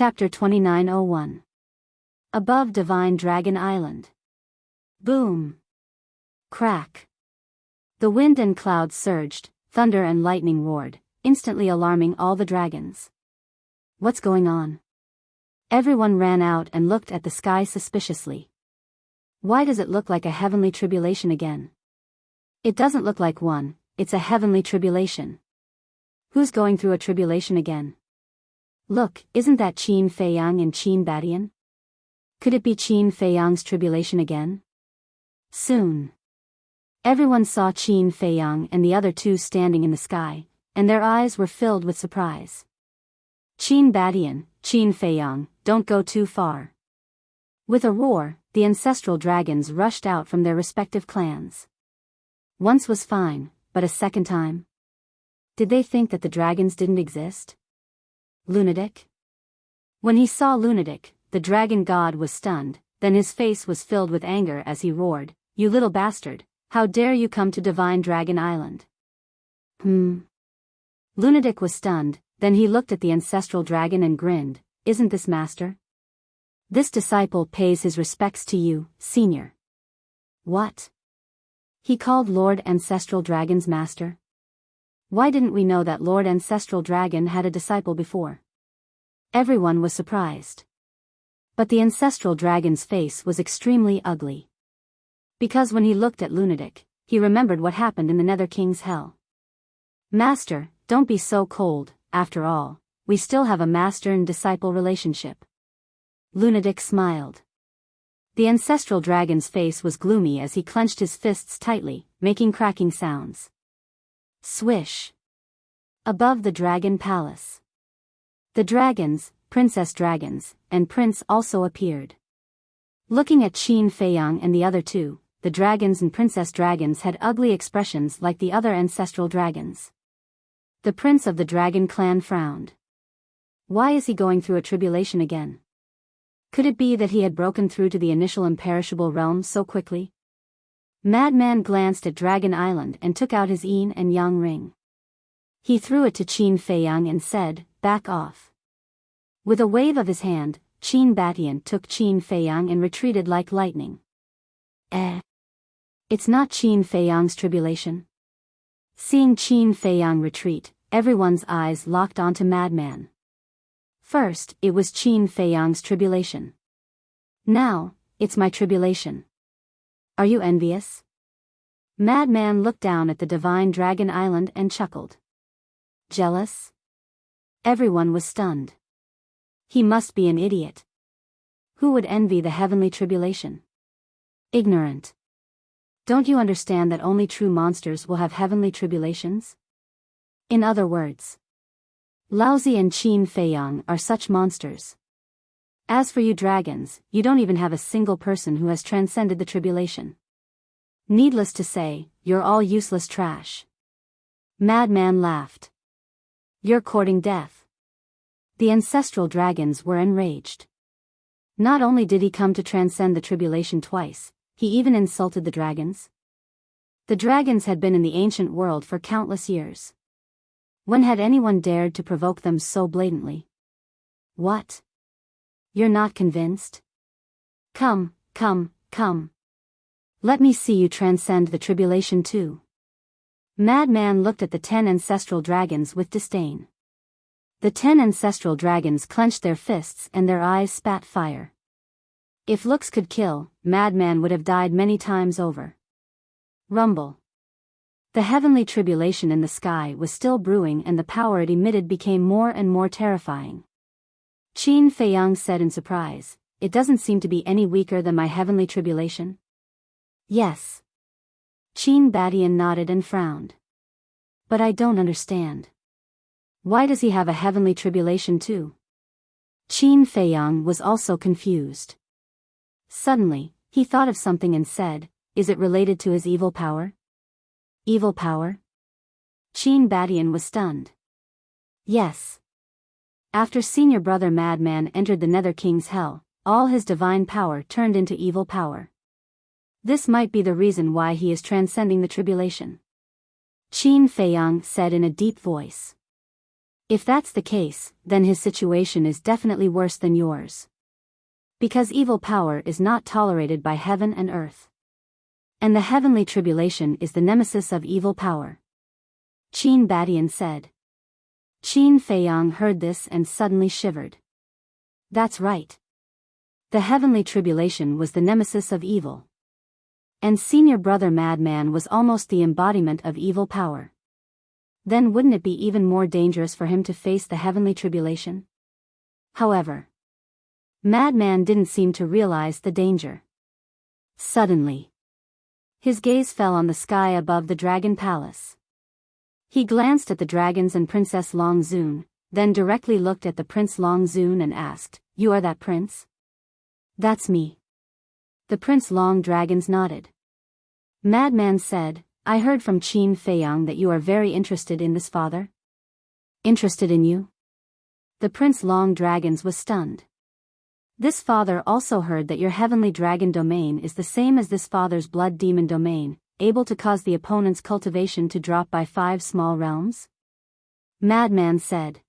Chapter 2901. Above Divine Dragon Island. Boom. Crack. The wind and clouds surged, thunder and lightning roared, instantly alarming all the dragons. What's going on? Everyone ran out and looked at the sky suspiciously. Why does it look like a heavenly tribulation again? It doesn't look like one, it's a heavenly tribulation. Who's going through a tribulation again? Look, isn't that Qin Feiyang and Qin Badian? Could it be Qin Feiyang's tribulation again? Soon. Everyone saw Qin Feiyang and the other two standing in the sky, and their eyes were filled with surprise. Qin Badian, Qin Feiyang, don't go too far. With a roar, the ancestral dragons rushed out from their respective clans. Once was fine, but a second time? Did they think that the dragons didn't exist? Lunatic? When he saw Lunatic, the dragon god was stunned, then his face was filled with anger as he roared, "You little bastard, how dare you come to Divine Dragon Island?" Lunatic was stunned, then he looked at the ancestral dragon and grinned, "Isn't this master? This disciple pays his respects to you, senior." What? He called Lord Ancestral Dragon's master? Why didn't we know that Lord Ancestral Dragon had a disciple before? Everyone was surprised. But the Ancestral Dragon's face was extremely ugly. Because when he looked at Lunatic, he remembered what happened in the Nether King's hell. "Master, don't be so cold, after all, we still have a master and disciple relationship." Lunatic smiled. The Ancestral Dragon's face was gloomy as he clenched his fists tightly, making cracking sounds. Swish. Above the Dragon Palace. The dragons, Princess Dragons, and Prince also appeared. Looking at Qin Feiyang and the other two, the dragons and Princess Dragons had ugly expressions like the other ancestral dragons. The Prince of the Dragon Clan frowned. Why is he going through a tribulation again? Could it be that he had broken through to the initial imperishable realm so quickly? Madman glanced at Dragon Island and took out his yin and yang ring. He threw it to Qin Feiyang and said, "Back off." With a wave of his hand, Qin Badian took Qin Feiyang and retreated like lightning. It's not Qin Feiyang's tribulation. Seeing Qin Feiyang retreat, everyone's eyes locked onto Madman. First, it was Qin Feiyang's tribulation. Now, it's my tribulation. Are you envious? Madman looked down at the Divine Dragon Island and chuckled. Jealous? Everyone was stunned. He must be an idiot. Who would envy the heavenly tribulation? Ignorant. Don't you understand that only true monsters will have heavenly tribulations? In other words, Laozi and Qin Feiyang are such monsters. As for you dragons, you don't even have a single person who has transcended the tribulation. Needless to say, you're all useless trash. Madman laughed. You're courting death. The ancestral dragons were enraged. Not only did he come to transcend the tribulation twice, he even insulted the dragons. The dragons had been in the ancient world for countless years. When had anyone dared to provoke them so blatantly? What? You're not convinced? Come. Let me see you transcend the tribulation too. Madman looked at the 10 ancestral dragons with disdain. The 10 ancestral dragons clenched their fists and their eyes spat fire. If looks could kill, Madman would have died many times over. Rumble. The heavenly tribulation in the sky was still brewing and the power it emitted became more and more terrifying. Qin Feiyang said in surprise, "It doesn't seem to be any weaker than my heavenly tribulation." Yes. Qin Badian nodded and frowned. But I don't understand. Why does he have a heavenly tribulation too? Qin Feiyang was also confused. Suddenly, he thought of something and said, "Is it related to his evil power?" Evil power? Qin Badian was stunned. Yes. After senior brother Madman entered the Nether King's hell, all his divine power turned into evil power. This might be the reason why he is transcending the tribulation. Qin Feiyang said in a deep voice. If that's the case, then his situation is definitely worse than yours. Because evil power is not tolerated by heaven and earth. And the heavenly tribulation is the nemesis of evil power. Qin Badian said. Qin Feiyang heard this and suddenly shivered. That's right. The heavenly tribulation was the nemesis of evil. And senior brother Madman was almost the embodiment of evil power. Then wouldn't it be even more dangerous for him to face the heavenly tribulation? However, Madman didn't seem to realize the danger. Suddenly, his gaze fell on the sky above the dragon palace. He glanced at the dragons and Princess Longzun, then directly looked at the Prince Longzun and asked, "You are that prince?" "That's me." The Prince Long Dragons nodded. Madman said, "I heard from Qin Feiyang that you are very interested in this father." "Interested in you?" The Prince Long Dragons was stunned. This father also heard that your heavenly dragon domain is the same as this father's blood demon domain, able to cause the opponent's cultivation to drop by 5 small realms? Madman said.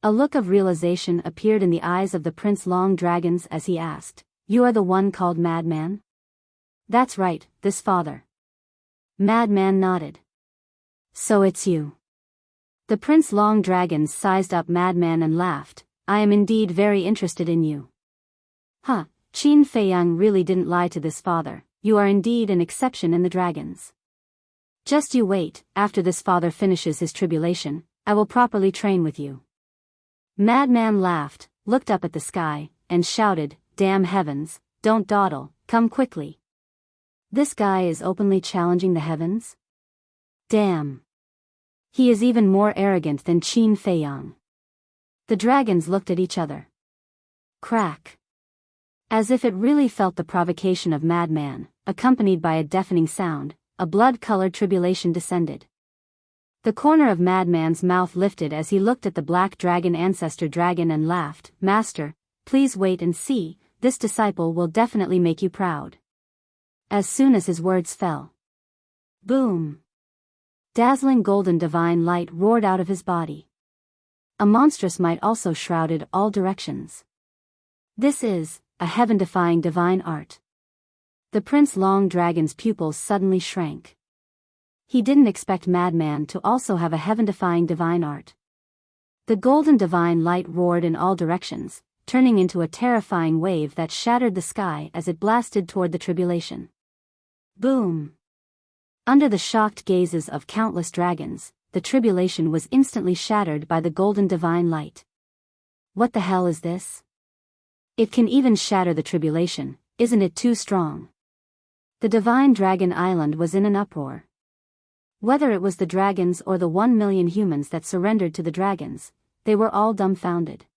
A look of realization appeared in the eyes of the Prince Long Dragons as he asked, "You are the one called Madman?" "That's right, this father." Madman nodded. "So it's you." The Prince Long Dragons sized up Madman and laughed, "I am indeed very interested in you." Huh, Qin Feiyang really didn't lie to this father, you are indeed an exception in the dragons. Just you wait, after this father finishes his tribulation, I will properly train with you. Madman laughed, looked up at the sky, and shouted, "Damn heavens, don't dawdle, come quickly." This guy is openly challenging the heavens? Damn. He is even more arrogant than Qin Feiyang. The dragons looked at each other. Crack. As if it really felt the provocation of Madman, accompanied by a deafening sound, a blood-colored tribulation descended. The corner of Madman's mouth lifted as he looked at the black dragon ancestor dragon and laughed, "Master, please wait and see, this disciple will definitely make you proud." As soon as his words fell. Boom! Dazzling golden divine light roared out of his body. A monstrous might also shrouded all directions. This is a heaven-defying divine art. The Prince Long Dragon's pupils suddenly shrank. He didn't expect Madman to also have a heaven-defying divine art. The golden divine light roared in all directions, turning into a terrifying wave that shattered the sky as it blasted toward the tribulation. Boom! Under the shocked gazes of countless dragons, the tribulation was instantly shattered by the golden divine light. What the hell is this? It can even shatter the tribulation, isn't it too strong? The divine dragon island was in an uproar. Whether it was the dragons or the 1,000,000 humans that surrendered to the dragons, they were all dumbfounded.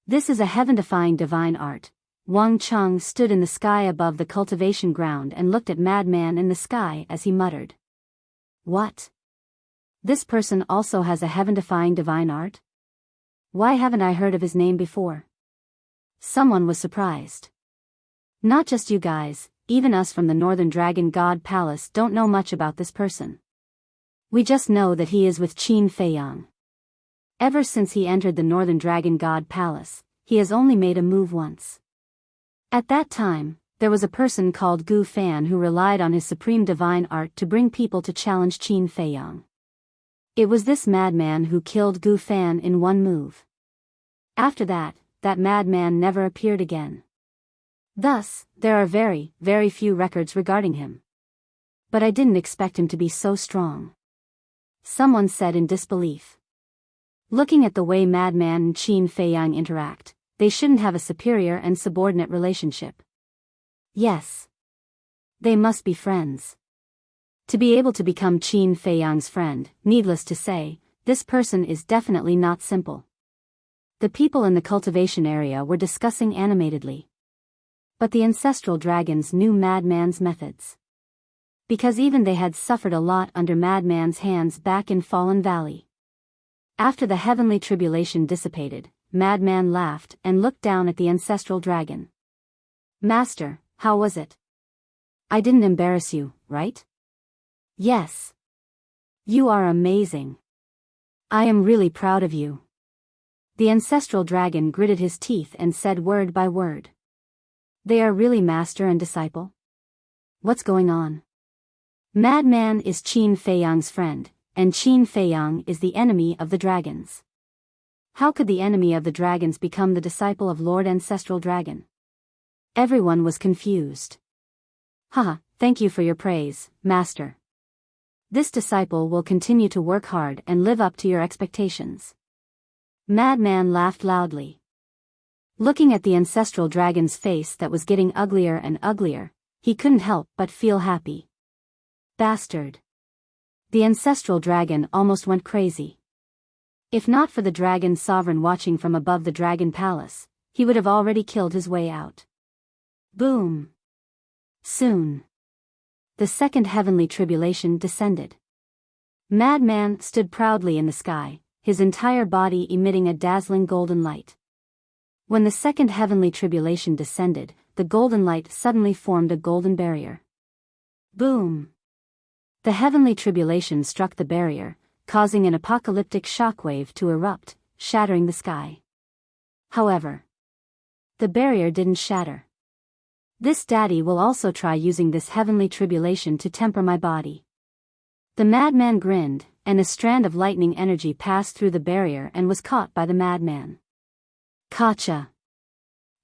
This is a heaven-defying divine art. Wang Cheng stood in the sky above the cultivation ground and looked at Madman in the sky as he muttered. What? This person also has a heaven-defying divine art? Why haven't I heard of his name before? Someone was surprised. Not just you guys, even us from the Northern Dragon God Palace don't know much about this person. We just know that he is with Qin Feiyang. Ever since he entered the Northern Dragon God Palace, he has only made a move once. At that time, there was a person called Gu Fan who relied on his supreme divine art to bring people to challenge Qin Feiyang. It was this madman who killed Gu Fan in one move. After that madman never appeared again. Thus, there are very, very few records regarding him. But I didn't expect him to be so strong. Someone said in disbelief. Looking at the way Madman and Qin Feiyang interact, they shouldn't have a superior and subordinate relationship. Yes. They must be friends. To be able to become Qin Feiyang's friend, needless to say, this person is definitely not simple. The people in the cultivation area were discussing animatedly. But the ancestral dragons knew Madman's methods. Because even they had suffered a lot under Madman's hands back in Fallen Valley. After the heavenly tribulation dissipated, Madman laughed and looked down at the ancestral dragon. Master, how was it? I didn't embarrass you, right? Yes. You are amazing. I am really proud of you. The ancestral dragon gritted his teeth and said word by word. They are really master and disciple? What's going on? Madman is Qin Feiyang's friend, and Qin Feiyang is the enemy of the dragons. How could the enemy of the dragons become the disciple of Lord Ancestral Dragon? Everyone was confused. Haha, thank you for your praise, Master. This disciple will continue to work hard and live up to your expectations. Madman laughed loudly. Looking at the ancestral dragon's face that was getting uglier and uglier, he couldn't help but feel happy. Bastard. The ancestral dragon almost went crazy. If not for the dragon sovereign watching from above the dragon palace, he would have already killed his way out. Boom. Soon. The second heavenly tribulation descended. Madman stood proudly in the sky, his entire body emitting a dazzling golden light. When the second heavenly tribulation descended, the golden light suddenly formed a golden barrier. Boom. The heavenly tribulation struck the barrier, causing an apocalyptic shockwave to erupt, shattering the sky. However, the barrier didn't shatter. This daddy will also try using this heavenly tribulation to temper my body. The madman grinned, and a strand of lightning energy passed through the barrier and was caught by the madman. Gotcha.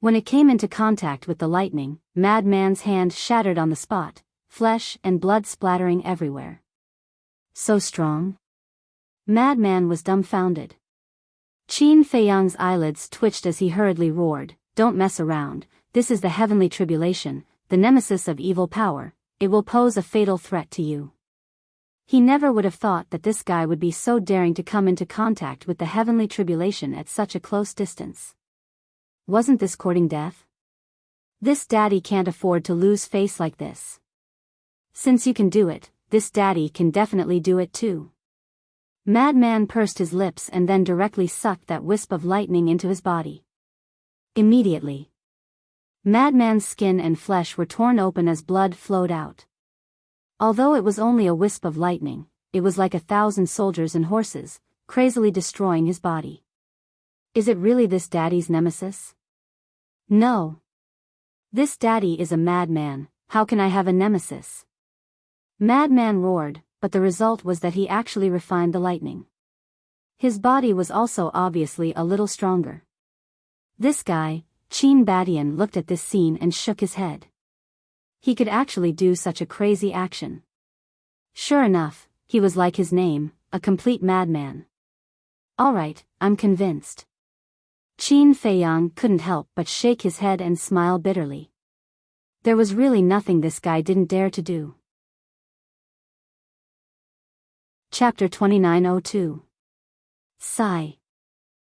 When it came into contact with the lightning, madman's hand shattered on the spot, flesh and blood splattering everywhere. So strong? Madman was dumbfounded. Qin Feiyang's eyelids twitched as he hurriedly roared, "Don't mess around, this is the heavenly tribulation, the nemesis of evil power, it will pose a fatal threat to you." He never would have thought that this guy would be so daring to come into contact with the heavenly tribulation at such a close distance. Wasn't this courting death? This daddy can't afford to lose face like this. Since you can do it, this daddy can definitely do it too. Madman pursed his lips and then directly sucked that wisp of lightning into his body. Immediately, Madman's skin and flesh were torn open as blood flowed out. Although it was only a wisp of lightning, it was like 1,000 soldiers and horses, crazily destroying his body. Is it really this daddy's nemesis? No. This daddy is a madman, how can I have a nemesis? Madman roared, but the result was that he actually refined the lightning. His body was also obviously a little stronger. This guy, Qin Badian, looked at this scene and shook his head. He could actually do such a crazy action. Sure enough, he was like his name, a complete madman. Alright, I'm convinced. Qin Feiyang couldn't help but shake his head and smile bitterly. There was really nothing this guy didn't dare to do. Chapter 2902. Sigh.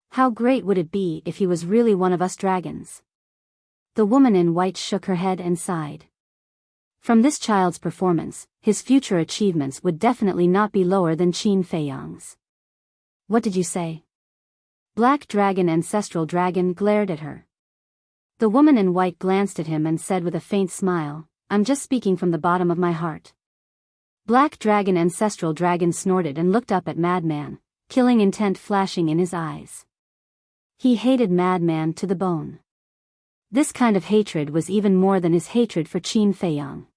How great would it be if he was really one of us dragons? The woman in white shook her head and sighed. From this child's performance, his future achievements would definitely not be lower than Qin Feiyang's. What did you say? Black Dragon Ancestral Dragon glared at her. The woman in white glanced at him and said with a faint smile, "I'm just speaking from the bottom of my heart." Black Dragon Ancestral Dragon snorted and looked up at Madman, killing intent flashing in his eyes. He hated Madman to the bone. This kind of hatred was even more than his hatred for Qin Feiyang.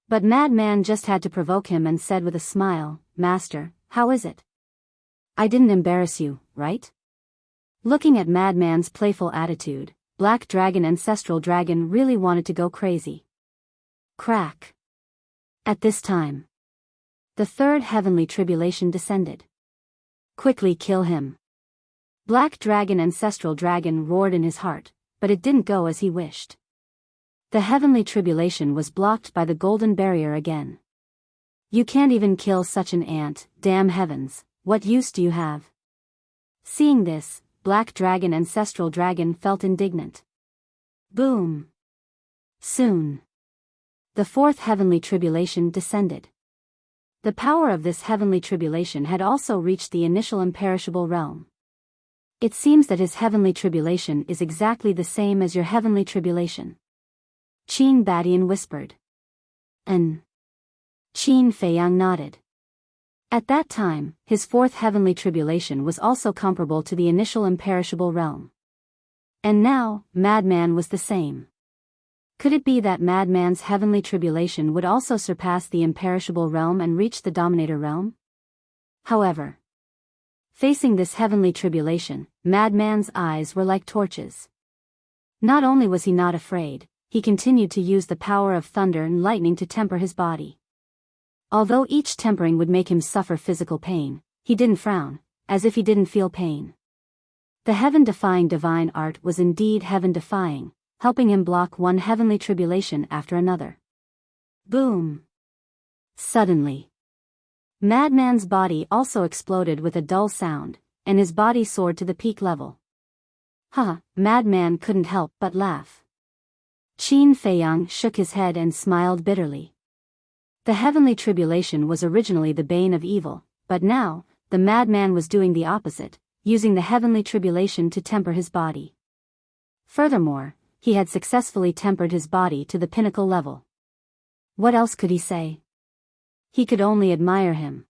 But Madman just had to provoke him and said with a smile, "Master, how is it? I didn't embarrass you, right?" Looking at Madman's playful attitude, Black Dragon Ancestral Dragon really wanted to go crazy. Crack. At this time, the third heavenly tribulation descended. Quickly kill him. Black Dragon Ancestral Dragon roared in his heart, but it didn't go as he wished. The heavenly tribulation was blocked by the golden barrier again. You can't even kill such an ant, damn heavens, what use do you have? Seeing this, Black Dragon Ancestral Dragon felt indignant. Boom. Soon, the fourth heavenly tribulation descended. The power of this heavenly tribulation had also reached the initial imperishable realm. It seems that his heavenly tribulation is exactly the same as your heavenly tribulation. Qin Badian whispered. Qin Feiyang nodded. At that time, his fourth heavenly tribulation was also comparable to the initial imperishable realm. And now, Madman was the same. Could it be that Madman's heavenly tribulation would also surpass the imperishable realm and reach the Dominator realm? However, facing this heavenly tribulation, Madman's eyes were like torches. Not only was he not afraid, he continued to use the power of thunder and lightning to temper his body. Although each tempering would make him suffer physical pain, he didn't frown, as if he didn't feel pain. The heaven-defying divine art was indeed heaven-defying, helping him block one heavenly tribulation after another. Boom! Suddenly, Madman's body also exploded with a dull sound, and his body soared to the peak level. Madman couldn't help but laugh. Qin Feiyang shook his head and smiled bitterly. The heavenly tribulation was originally the bane of evil, but now, the madman was doing the opposite, using the heavenly tribulation to temper his body. Furthermore, he had successfully tempered his body to the pinnacle level. What else could he say? He could only admire him.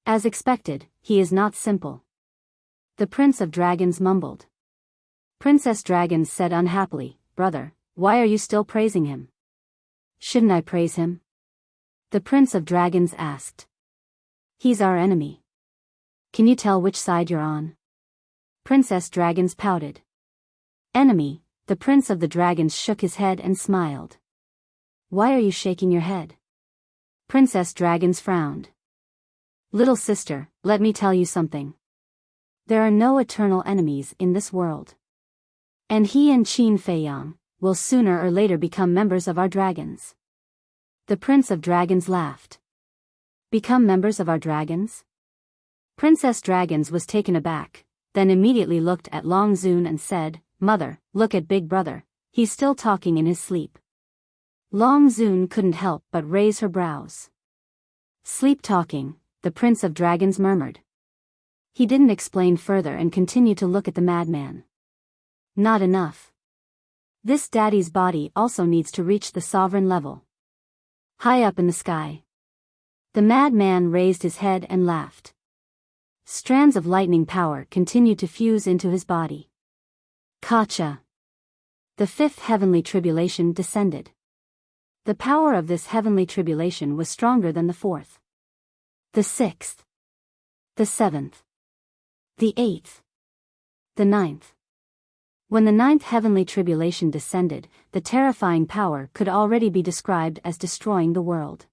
As expected, he is not simple. The Prince of Dragons mumbled. Princess Dragons said unhappily, "Brother, why are you still praising him?" "Shouldn't I praise him?" The Prince of Dragons asked. "He's our enemy. Can you tell which side you're on?" Princess Dragons pouted. "Enemy?" The Prince of the Dragons shook his head and smiled. "Why are you shaking your head?" Princess Dragons frowned. "Little sister, let me tell you something. There are no eternal enemies in this world. And he and Qin Feiyang will sooner or later become members of our dragons." The Prince of Dragons laughed. "Become members of our dragons?" Princess Dragons was taken aback, then immediately looked at Long Zun and said, "Mother, look at Big Brother, he's still talking in his sleep." Long Zun couldn't help but raise her brows. "Sleep talking," the Prince of Dragons murmured. He didn't explain further and continued to look at the madman. Not enough. This daddy's body also needs to reach the sovereign level. High up in the sky, the madman raised his head and laughed. Strands of lightning power continued to fuse into his body. Kacha! The fifth heavenly tribulation descended. The power of this heavenly tribulation was stronger than the fourth, the sixth, the seventh, the eighth, the ninth. When the ninth heavenly tribulation descended, the terrifying power could already be described as destroying the world.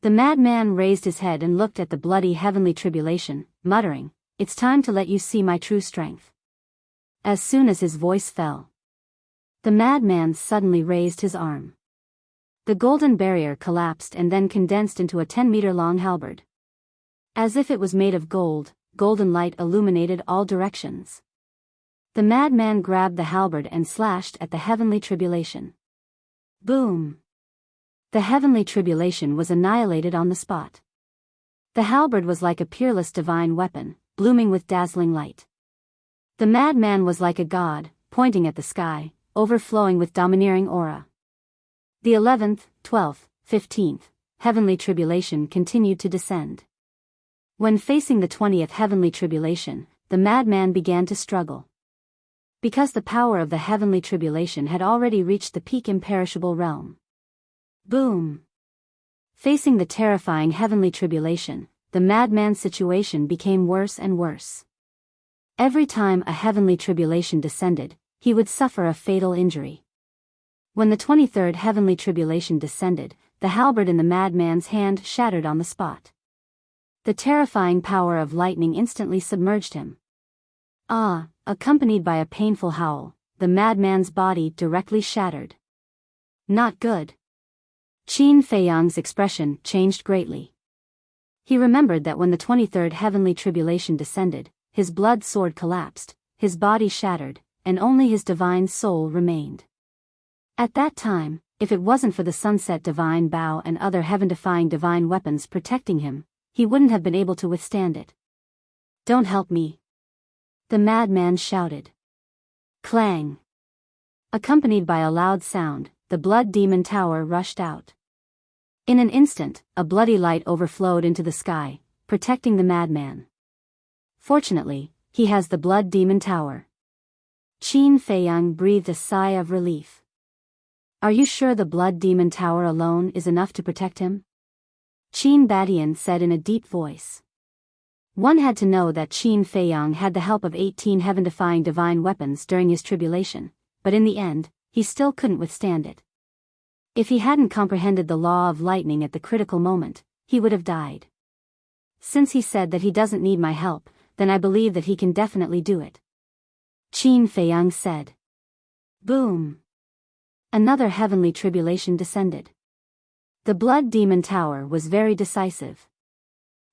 The madman raised his head and looked at the bloody heavenly tribulation, muttering, "It's time to let you see my true strength." As soon as his voice fell, the madman suddenly raised his arm. The golden barrier collapsed and then condensed into a 10-meter-long halberd. As if it was made of gold, golden light illuminated all directions. The madman grabbed the halberd and slashed at the heavenly tribulation. Boom! The heavenly tribulation was annihilated on the spot. The halberd was like a peerless divine weapon, blooming with dazzling light. The madman was like a god, pointing at the sky, overflowing with domineering aura. The 11th, 12th, 15th heavenly tribulation continued to descend. When facing the 20th heavenly tribulation, the madman began to struggle. Because the power of the heavenly tribulation had already reached the peak imperishable realm. Boom! Facing the terrifying heavenly tribulation, the madman's situation became worse and worse. Every time a heavenly tribulation descended, he would suffer a fatal injury. When the 23rd heavenly tribulation descended, the halberd in the madman's hand shattered on the spot. The terrifying power of lightning instantly submerged him. Accompanied by a painful howl, the madman's body directly shattered. Not good. Qin Feiyang's expression changed greatly. He remembered that when the 23rd heavenly tribulation descended, his blood sword collapsed, his body shattered, and only his divine soul remained. At that time, if it wasn't for the sunset divine bow and other heaven-defying divine weapons protecting him, he wouldn't have been able to withstand it. "Don't help me!" the madman shouted. Clang! Accompanied by a loud sound, the blood demon tower rushed out. In an instant, a bloody light overflowed into the sky, protecting the madman. Fortunately, he has the Blood Demon Tower. Qin Feiyang breathed a sigh of relief. Are you sure the Blood Demon Tower alone is enough to protect him? Qin Badian said in a deep voice. One had to know that Qin Feiyang had the help of 18 heaven-defying divine weapons during his tribulation, but in the end, he still couldn't withstand it. If he hadn't comprehended the law of lightning at the critical moment, he would have died. Since he said that he doesn't need my help, then I believe that he can definitely do it. Qin Feiyang said. Boom! Another heavenly tribulation descended. The Blood Demon Tower was very decisive.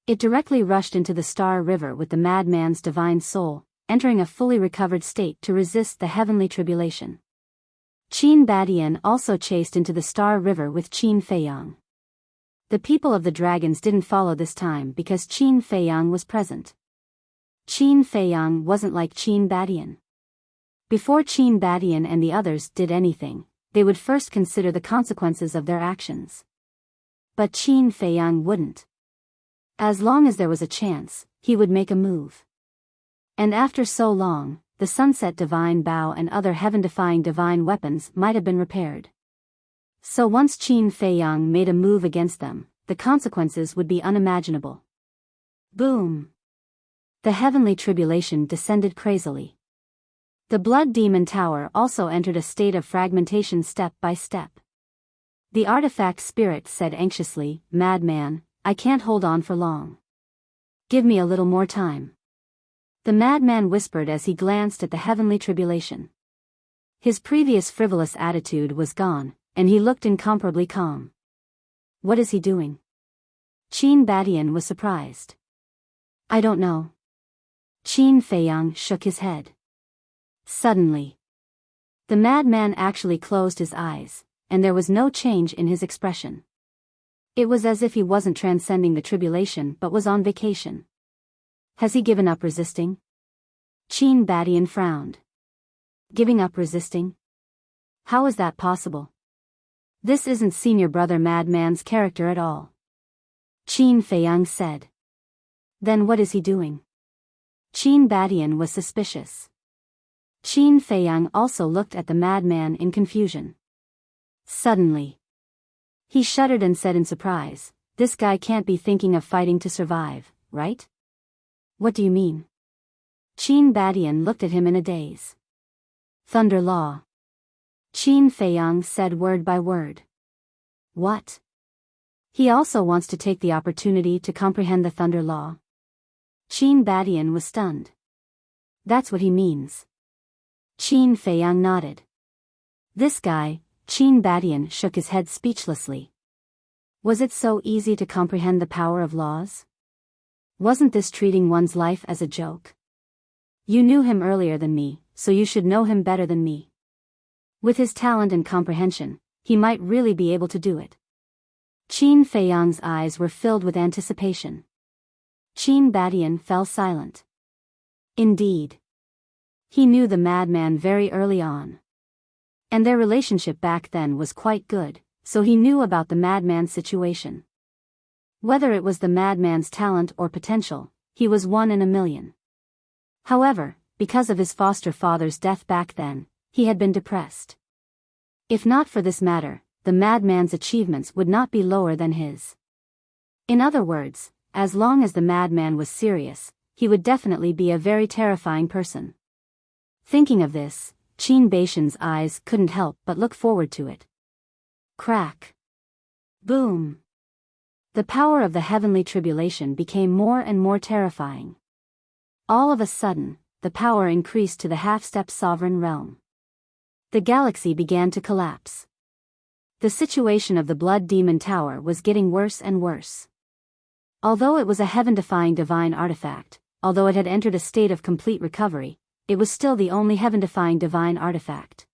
It directly rushed into the Star River with the madman's divine soul, entering a fully recovered state to resist the heavenly tribulation. Qin Badian also chased into the Star River with Qin Feiyang. The people of the dragons didn't follow this time because Qin Feiyang was present. Qin Feiyang wasn't like Qin Badian. Before Qin Badian and the others did anything, they would first consider the consequences of their actions. But Qin Feiyang wouldn't. As long as there was a chance, he would make a move. And after so long, the Sunset Divine Bow and other heaven-defying divine weapons might have been repaired. So once Qin Feiyang made a move against them, the consequences would be unimaginable. Boom! The heavenly tribulation descended crazily. The Blood Demon Tower also entered a state of fragmentation step by step. The artifact spirit said anxiously, Madman, I can't hold on for long. Give me a little more time. The madman whispered as he glanced at the heavenly tribulation. His previous frivolous attitude was gone, and he looked incomparably calm. What is he doing? Qin Badian was surprised. I don't know. Qin Feiyang shook his head. Suddenly, the madman actually closed his eyes, and there was no change in his expression. It was as if he wasn't transcending the tribulation but was on vacation. Has he given up resisting? Qin Badian frowned. Giving up resisting? How is that possible? This isn't Senior Brother Madman's character at all. Qin Feiyang said. Then what is he doing? Qin Badian was suspicious. Qin Feiyang also looked at the madman in confusion. Suddenly, he shuddered and said in surprise, This guy can't be thinking of fighting to survive, right? What do you mean? Qin Badian looked at him in a daze. Thunder Law. Qin Feiyang said word by word. What? He also wants to take the opportunity to comprehend the Thunder Law. Qin Badian was stunned. That's what he means. Qin Feiyang nodded. This guy, Qin Badian shook his head speechlessly. Was it so easy to comprehend the power of laws? Wasn't this treating one's life as a joke? You knew him earlier than me, so you should know him better than me. With his talent and comprehension, he might really be able to do it. Qin Feiyang's eyes were filled with anticipation. Qin Badian fell silent. Indeed. He knew the madman very early on. And their relationship back then was quite good, so he knew about the madman's situation. Whether it was the madman's talent or potential, he was 1 in a million. However, because of his foster father's death back then, he had been depressed. If not for this matter, the madman's achievements would not be lower than his. In other words, as long as the madman was serious, he would definitely be a very terrifying person. Thinking of this, Qin Badian's eyes couldn't help but look forward to it. Crack. Boom. The power of the heavenly tribulation became more and more terrifying. All of a sudden, the power increased to the half-step sovereign realm. The galaxy began to collapse. The situation of the Blood Demon Tower was getting worse and worse. Although it was a heaven-defying divine artifact, although it had entered a state of complete recovery, it was still the only heaven-defying divine artifact.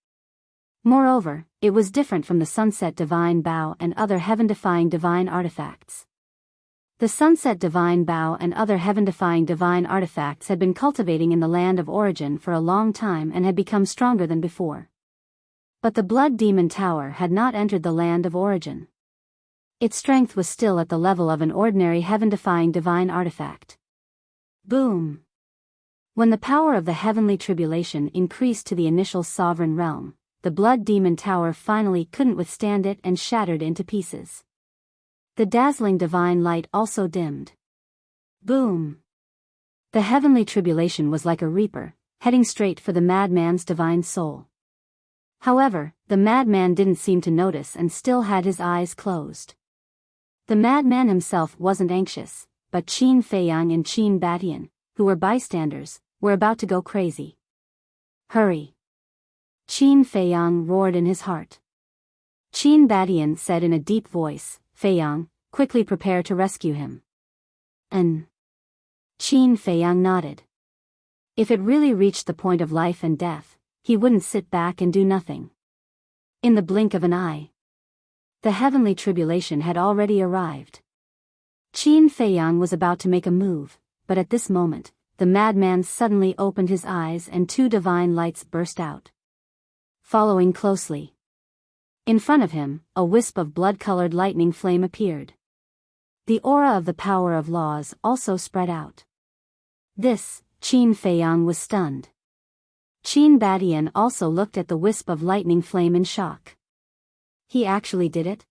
Moreover, it was different from the Sunset Divine Bow and other heaven-defying divine artifacts. The Sunset Divine Bow and other heaven-defying divine artifacts had been cultivating in the land of origin for a long time and had become stronger than before. But the Blood Demon Tower had not entered the land of origin. Its strength was still at the level of an ordinary heaven-defying divine artifact. Boom! When the power of the heavenly tribulation increased to the initial sovereign realm, the blood demon tower finally couldn't withstand it and shattered into pieces. The dazzling divine light also dimmed. Boom! The heavenly tribulation was like a reaper, heading straight for the madman's divine soul. However, the madman didn't seem to notice and still had his eyes closed. The madman himself wasn't anxious, but Qin Feiyang and Qin Batian, who were bystanders, were about to go crazy. Hurry! Qin Feiyang roared in his heart. Qin Batian said in a deep voice, Feiyang, quickly prepare to rescue him. Qin Feiyang nodded. If it really reached the point of life and death, he wouldn't sit back and do nothing. In the blink of an eye, the heavenly tribulation had already arrived. Qin Feiyang was about to make a move, but at this moment, the madman suddenly opened his eyes and two divine lights burst out. Following closely. In front of him, a wisp of blood-colored lightning flame appeared. The aura of the power of laws also spread out. This, Qin Feiyang was stunned. Qin Batian also looked at the wisp of lightning flame in shock. He actually did it?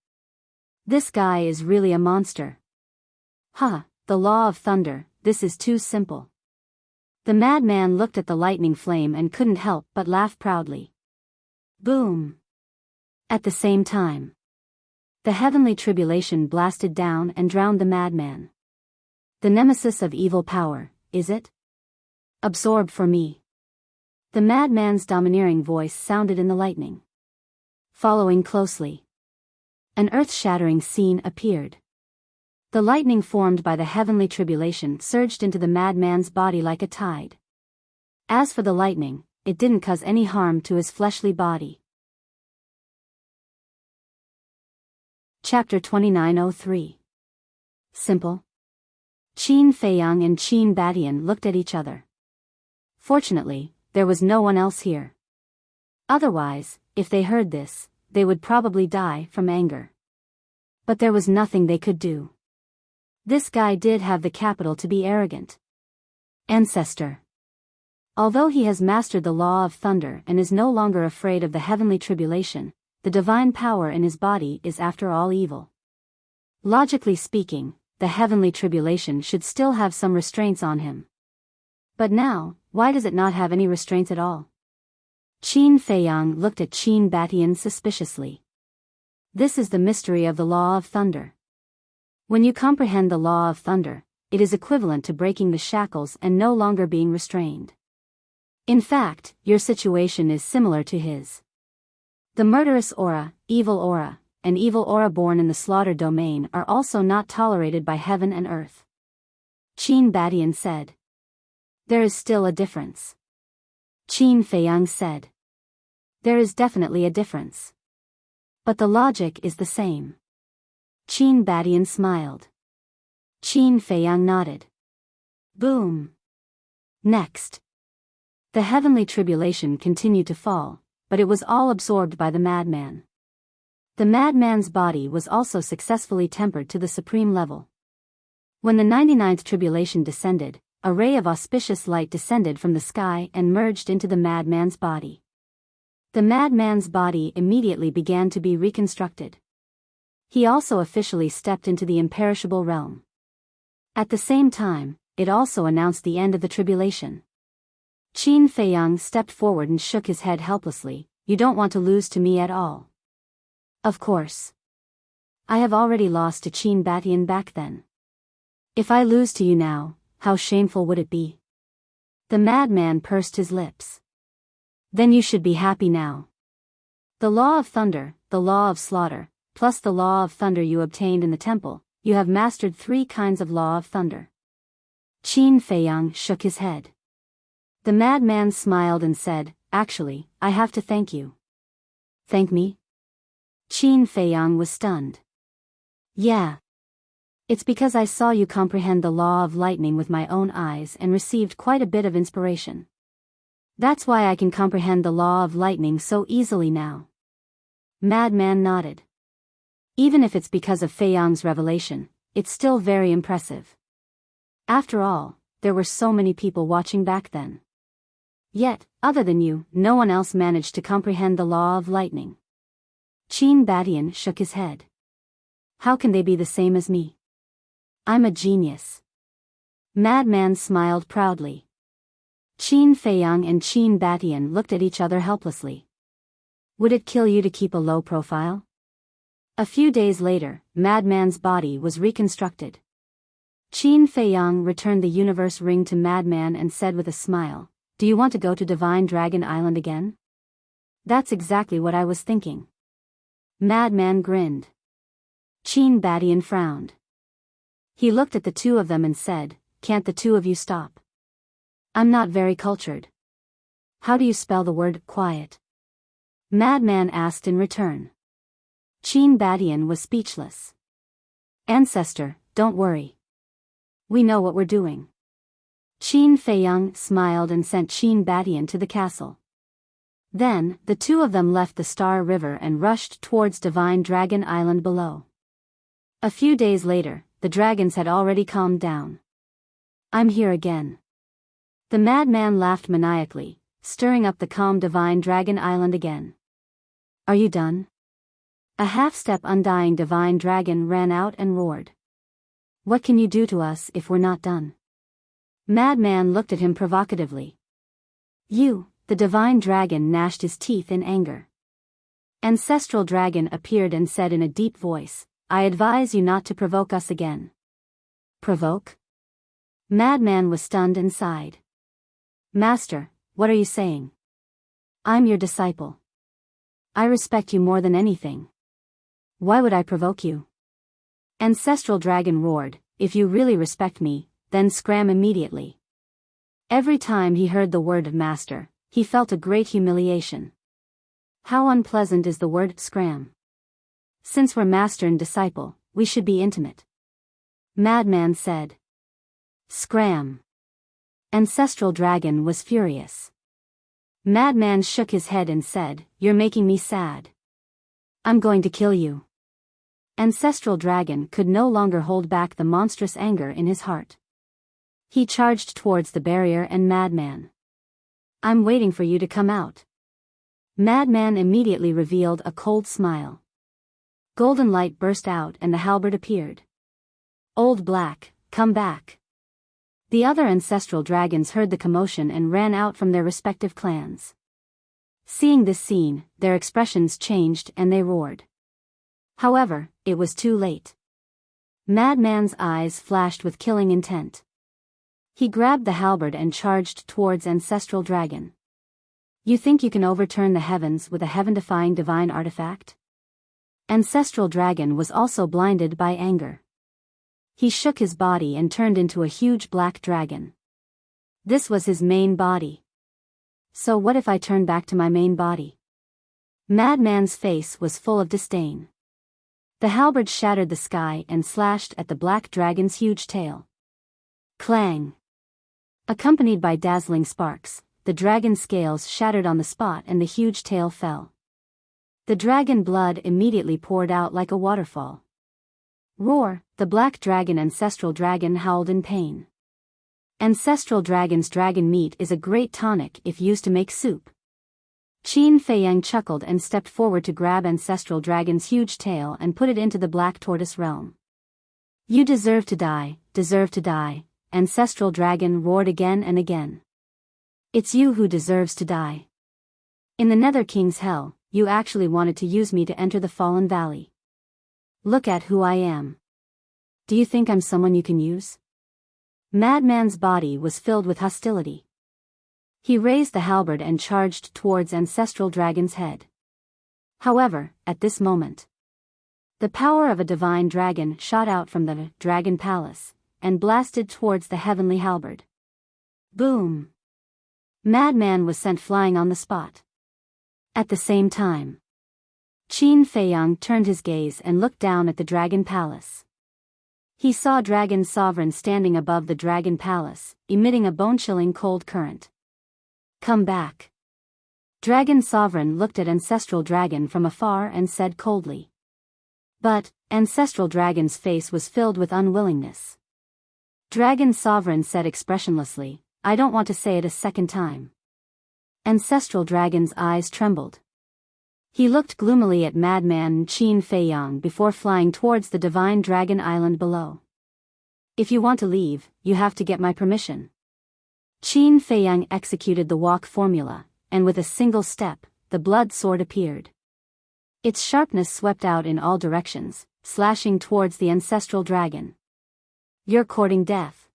This guy is really a monster. Huh, the law of thunder, this is too simple. The madman looked at the lightning flame and couldn't help but laugh proudly. Boom! At the same time, the heavenly tribulation blasted down and drowned the madman. The nemesis of evil power, is it? Absorb for me. The madman's domineering voice sounded in the lightning. Following closely, an earth-shattering scene appeared. The lightning formed by the heavenly tribulation surged into the madman's body like a tide. As for the lightning, it didn't cause any harm to his fleshly body. Chapter 2903. Simple. Qin Feiyang and Qin Batian looked at each other. Fortunately, there was no one else here. Otherwise, if they heard this, they would probably die from anger. But there was nothing they could do. This guy did have the capital to be arrogant. Ancestor. Although he has mastered the law of thunder and is no longer afraid of the heavenly tribulation, the divine power in his body is after all evil. Logically speaking, the heavenly tribulation should still have some restraints on him. But now, why does it not have any restraints at all? Qin Feiyang looked at Qin Batian suspiciously. This is the mystery of the law of thunder. When you comprehend the law of thunder, it is equivalent to breaking the shackles and no longer being restrained. In fact, your situation is similar to his. The murderous aura, and evil aura born in the slaughter domain are also not tolerated by heaven and earth. Qin Batian said. There is still a difference. Qin Feiyang said. There is definitely a difference. But the logic is the same. Qin Batian smiled. Qin Feiyang nodded. Boom. Next. The heavenly tribulation continued to fall, but it was all absorbed by the madman. The madman's body was also successfully tempered to the supreme level. When the 99th tribulation descended, a ray of auspicious light descended from the sky and merged into the madman's body. The madman's body immediately began to be reconstructed. He also officially stepped into the imperishable realm. At the same time, it also announced the end of the tribulation. Qin Feiyang stepped forward and shook his head helplessly. You don't want to lose to me at all. Of course. I have already lost to Qin Batian back then. If I lose to you now, how shameful would it be? The madman pursed his lips. Then you should be happy now. The law of thunder, the law of slaughter, plus the law of thunder you obtained in the temple, you have mastered 3 kinds of law of thunder. Qin Feiyang shook his head. The madman smiled and said, actually, I have to thank you. Thank me? Qin Feiyang was stunned. Yeah. It's because I saw you comprehend the law of lightning with my own eyes and received quite a bit of inspiration. That's why I can comprehend the law of lightning so easily now. Madman nodded. Even if it's because of Fei Yang's revelation, it's still very impressive. After all, there were so many people watching back then. Yet, other than you, no one else managed to comprehend the law of lightning. Qin Badian shook his head. How can they be the same as me? I'm a genius. Madman smiled proudly. Qin Feiyang and Qin Badian looked at each other helplessly. Would it kill you to keep a low profile? A few days later, Madman's body was reconstructed. Qin Feiyang returned the universe ring to Madman and said with a smile, "Do you want to go to Divine Dragon Island again?" "That's exactly what I was thinking." Madman grinned. Qin Badian frowned. He looked at the two of them and said, "Can't the two of you stop? I'm not very cultured." "How do you spell the word quiet?" Madman asked in return. Qin Badian was speechless. "Ancestor, don't worry. We know what we're doing." Qin Feiyang smiled and sent Qin Badian to the castle. Then, the two of them left the Star River and rushed towards Divine Dragon Island below. A few days later, the dragons had already calmed down. "I'm here again." The madman laughed maniacally, stirring up the calm Divine Dragon Island again. "Are you done?" A half-step undying divine dragon ran out and roared. "What can you do to us if we're not done?" Madman looked at him provocatively. "You," the divine dragon gnashed his teeth in anger. Ancestral dragon appeared and said in a deep voice, "I advise you not to provoke us again." "Provoke?" Madman was stunned and sighed. "Master, what are you saying? I'm your disciple. I respect you more than anything. Why would I provoke you?" Ancestral dragon roared, "If you really respect me, then scram immediately." Every time he heard the word master, he felt a great humiliation. How unpleasant is the word scram. Since we're master and disciple, we should be intimate. Madman said. "Scram." Ancestral dragon was furious. Madman shook his head and said, "You're making me sad. I'm going to kill you." Ancestral dragon could no longer hold back the monstrous anger in his heart. He charged towards the barrier and Madman. "I'm waiting for you to come out." Madman immediately revealed a cold smile. Golden light burst out and the halberd appeared. "Old Black, come back." The other ancestral dragons heard the commotion and ran out from their respective clans. Seeing this scene, their expressions changed and they roared. However, it was too late. Madman's eyes flashed with killing intent. He grabbed the halberd and charged towards Ancestral Dragon. "You think you can overturn the heavens with a heaven-defying divine artifact?" Ancestral Dragon was also blinded by anger. He shook his body and turned into a huge black dragon. This was his main body. "So what if I turn back to my main body?" Madman's face was full of disdain. The halberd shattered the sky and slashed at the black dragon's huge tail. Clang! Accompanied by dazzling sparks, the dragon's scales shattered on the spot and the huge tail fell. The dragon blood immediately poured out like a waterfall. Roar! The black dragon Ancestral Dragon howled in pain. Ancestral Dragon's dragon meat is a great tonic if used to make soup. Qin Feiyang chuckled and stepped forward to grab Ancestral Dragon's huge tail and put it into the black tortoise realm. "You deserve to die, deserve to die," Ancestral Dragon roared again and again. "It's you who deserves to die. In the Nether King's hell, you actually wanted to use me to enter the Fallen Valley. Look at who I am. Do you think I'm someone you can use?" Madman's body was filled with hostility. He raised the halberd and charged towards Ancestral Dragon's head. However, at this moment, the power of a divine dragon shot out from the Dragon Palace, and blasted towards the heavenly halberd. Boom! Madman was sent flying on the spot. At the same time, Qin Feiyang turned his gaze and looked down at the Dragon Palace. He saw Dragon Sovereign standing above the Dragon Palace, emitting a bone-chilling cold current. "Come back." Dragon Sovereign looked at Ancestral Dragon from afar and said coldly. But, Ancestral Dragon's face was filled with unwillingness. Dragon Sovereign said expressionlessly, I don't want to say it a second time. Ancestral Dragon's eyes trembled. He looked gloomily at Madman Qin Feiyang before flying towards the Divine Dragon Island below. If you want to leave, you have to get my permission. Qin Feiyang executed the walk formula, and with a single step, the blood sword appeared. Its sharpness swept out in all directions, slashing towards the Ancestral Dragon. You're courting death.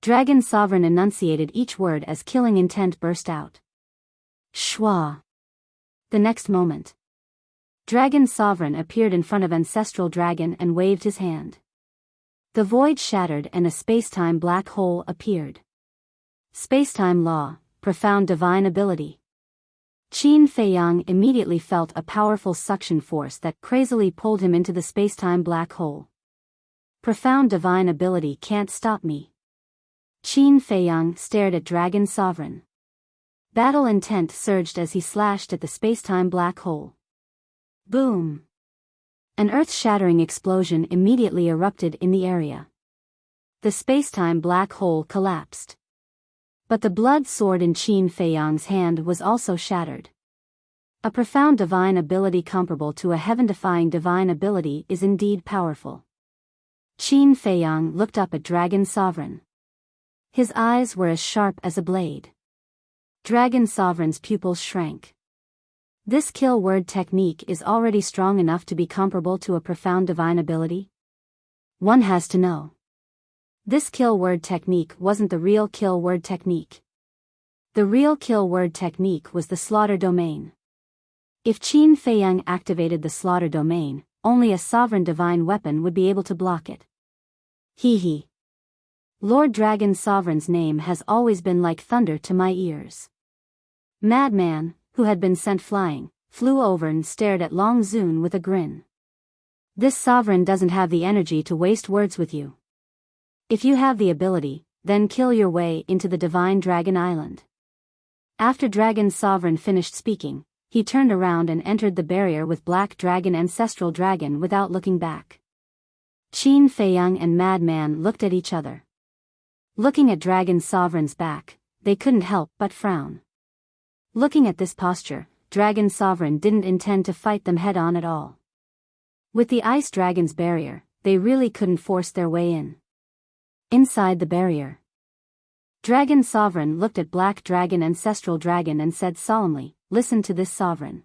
Dragon Sovereign enunciated each word as killing intent burst out. Shwa. The next moment, Dragon Sovereign appeared in front of Ancestral Dragon and waved his hand. The void shattered and a space-time black hole appeared. Space-time law, profound divine ability. Qin Feiyang immediately felt a powerful suction force that crazily pulled him into the space-time black hole. Profound divine ability can't stop me. Qin Feiyang stared at Dragon Sovereign. Battle intent surged as he slashed at the space-time black hole. Boom! An earth-shattering explosion immediately erupted in the area. The space-time black hole collapsed. But the blood sword in Qin Feiyang's hand was also shattered. A profound divine ability comparable to a heaven-defying divine ability is indeed powerful. Qin Feiyang looked up at Dragon Sovereign. His eyes were as sharp as a blade. Dragon Sovereign's pupils shrank. This kill word technique is already strong enough to be comparable to a profound divine ability? One has to know. This kill word technique wasn't the real kill word technique. The real kill word technique was the slaughter domain. If Qin Feiyang activated the slaughter domain, only a sovereign divine weapon would be able to block it. Hee. Lord Dragon Sovereign's name has always been like thunder to my ears. Madman, who had been sent flying, flew over and stared at Long Zun with a grin. This sovereign doesn't have the energy to waste words with you. If you have the ability, then kill your way into the Divine Dragon Island. After Dragon Sovereign finished speaking, he turned around and entered the barrier with Black Dragon Ancestral Dragon without looking back. Qin Feiyang and Madman looked at each other. Looking at Dragon Sovereign's back, they couldn't help but frown. Looking at this posture, Dragon Sovereign didn't intend to fight them head-on at all. With the Ice Dragon's barrier, they really couldn't force their way in. Inside the barrier, Dragon Sovereign looked at Black Dragon Ancestral Dragon and said solemnly, listen to this sovereign.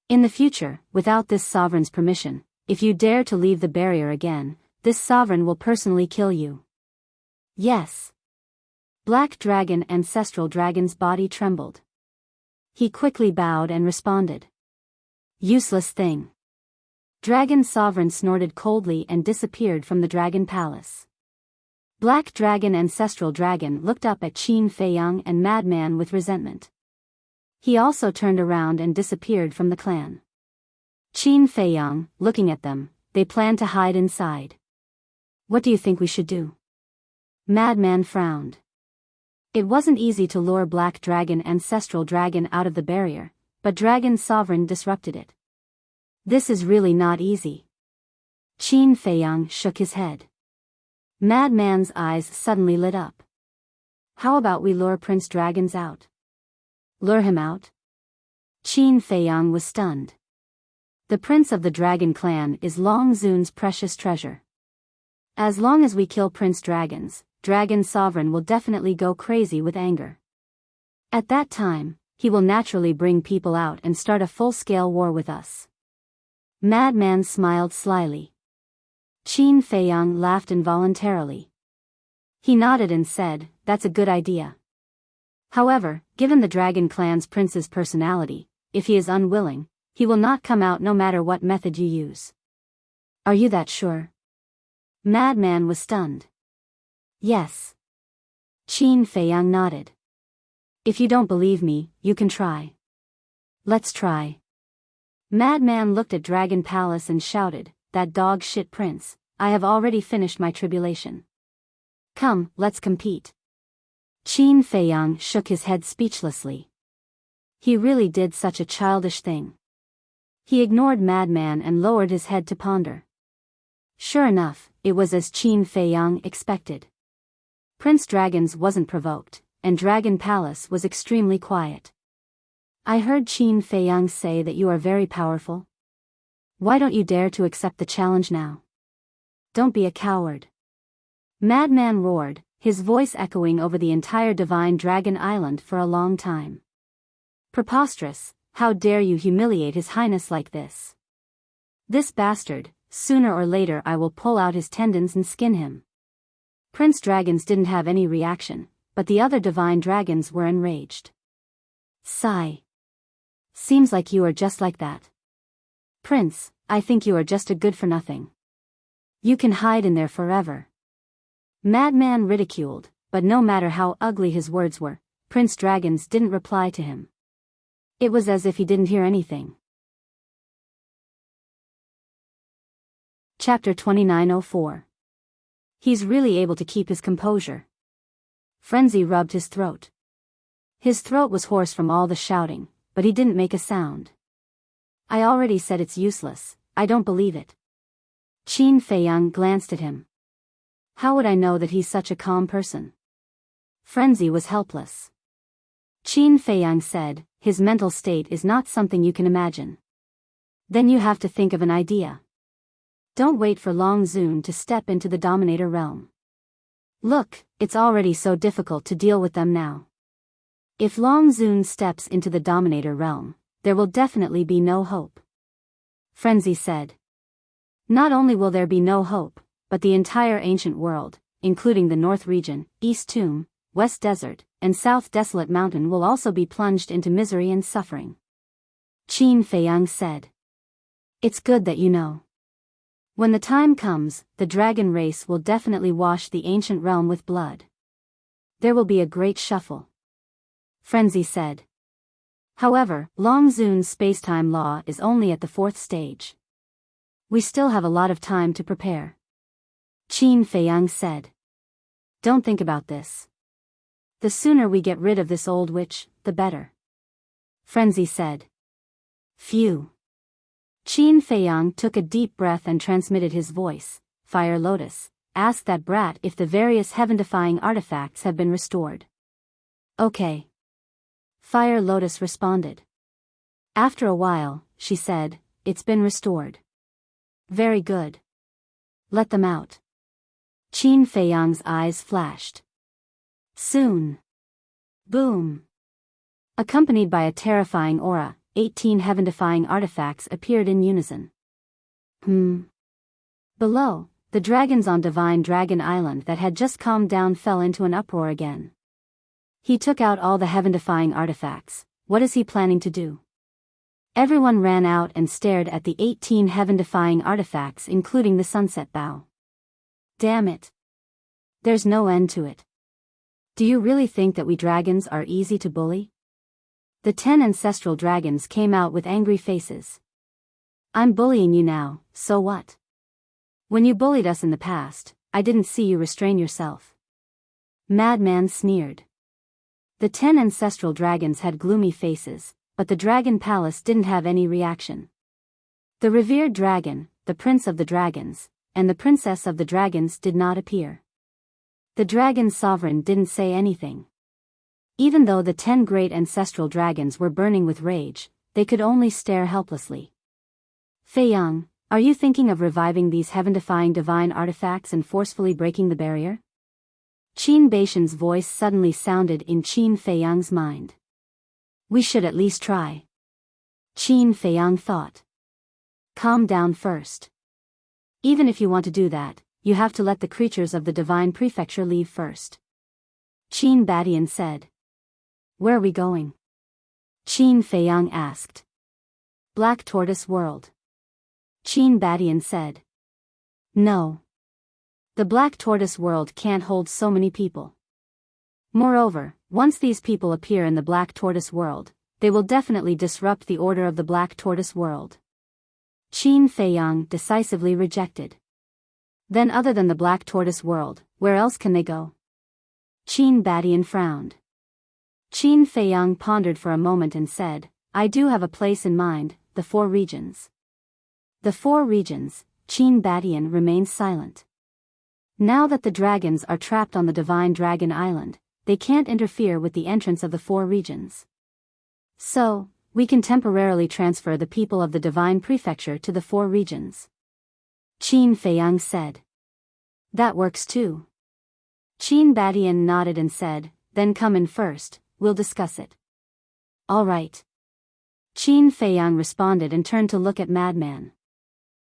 In the future, without this sovereign's permission, if you dare to leave the barrier again, this sovereign will personally kill you. Yes. Black Dragon Ancestral Dragon's body trembled. He quickly bowed and responded. Useless thing. Dragon Sovereign snorted coldly and disappeared from the Dragon Palace. Black Dragon Ancestral Dragon looked up at Qin Feiyang and Madman with resentment. He also turned around and disappeared from the clan. Qin Feiyang, looking at them, they planned to hide inside. What do you think we should do? Madman frowned. It wasn't easy to lure Black Dragon Ancestral Dragon out of the barrier, but Dragon Sovereign disrupted it. This is really not easy. Qin Feiyang shook his head. Madman's eyes suddenly lit up. How about we lure Prince Dragons out? Lure him out? Qin Feiyang was stunned. The Prince of the Dragon Clan is Long Zun's precious treasure. As long as we kill Prince Dragons, Dragon Sovereign will definitely go crazy with anger. At that time, he will naturally bring people out and start a full-scale war with us. Madman smiled slyly. Qin Feiyang laughed involuntarily. He nodded and said, that's a good idea. However, given the Dragon Clan's prince's personality, if he is unwilling, he will not come out no matter what method you use. Are you that sure? Madman was stunned. Yes. Qin Feiyang nodded. If you don't believe me, you can try. Let's try. Madman looked at Dragon Palace and shouted, that dog shit prince, I have already finished my tribulation. Come, let's compete. Qin Feiyang shook his head speechlessly. He really did such a childish thing. He ignored Madman and lowered his head to ponder. Sure enough, it was as Qin Feiyang expected. Prince Dragons wasn't provoked, and Dragon Palace was extremely quiet. I heard Qin Feiyang say that you are very powerful. Why don't you dare to accept the challenge now? Don't be a coward. Madman roared, his voice echoing over the entire Divine Dragon Island for a long time. Preposterous, how dare you humiliate His Highness like this? This bastard, sooner or later I will pull out his tendons and skin him. Prince Dragons didn't have any reaction, but the other Divine Dragons were enraged. Sigh. Seems like you are just like that. Prince, I think you are just a good-for-nothing. You can hide in there forever. Madman ridiculed, but no matter how ugly his words were, Prince Dragons didn't reply to him. It was as if he didn't hear anything. Chapter 2904. He's really able to keep his composure. Frenzy rubbed his throat. His throat was hoarse from all the shouting, but he didn't make a sound. I already said it's useless, I don't believe it. Qin Feiyang glanced at him. How would I know that he's such a calm person? Frenzy was helpless. Qin Feiyang said, his mental state is not something you can imagine. Then you have to think of an idea. Don't wait for Long Zun to step into the Dominator realm. Look, it's already so difficult to deal with them now. If Long Zun steps into the Dominator realm, there will definitely be no hope. Frenzy said. Not only will there be no hope, but the entire ancient world, including the North region, East Tomb, West Desert, and South Desolate Mountain will also be plunged into misery and suffering. Qin Feiyang said. It's good that you know. When the time comes, the dragon race will definitely wash the ancient realm with blood. There will be a great shuffle. Frenzy said. However, Long Zun's space-time law is only at the 4th stage. We still have a lot of time to prepare. Qin Feiyang said. Don't think about this. The sooner we get rid of this old witch, the better. Frenzy said. Phew. Qin Feiyang took a deep breath and transmitted his voice. Fire Lotus, ask that brat if the various heaven-defying artifacts have been restored. Okay. Fire Lotus responded. After a while, she said, it's been restored. Very good. Let them out. Qin Feiyang's eyes flashed. Soon. Boom. Accompanied by a terrifying aura, 18 heaven-defying artifacts appeared in unison. Below, the dragons on Divine Dragon Island that had just calmed down fell into an uproar again. He took out all the heaven-defying artifacts. What is he planning to do? Everyone ran out and stared at the 18 heaven-defying artifacts, including the sunset bow. Damn it. There's no end to it. Do you really think that we dragons are easy to bully? The 10 ancestral dragons came out with angry faces. I'm bullying you now, so what? When you bullied us in the past, I didn't see you restrain yourself. Madman sneered. The 10 ancestral dragons had gloomy faces, but the Dragon Palace didn't have any reaction. The revered dragon, the Prince of the Dragons, and the Princess of the Dragons did not appear. The dragon sovereign didn't say anything. Even though the 10 great ancestral dragons were burning with rage, they could only stare helplessly. Feiyang, are you thinking of reviving these heaven-defying divine artifacts and forcefully breaking the barrier? Qin Baishan's voice suddenly sounded in Qin Feiyang's mind. We should at least try. Qin Feiyang thought. Calm down first. Even if you want to do that, you have to let the creatures of the Divine Prefecture leave first. Qin Badian said. Where are we going? Qin Feiyang asked. Black Tortoise World. Qin Badian said. No. The Black Tortoise World can't hold so many people. Moreover, once these people appear in the Black Tortoise World, they will definitely disrupt the order of the Black Tortoise World. Qin Feiyang decisively rejected. Then other than the Black Tortoise World, where else can they go? Qin Badian frowned. Qin Feiyang pondered for a moment and said, I do have a place in mind, the four regions. The four regions, Qin Badian remained silent. Now that the dragons are trapped on the Divine Dragon Island, they can't interfere with the entrance of the four regions. So, we can temporarily transfer the people of the Divine Prefecture to the four regions. Qin Feiyang said. That works too. Qin Badian nodded and said, then come in first, we'll discuss it. All right. Qin Feiyang responded and turned to look at Madman.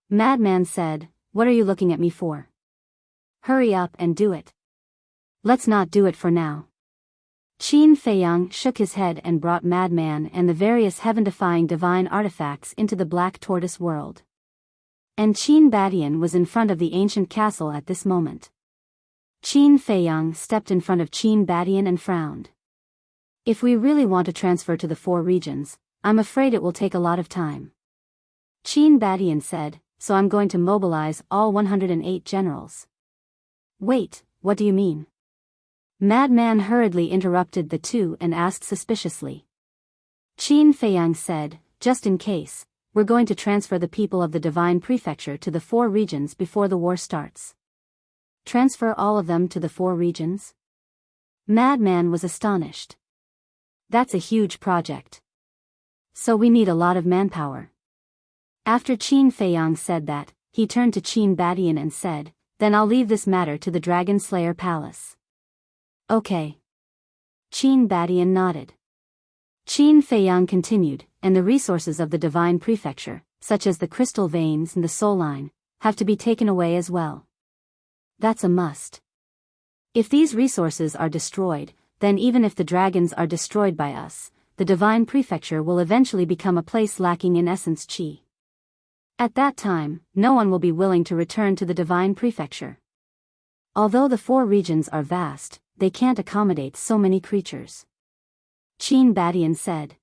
Madman said, what are you looking at me for? Hurry up and do it. Let's not do it for now. Qin Feiyang shook his head and brought Madman and the various heaven-defying divine artifacts into the Black Tortoise world. And Qin Badian was in front of the ancient castle at this moment. Qin Feiyang stepped in front of Qin Badian and frowned. If we really want to transfer to the four regions, I'm afraid it will take a lot of time. Qin Badian said, so I'm going to mobilize all 108 generals. Wait, what do you mean? Madman hurriedly interrupted the two and asked suspiciously. Qin Feiyang said, just in case, we're going to transfer the people of the Divine Prefecture to the four regions before the war starts. Transfer all of them to the four regions? Madman was astonished. That's a huge project. So we need a lot of manpower. After Qin Feiyang said that, he turned to Qin Badian and said, then I'll leave this matter to the Dragon Slayer Palace. Okay. Qin Badian nodded. Qin Feiyang continued, and the resources of the Divine Prefecture, such as the crystal veins and the soul line, have to be taken away as well. That's a must. If these resources are destroyed, then even if the dragons are destroyed by us, the Divine Prefecture will eventually become a place lacking in essence qi. At that time, no one will be willing to return to the Divine Prefecture. Although the four regions are vast, they can't accommodate so many creatures. Qin Badian said.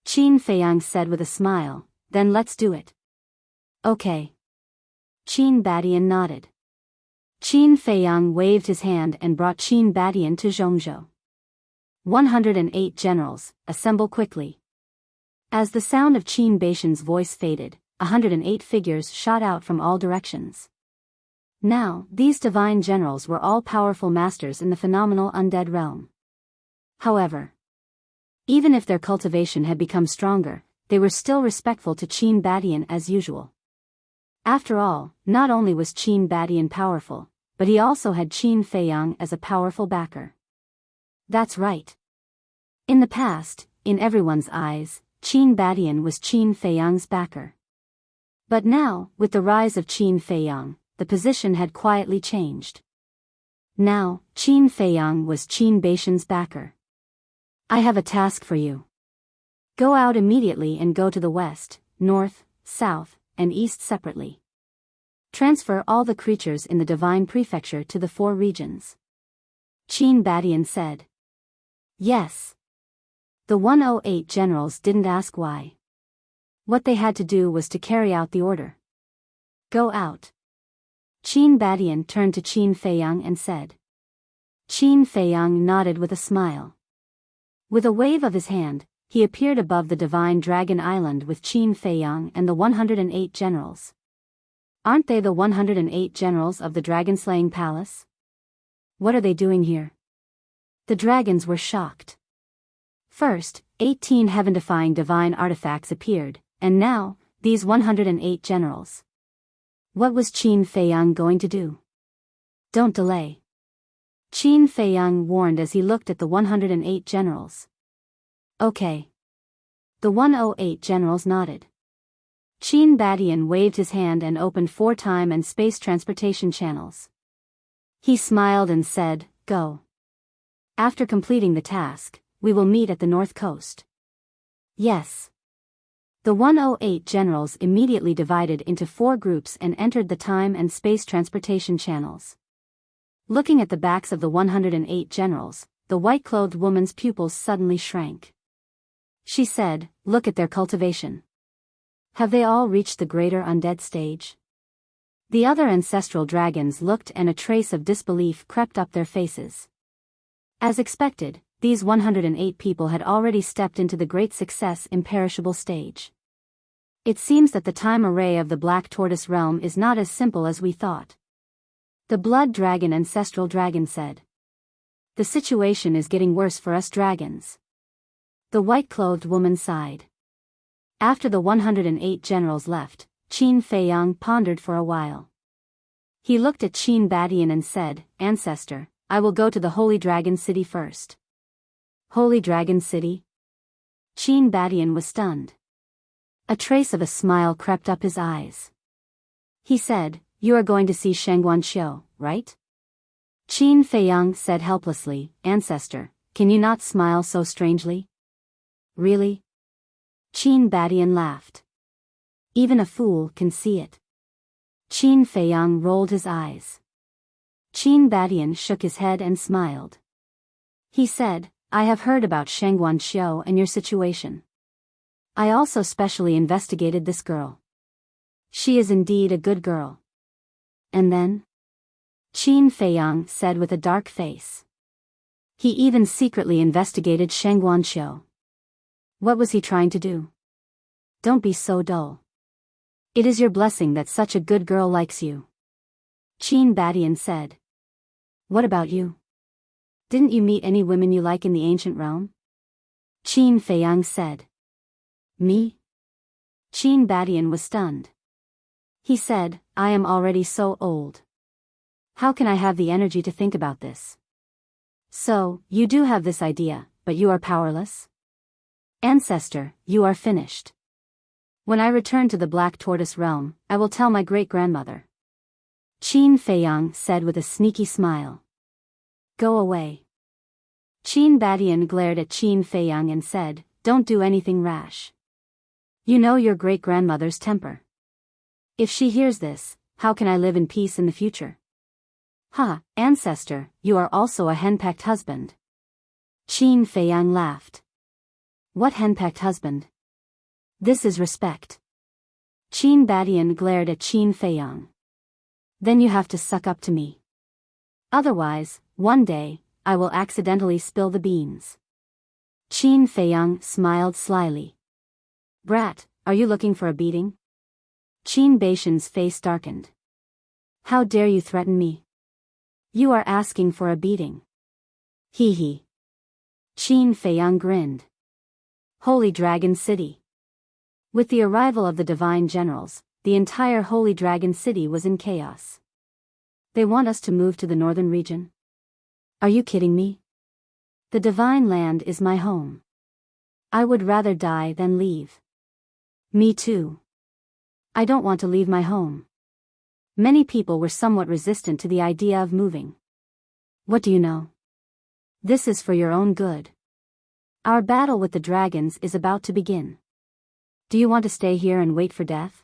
Qin Feiyang said with a smile, then let's do it. Okay. Qin Badian nodded. Qin Feiyang waved his hand and brought Qin Badian to Zhongzhou. 108 generals, assemble quickly. As the sound of Qin Baishan's voice faded, 108 figures shot out from all directions. Now, these divine generals were all powerful masters in the phenomenal undead realm. However, even if their cultivation had become stronger, they were still respectful to Qin Badian as usual. After all, not only was Qin Badian powerful, but he also had Qin Feiyang as a powerful backer. That's right. In the past, in everyone's eyes, Qin Badian was Qin Feiyang's backer. But now, with the rise of Qin Feiyang, the position had quietly changed. Now, Qin Feiyang was Qin Baishan's backer. I have a task for you. Go out immediately and go to the west, north, south, and east separately. Transfer all the creatures in the Divine Prefecture to the four regions. Qin Badian said. Yes. The 108 generals didn't ask why. What they had to do was to carry out the order. Go out. Qin Badian turned to Qin Feiyang and said. Qin Feiyang nodded with a smile. With a wave of his hand, he appeared above the Divine Dragon Island with Qin Feiyang and the 108 generals. Aren't they the 108 generals of the dragon-slaying palace? What are they doing here? The dragons were shocked. First, 18 heaven-defying divine artifacts appeared, and now, these 108 generals. What was Qin Feiyang going to do? Don't delay. Qin Feiyang warned as he looked at the 108 generals. Okay. The 108 generals nodded. Qin Badian waved his hand and opened 4 time and space transportation channels. He smiled and said, go. After completing the task, we will meet at the north coast. Yes. The 108 generals immediately divided into 4 groups and entered the time and space transportation channels. Looking at the backs of the 108 generals, the white-clothed woman's pupils suddenly shrank. She said, look at their cultivation. Have they all reached the greater undead stage? The other ancestral dragons looked and a trace of disbelief crept up their faces. As expected, these 108 people had already stepped into the great success imperishable stage. It seems that the time array of the Black Tortoise realm is not as simple as we thought. The Blood Dragon Ancestral Dragon said. The situation is getting worse for us dragons. The white-clothed woman sighed. After the 108 generals left, Qin Feiyang pondered for a while. He looked at Qin Badian and said, Ancestor, I will go to the Holy Dragon City first. Holy Dragon City? Qin Badian was stunned. A trace of a smile crept up his eyes. He said, You are going to see Shangguanqiu, right? Qin Feiyang said helplessly, Ancestor, can you not smile so strangely? Really? Qin Badian laughed. Even a fool can see it. Qin Feiyang rolled his eyes. Qin Badian shook his head and smiled. He said, I have heard about Shangguanqiu and your situation. I also specially investigated this girl. She is indeed a good girl. And then? Qin Feiyang said with a dark face. He even secretly investigated Shangguanqiu. What was he trying to do? Don't be so dull. It is your blessing that such a good girl likes you. Qin Badian said. What about you? Didn't you meet any women you like in the ancient realm? Qin Feiyang said. Me? Qin Badian was stunned. He said, I am already so old. How can I have the energy to think about this? So, you do have this idea, but you are powerless? Ancestor, you are finished. When I return to the Black Tortoise realm, I will tell my great-grandmother. Qin Feiyang said with a sneaky smile. Go away. Qin Badian glared at Qin Feiyang and said, Don't do anything rash. You know your great-grandmother's temper. If she hears this, how can I live in peace in the future? Ha, Ancestor, you are also a henpecked husband. Qin Feiyang laughed. What henpecked husband? This is respect. Qin Badian glared at Qin Feiyang. Then you have to suck up to me. Otherwise, one day, I will accidentally spill the beans. Qin Feiyang smiled slyly. Brat, are you looking for a beating? Qin Baishan's face darkened. How dare you threaten me? You are asking for a beating. Hee hee. Qin Feiyang grinned. Holy Dragon City. With the arrival of the divine generals, the entire Holy Dragon City was in chaos. They want us to move to the northern region? Are you kidding me? The divine land is my home. I would rather die than leave. Me too. I don't want to leave my home. Many people were somewhat resistant to the idea of moving. What do you know? This is for your own good. Our battle with the dragons is about to begin. Do you want to stay here and wait for death?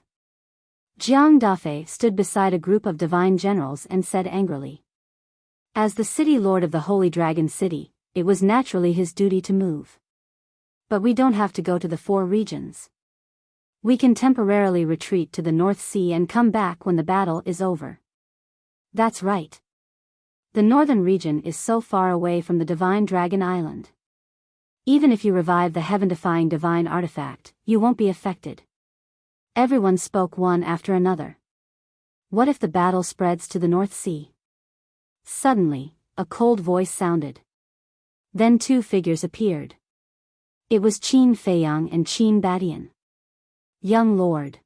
Jiang Dafei stood beside a group of divine generals and said angrily. As the city lord of the Holy Dragon City, it was naturally his duty to move. But we don't have to go to the 4 regions. We can temporarily retreat to the North Sea and come back when the battle is over. That's right. The northern region is so far away from the Divine Dragon Island. Even if you revive the heaven-defying divine artifact, you won't be affected. Everyone spoke one after another. What if the battle spreads to the North Sea? Suddenly, a cold voice sounded. Then 2 figures appeared. It was Qin Feiyang and Qin Badian. Young lord.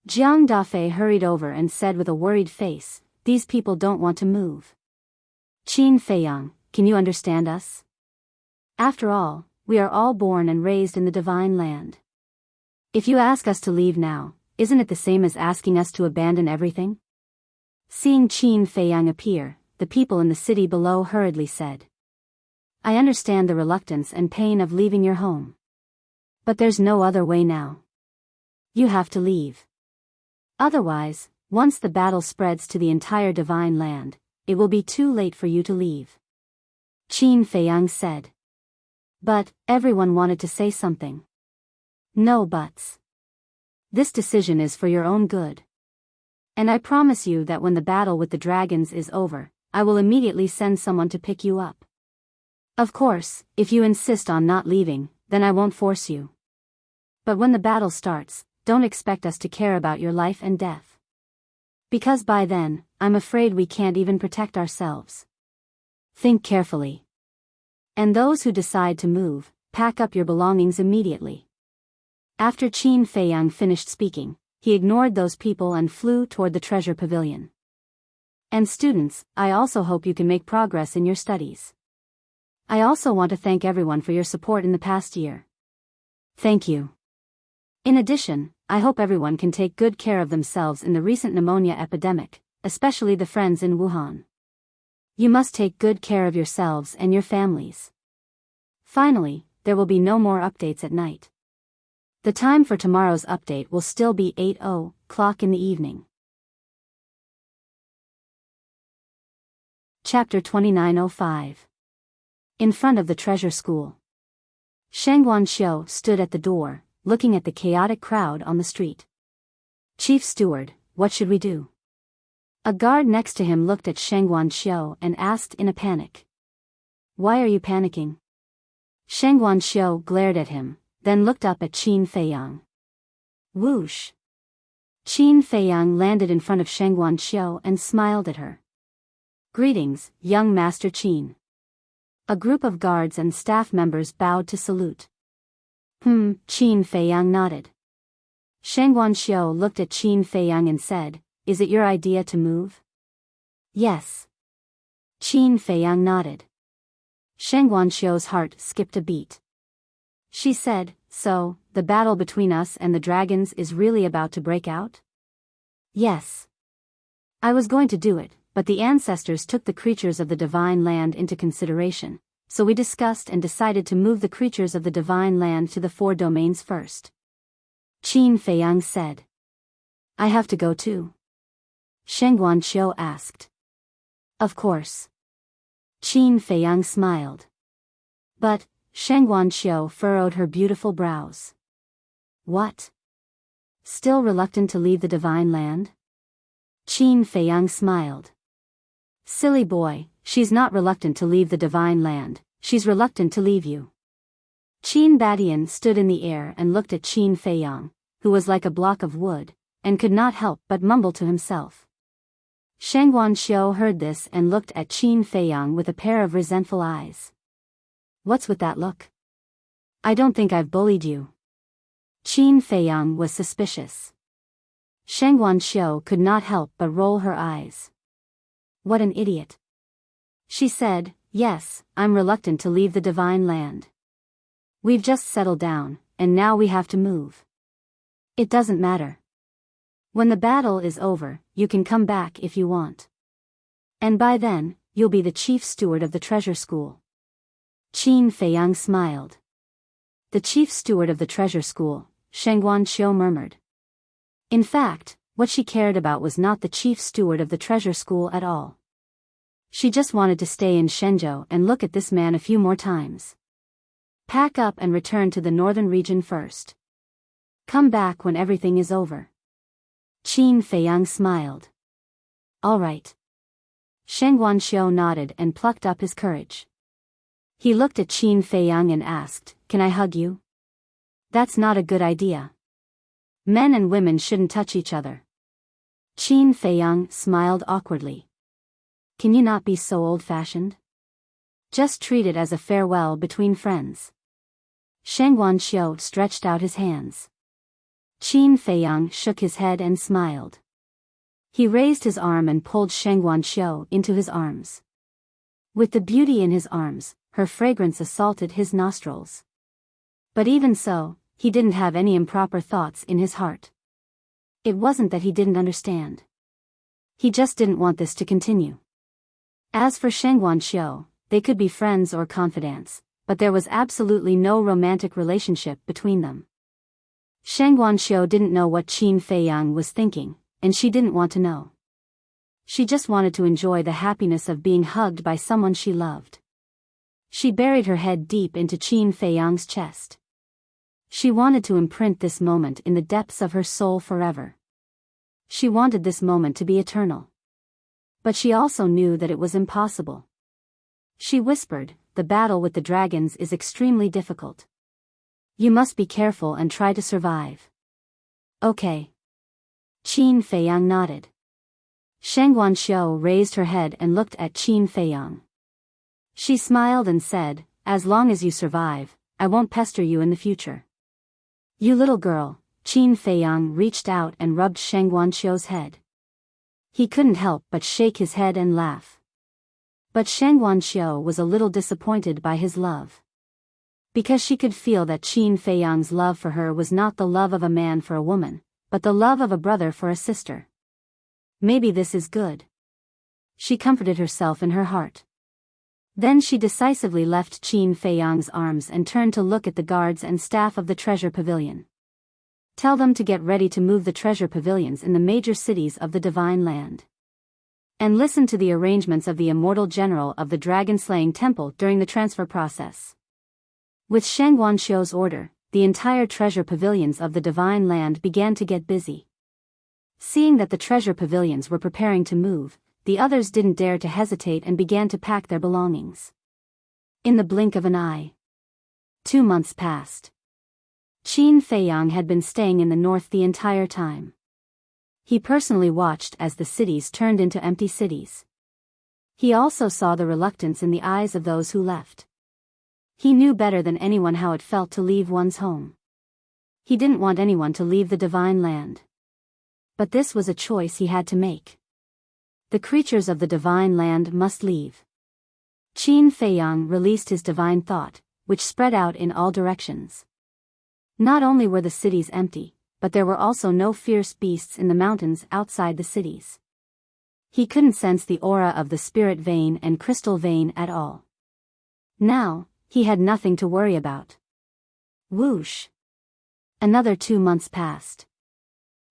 Jiang Dafei hurried over and said with a worried face, These people don't want to move. Qin Feiyang, can you understand us? After all, we are all born and raised in the divine land. If you ask us to leave now, isn't it the same as asking us to abandon everything? Seeing Qin Feiyang appear, the people in the city below hurriedly said. I understand the reluctance and pain of leaving your home. But there's no other way now. You have to leave. Otherwise, once the battle spreads to the entire divine land, it will be too late for you to leave. Qin Feiyang said. But, everyone wanted to say something. No buts. This decision is for your own good. And I promise you that when the battle with the dragons is over, I will immediately send someone to pick you up. Of course, if you insist on not leaving, then I won't force you. But when the battle starts, don't expect us to care about your life and death. Because by then, I'm afraid we can't even protect ourselves. Think carefully. And those who decide to move, pack up your belongings immediately." After Qin Feiyang finished speaking, he ignored those people and flew toward the treasure pavilion. "And students, I also hope you can make progress in your studies. I also want to thank everyone for your support in the past year. Thank you. In addition, I hope everyone can take good care of themselves in the recent pneumonia epidemic, especially the friends in Wuhan. You must take good care of yourselves and your families. Finally, there will be no more updates at night. The time for tomorrow's update will still be 8:00 in the evening." Chapter 2905. In front of the treasure school. Sheng Guanxiu stood at the door, looking at the chaotic crowd on the street. "Chief Steward, what should we do?" A guard next to him looked at Sheng Guanxiu and asked in a panic. "Why are you panicking?" Sheng Guanxiu glared at him, then looked up at Qin Feiyang. Whoosh! Qin Feiyang landed in front of Sheng Guanxiu and smiled at her. "Greetings, young Master Qin." A group of guards and staff members bowed to salute. Qin Feiyang nodded. Sheng Guanxiu looked at Qin Feiyang and said, "Is it your idea to move?" "Yes." Qin Feiyang nodded. Sheng Guanxiu's heart skipped a beat. She said, "So, the battle between us and the dragons is really about to break out?" "Yes. I was going to do it, but the ancestors took the creatures of the divine land into consideration, so we discussed and decided to move the creatures of the divine land to the 4 domains first." Qin Feiyang said. "I have to go too?" Sheng Guanxiu asked. "Of course." Qin Feiyang smiled. "But," Sheng Guanxiu furrowed her beautiful brows. "What? Still reluctant to leave the divine land?" Qin Feiyang smiled. "Silly boy, she's not reluctant to leave the divine land, she's reluctant to leave you." Qin Badian stood in the air and looked at Qin Feiyang, who was like a block of wood, and could not help but mumble to himself. Sheng Guanxiu heard this and looked at Qin Feiyang with a pair of resentful eyes. "What's with that look? I don't think I've bullied you." Qin Feiyang was suspicious. Sheng Guanxiu could not help but roll her eyes. "What an idiot." She said, "Yes, I'm reluctant to leave the divine land. We've just settled down, and now we have to move. It doesn't matter. When the battle is over, you can come back if you want. And by then, you'll be the chief steward of the treasure school." Qin Feiyang smiled. "The chief steward of the treasure school," Sheng Guanxiu murmured. In fact, what she cared about was not the chief steward of the treasure school at all. She just wanted to stay in Shenzhou and look at this man a few more times. Pack up and return to the northern region first. Come back when everything is over. Qin Feiyang smiled. "All right." Sheng Guanxiu nodded and plucked up his courage. He looked at Qin Feiyang and asked, "Can I hug you?" "That's not a good idea. Men and women shouldn't touch each other." Qin Feiyang smiled awkwardly. "Can you not be so old-fashioned? Just treat it as a farewell between friends." Sheng Guanxiu stretched out his hands. Qin Feiyang shook his head and smiled. He raised his arm and pulled Sheng Guanxiu into his arms. With the beauty in his arms, her fragrance assaulted his nostrils. But even so, he didn't have any improper thoughts in his heart. It wasn't that he didn't understand. He just didn't want this to continue. As for Sheng Guanxiu, they could be friends or confidants, but there was absolutely no romantic relationship between them. Sheng Guanxiu didn't know what Qin Feiyang was thinking, and she didn't want to know. She just wanted to enjoy the happiness of being hugged by someone she loved. She buried her head deep into Qin Feiyang's chest. She wanted to imprint this moment in the depths of her soul forever. She wanted this moment to be eternal. But she also knew that it was impossible. She whispered, "The battle with the dragons is extremely difficult. You must be careful and try to survive. Okay. Qin Feiyang nodded. Sheng Guanxiu raised her head and looked at Qin Feiyang. She smiled and said, "As long as you survive, I won't pester you in the future." "You little girl," Qin Feiyang reached out and rubbed Sheng Guanxiu's head. He couldn't help but shake his head and laugh. But Sheng Guanxiu was a little disappointed by his love. Because she could feel that Qin Feiyang's love for her was not the love of a man for a woman, but the love of a brother for a sister. Maybe this is good. She comforted herself in her heart. Then she decisively left Qin Feiyang's arms and turned to look at the guards and staff of the treasure pavilion. "Tell them to get ready to move the treasure pavilions in the major cities of the Divine Land. And listen to the arrangements of the immortal general of the dragon-slaying temple during the transfer process." With Sheng Guanxiu's order, the entire treasure pavilions of the Divine Land began to get busy. Seeing that the treasure pavilions were preparing to move, the others didn't dare to hesitate and began to pack their belongings. In the blink of an eye, 2 months passed. Qin Feiyang had been staying in the north the entire time. He personally watched as the cities turned into empty cities. He also saw the reluctance in the eyes of those who left. He knew better than anyone how it felt to leave one's home. He didn't want anyone to leave the Divine Land. But this was a choice he had to make. The creatures of the Divine Land must leave. Qin Feiyang released his divine thought, which spread out in all directions. Not only were the cities empty, but there were also no fierce beasts in the mountains outside the cities. He couldn't sense the aura of the spirit vein and crystal vein at all. Now, he had nothing to worry about. Whoosh! Another 2 months passed.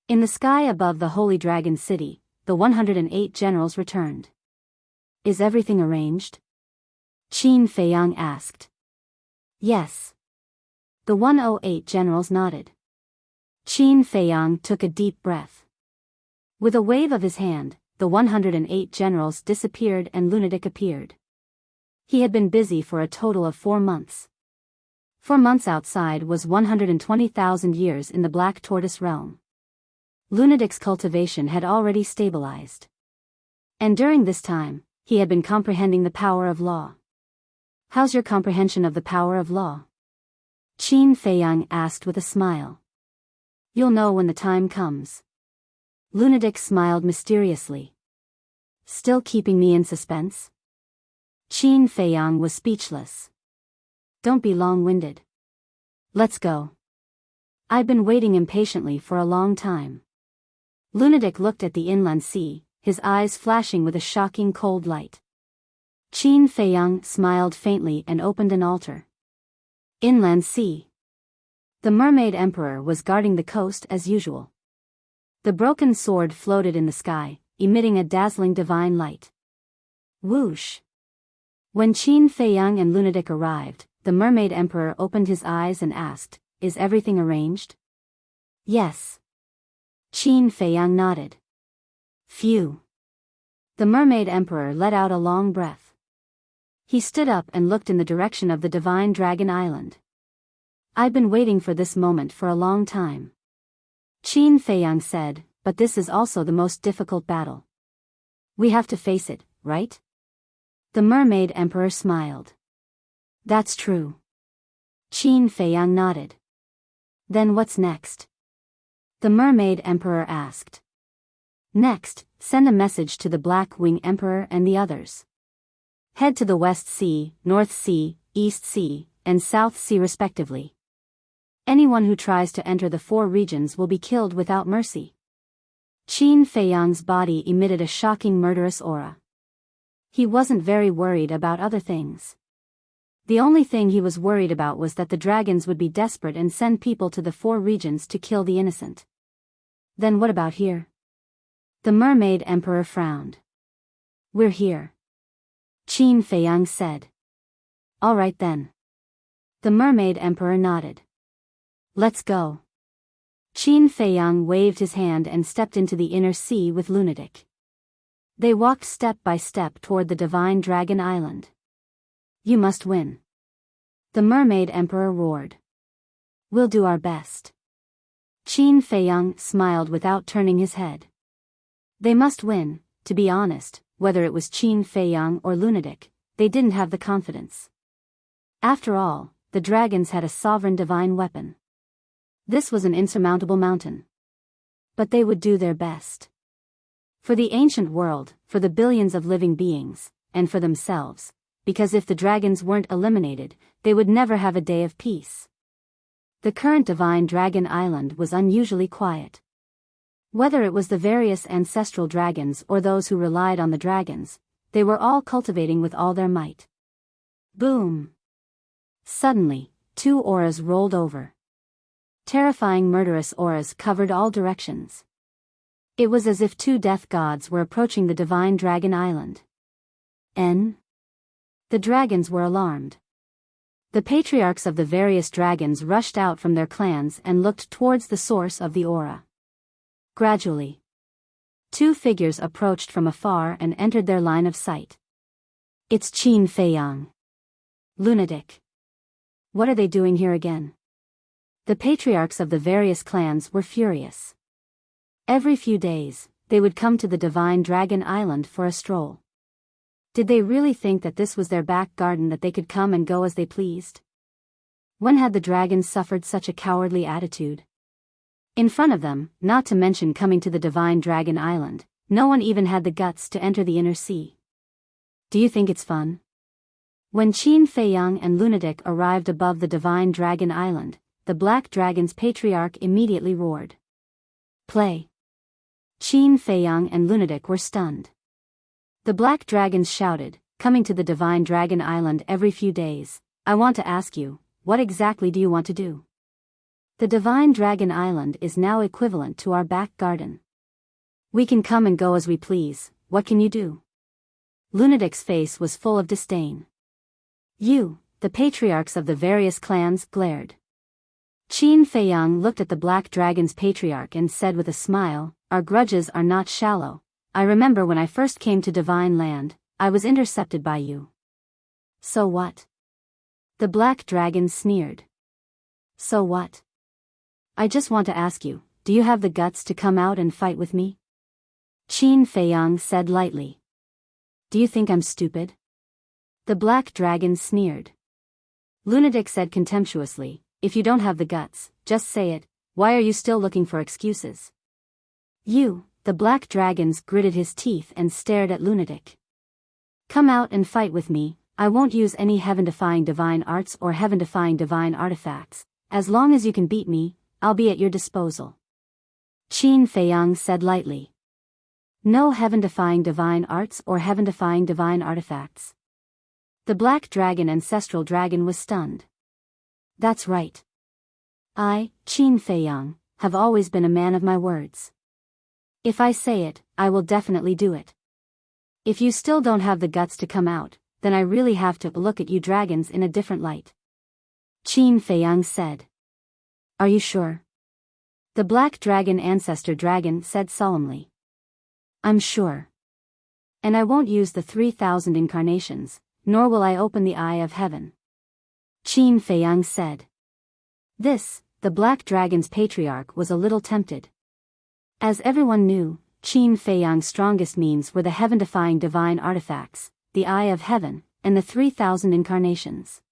In the sky above the Holy Dragon City, the 108 generals returned. "Is everything arranged?" Qin Feiyang asked. "Yes." The 108 generals nodded. Qin Feiyang took a deep breath. With a wave of his hand, the 108 generals disappeared and Lunatic appeared. He had been busy for a total of 4 months. 4 months outside was 120,000 years in the Black Tortoise realm. Lunatic's cultivation had already stabilized. And during this time, he had been comprehending the power of law. "How's your comprehension of the power of law?" Qin Feiyang asked with a smile. "You'll know when the time comes." Lunatic smiled mysteriously. "Still keeping me in suspense?" Qin Feiyang was speechless. "Don't be long-winded. Let's go. I've been waiting impatiently for a long time." Lunatic looked at the inland sea, his eyes flashing with a shocking cold light. Qin Feiyang smiled faintly and opened an altar. Inland sea. The Mermaid Emperor was guarding the coast as usual. The broken sword floated in the sky, emitting a dazzling divine light. Whoosh! When Qin Feiyang and Lunatic arrived, the Mermaid Emperor opened his eyes and asked, "Is everything arranged?" "Yes." Qin Feiyang nodded. "Phew." The Mermaid Emperor let out a long breath. He stood up and looked in the direction of the Divine Dragon Island. "I've been waiting for this moment for a long time." Qin Feiyang said, "But this is also the most difficult battle. We have to face it, right?" The Mermaid Emperor smiled. "That's true." Qin Feiyang nodded. "Then what's next?" The Mermaid Emperor asked. "Next, send a message to the Black Wing Emperor and the others. Head to the West Sea, North Sea, East Sea, and South Sea respectively. Anyone who tries to enter the 4 regions will be killed without mercy." Qin Feiyang's body emitted a shocking murderous aura. He wasn't very worried about other things. The only thing he was worried about was that the dragons would be desperate and send people to the 4 regions to kill the innocent. Then what about here? The Mermaid Emperor frowned. "We're here," Qin Feiyang said. "All right then." The Mermaid Emperor nodded. "Let's go." Qin Feiyang waved his hand and stepped into the inner sea with Lunatic. They walked step by step toward the Divine Dragon Island. "You must win," the Mermaid Emperor roared. "We'll do our best." Qin Feiyang smiled without turning his head. They must win. To be honest, whether it was Qin Feiyang or Lunatic, they didn't have the confidence. After all, the dragons had a sovereign divine weapon. This was an insurmountable mountain. But they would do their best. For the ancient world, for the billions of living beings, and for themselves, because if the dragons weren't eliminated, they would never have a day of peace. The current Divine Dragon Island was unusually quiet. Whether it was the various ancestral dragons or those who relied on the dragons, they were all cultivating with all their might. Boom! Suddenly, two auras rolled over. Terrifying murderous auras covered all directions. It was as if two death gods were approaching the Divine Dragon Island. The dragons were alarmed. The patriarchs of the various dragons rushed out from their clans and looked towards the source of the aura. Gradually, two figures approached from afar and entered their line of sight. It's Qin Feiyang. Lunatic. What are they doing here again? The patriarchs of the various clans were furious. Every few days, they would come to the Divine Dragon Island for a stroll. Did they really think that this was their back garden that they could come and go as they pleased? When had the dragons suffered such a cowardly attitude? In front of them, not to mention coming to the Divine Dragon Island, no one even had the guts to enter the inner sea. Do you think it's fun? When Qin Feiyang and Lunatic arrived above the Divine Dragon Island, the Black Dragon's patriarch immediately roared. Play! Qin Feiyang and Lunatic were stunned. The Black Dragons shouted, coming to the Divine Dragon Island every few days, I want to ask you, what exactly do you want to do? The Divine Dragon Island is now equivalent to our back garden. We can come and go as we please, what can you do? Lunatic's face was full of disdain. You, the patriarchs of the various clans, glared. Qin Feiyang looked at the Black Dragon's patriarch and said with a smile, our grudges are not shallow. I remember when I first came to Divine Land, I was intercepted by you. So what? The Black Dragon sneered. So what? I just want to ask you, do you have the guts to come out and fight with me? Qin Feiyang said lightly. Do you think I'm stupid? The Black Dragon sneered. Lunatic said contemptuously, if you don't have the guts, just say it, why are you still looking for excuses? You, the Black Dragons gritted his teeth and stared at Lunatic. Come out and fight with me, I won't use any heaven-defying divine arts or heaven-defying divine artifacts, as long as you can beat me, I'll be at your disposal. Qin Feiyang said lightly. No heaven-defying divine arts or heaven-defying divine artifacts. The Black Dragon Ancestral Dragon was stunned. That's right. I, Qin Feiyang, have always been a man of my words. If I say it, I will definitely do it. If you still don't have the guts to come out, then I really have to look at you dragons in a different light. Qin Feiyang said. Are you sure? The Black Dragon Ancestor Dragon said solemnly. I'm sure. And I won't use the 3,000 incarnations, nor will I open the eye of heaven. Qin Feiyang said. This, the Black Dragon's patriarch was a little tempted. As everyone knew, Qin Feiyang's strongest means were the heaven-defying divine artifacts, the Eye of Heaven, and the 3,000 incarnations.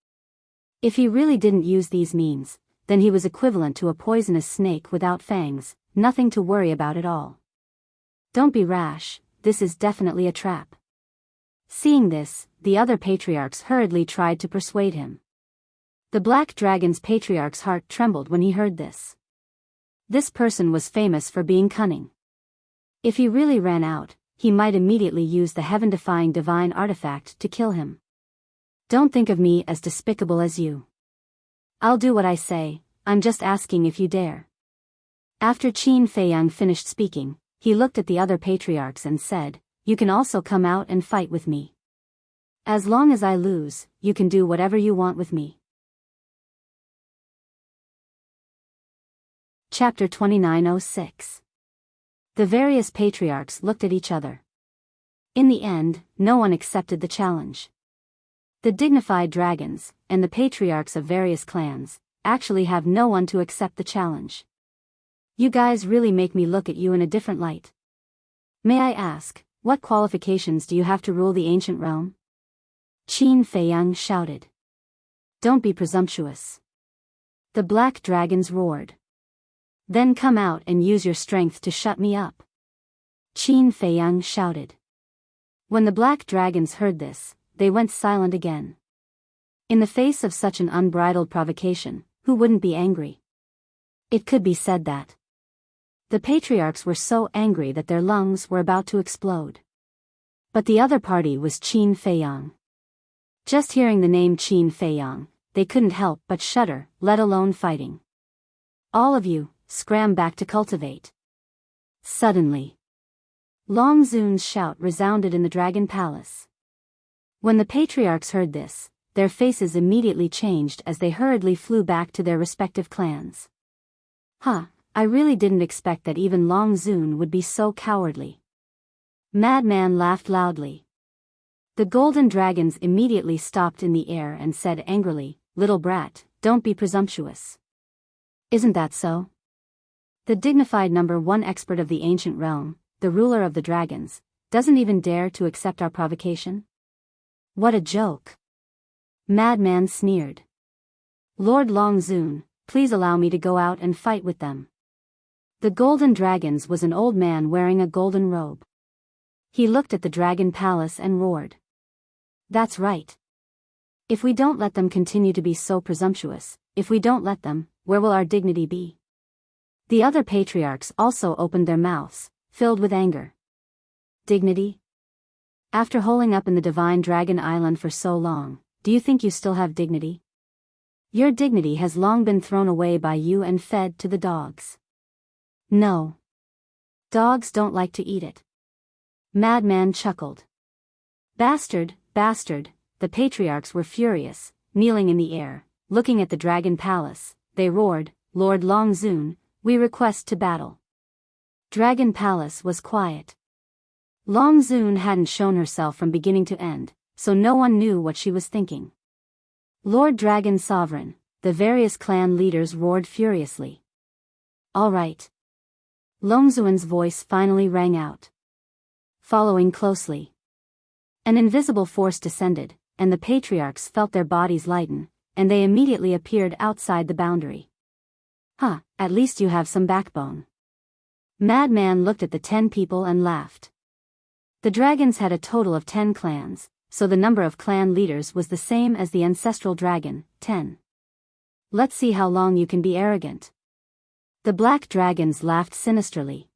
If he really didn't use these means, then he was equivalent to a poisonous snake without fangs, nothing to worry about at all. Don't be rash, this is definitely a trap. Seeing this, the other patriarchs hurriedly tried to persuade him. The Black Dragon's patriarch's heart trembled when he heard this. This person was famous for being cunning. If he really ran out, he might immediately use the heaven-defying divine artifact to kill him. Don't think of me as despicable as you. I'll do what I say, I'm just asking if you dare. After Qin Feiyang finished speaking, he looked at the other patriarchs and said, you can also come out and fight with me. As long as I lose, you can do whatever you want with me. Chapter 2906. The various patriarchs looked at each other. In the end, no one accepted the challenge. The dignified dragons, and the patriarchs of various clans, actually have no one to accept the challenge. You guys really make me look at you in a different light. May I ask, what qualifications do you have to rule the ancient realm? Qin Feiyang shouted. Don't be presumptuous. The black dragons roared. Then come out and use your strength to shut me up. Qin Feiyang shouted. When the black dragons heard this, they went silent again. In the face of such an unbridled provocation, who wouldn't be angry? It could be said that the patriarchs were so angry that their lungs were about to explode. But the other party was Qin Feiyang. Just hearing the name Qin Feiyang, they couldn't help but shudder, let alone fighting. All of you, scram back to cultivate. Suddenly, Long Zun's shout resounded in the Dragon Palace. When the patriarchs heard this, their faces immediately changed as they hurriedly flew back to their respective clans. I really didn't expect that even Long Zun would be so cowardly. Madman laughed loudly. The golden dragons immediately stopped in the air and said angrily, "Little brat, don't be presumptuous." Isn't that so? The dignified #1 expert of the ancient realm, the ruler of the dragons, doesn't even dare to accept our provocation? What a joke! Madman sneered. Lord Long Zun, please allow me to go out and fight with them. The golden dragons was an old man wearing a golden robe. He looked at the dragon palace and roared. That's right. If we don't let them continue to be so presumptuous, if we don't let them, where will our dignity be? The other patriarchs also opened their mouths, filled with anger. Dignity? After holing up in the divine dragon island for so long, do you think you still have dignity? Your dignity has long been thrown away by you and fed to the dogs. No. Dogs don't like to eat it. Madman chuckled. Bastard, bastard, the patriarchs were furious, kneeling in the air, looking at the dragon palace, they roared, Lord Long Zun, we request to battle. Dragon palace was quiet. Long Zun hadn't shown herself from beginning to end, so no one knew what she was thinking. Lord Dragon Sovereign, the various clan leaders roared furiously. All right. Long Zun's voice finally rang out. Following closely, an invisible force descended, and the patriarchs felt their bodies lighten, and they immediately appeared outside the boundary. At least you have some backbone. Madman looked at the 10 people and laughed. The dragons had a total of 10 clans, so the number of clan leaders was the same as the ancestral dragon, 10. Let's see how long you can be arrogant. The black dragons laughed sinisterly.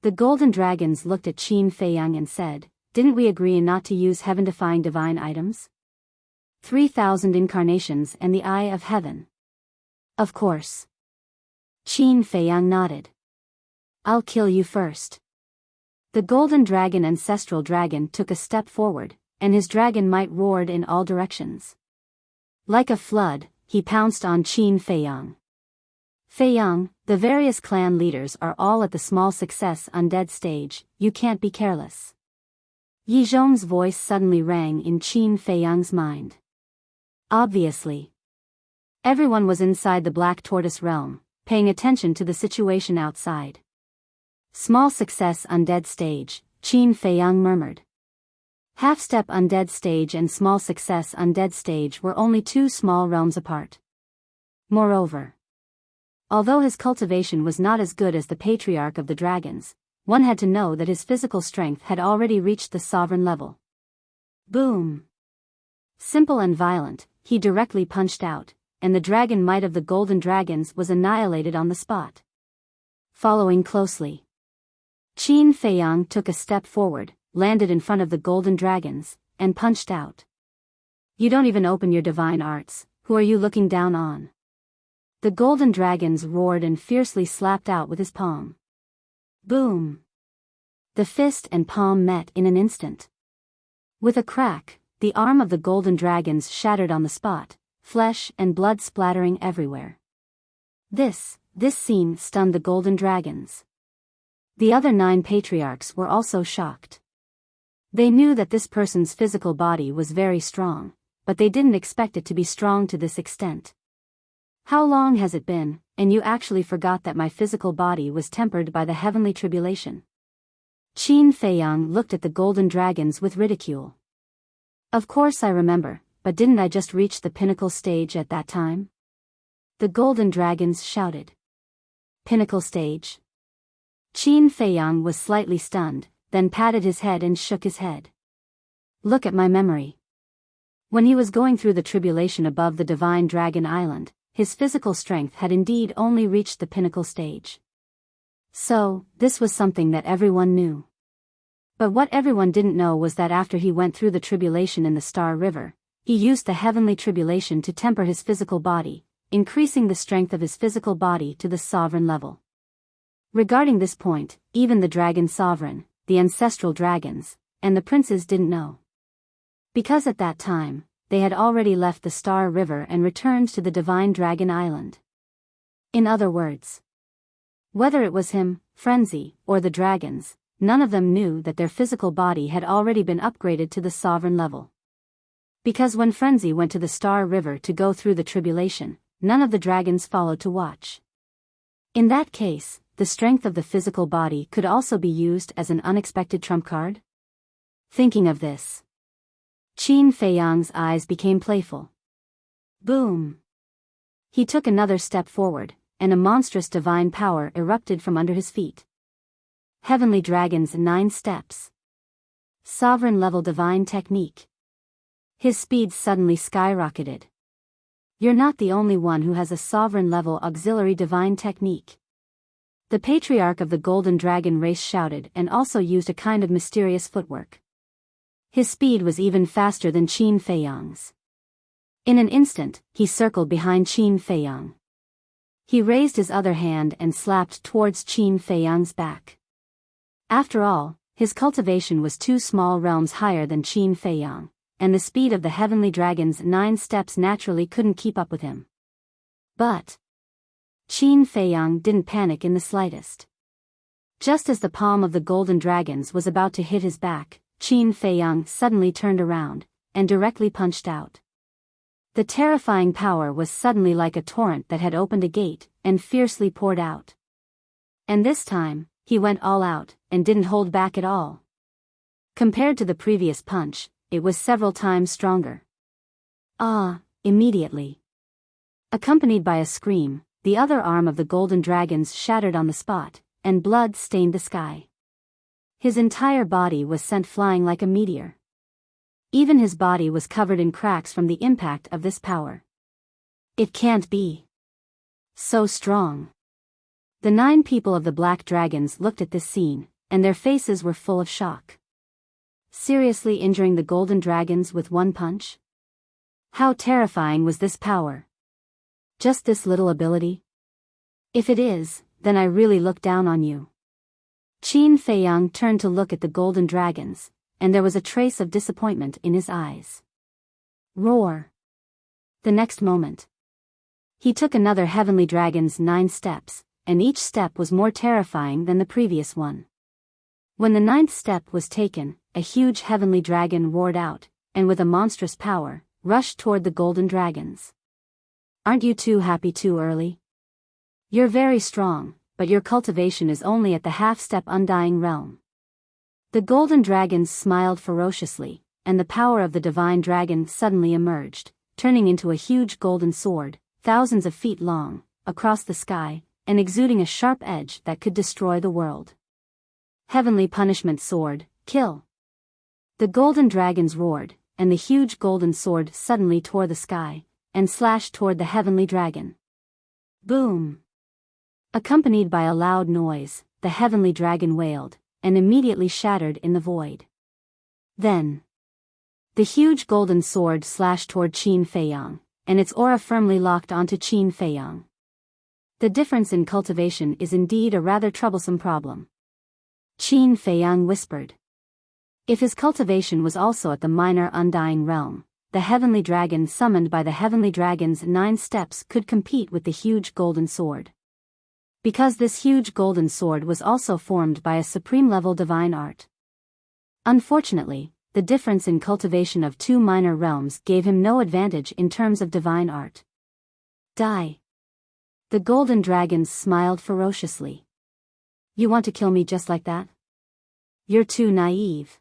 The golden dragons looked at Qin Feiyang and said, didn't we agree not to use heaven-defying divine items? 3,000 incarnations and the eye of heaven. Of course. Qin Feiyang nodded. I'll kill you first. The golden dragon ancestral dragon took a step forward, and his dragon might roared in all directions. Like a flood, he pounced on Qin Feiyang. Feiyang, the various clan leaders are all at the small success undead stage, you can't be careless. Yi Zhong's voice suddenly rang in Qin Feiyang's mind. Obviously. Everyone was inside the Black Tortoise realm, paying attention to the situation outside. Small success undead stage, Qin Feiyang murmured. Half-step undead stage and small success undead stage were only 2 small realms apart. Moreover, although his cultivation was not as good as the patriarch of the dragons, one had to know that his physical strength had already reached the sovereign level. Boom! Simple and violent, he directly punched out, and the dragon might of the golden dragons was annihilated on the spot. Following closely, Qin Feiyang took a step forward, landed in front of the golden dragons, and punched out. You don't even open your divine arts, who are you looking down on? The golden dragons roared and fiercely slapped out with his palm. Boom! The fist and palm met in an instant. With a crack, the arm of the golden dragons shattered on the spot, flesh and blood splattering everywhere. This scene stunned the golden dragons. The other 9 patriarchs were also shocked. They knew that this person's physical body was very strong, but they didn't expect it to be strong to this extent. How long has it been, and you actually forgot that my physical body was tempered by the heavenly tribulation. Qin Feiyang looked at the golden dragons with ridicule. Of course I remember, but didn't I just reach the pinnacle stage at that time? The golden dragons shouted. Pinnacle stage? Qin Feiyang was slightly stunned, then patted his head and shook his head. Look at my memory. When he was going through the tribulation above the divine dragon island, his physical strength had indeed only reached the pinnacle stage. So, this was something that everyone knew. But what everyone didn't know was that after he went through the tribulation in the Star River, he used the heavenly tribulation to temper his physical body, increasing the strength of his physical body to the sovereign level. Regarding this point, even the dragon sovereign, the ancestral dragons, and the princes didn't know. Because at that time, they had already left the Star River and returned to the divine dragon island. In other words, whether it was him, Frenzy, or the dragons, none of them knew that their physical body had already been upgraded to the sovereign level. Because when Frenzy went to the Star River to go through the tribulation, none of the dragons followed to watch. In that case, the strength of the physical body could also be used as an unexpected trump card? Thinking of this, Qin Feiyang's eyes became playful. Boom! He took another step forward, and a monstrous divine power erupted from under his feet. Heavenly Dragon's 9 steps. Sovereign-level divine technique. His speed suddenly skyrocketed. You're not the only one who has a sovereign-level auxiliary divine technique. The patriarch of the Golden Dragon race shouted and also used a kind of mysterious footwork. His speed was even faster than Qin Feiyang's. In an instant, he circled behind Qin Feiyang. He raised his other hand and slapped towards Qin Feiyang's back. After all, his cultivation was 2 small realms higher than Qin Feiyang, and the speed of the heavenly dragon's 9 steps naturally couldn't keep up with him. But Qin Feiyang didn't panic in the slightest. Just as the palm of the golden dragons was about to hit his back, Qin Feiyang suddenly turned around, and directly punched out. The terrifying power was suddenly like a torrent that had opened a gate, and fiercely poured out. And this time, he went all out, and didn't hold back at all. Compared to the previous punch, it was several times stronger. Immediately. Accompanied by a scream, the other arm of the golden dragons shattered on the spot, and blood stained the sky. His entire body was sent flying like a meteor. Even his body was covered in cracks from the impact of this power. It can't be so strong. The 9 people of the Black Dragons looked at this scene, and their faces were full of shock. Seriously injuring the golden dragons with 1 punch? How terrifying was this power? Just this little ability? If it is, then I really look down on you. Qin Feiyang turned to look at the golden dragons, and there was a trace of disappointment in his eyes. Roar! The next moment, he took another heavenly dragon's 9 steps, and each step was more terrifying than the previous one. When the 9th step was taken, a huge heavenly dragon roared out, and with a monstrous power, rushed toward the golden dragons. Aren't you too happy too early? You're very strong, but your cultivation is only at the half-step undying realm. The golden dragons smiled ferociously, and the power of the divine dragon suddenly emerged, turning into a huge golden sword, thousands of feet long, across the sky, and exuding a sharp edge that could destroy the world. Heavenly punishment sword, kill! The golden dragons roared, and the huge golden sword suddenly tore the sky, and slashed toward the heavenly dragon. Boom! Accompanied by a loud noise, the heavenly dragon wailed, and immediately shattered in the void. Then, the huge golden sword slashed toward Qin Feiyang, and its aura firmly locked onto Qin Feiyang. The difference in cultivation is indeed a rather troublesome problem. Qin Feiyang whispered. If his cultivation was also at the minor undying realm, the heavenly dragon summoned by the heavenly dragon's 9 steps could compete with the huge golden sword. Because this huge golden sword was also formed by a supreme-level divine art. Unfortunately, the difference in cultivation of 2 minor realms gave him no advantage in terms of divine art. Die! The golden dragons smiled ferociously. You want to kill me just like that? You're too naive.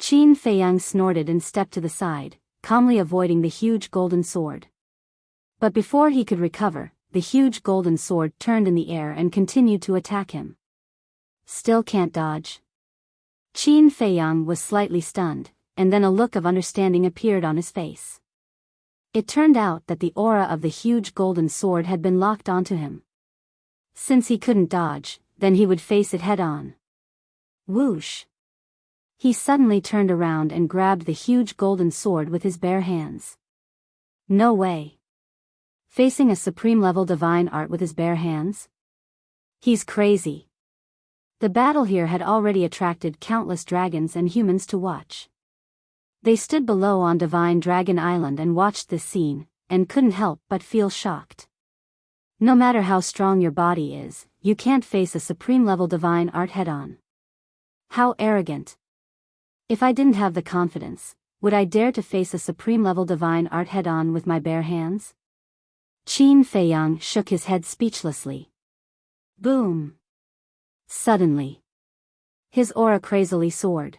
Qin Feiyang snorted and stepped to the side, calmly avoiding the huge golden sword. But before he could recover, the huge golden sword turned in the air and continued to attack him. Still can't dodge. Qin Feiyang was slightly stunned, and then a look of understanding appeared on his face. It turned out that the aura of the huge golden sword had been locked onto him. Since he couldn't dodge, then he would face it head-on. Whoosh! He suddenly turned around and grabbed the huge golden sword with his bare hands. No way. Facing a supreme-level divine art with his bare hands? He's crazy. The battle here had already attracted countless dragons and humans to watch. They stood below on Divine Dragon Island and watched this scene, and couldn't help but feel shocked. No matter how strong your body is, you can't face a supreme-level divine art head-on. How arrogant. If I didn't have the confidence, would I dare to face a supreme-level divine art head-on with my bare hands? Qin Feiyang shook his head speechlessly. Boom! Suddenly, his aura crazily soared.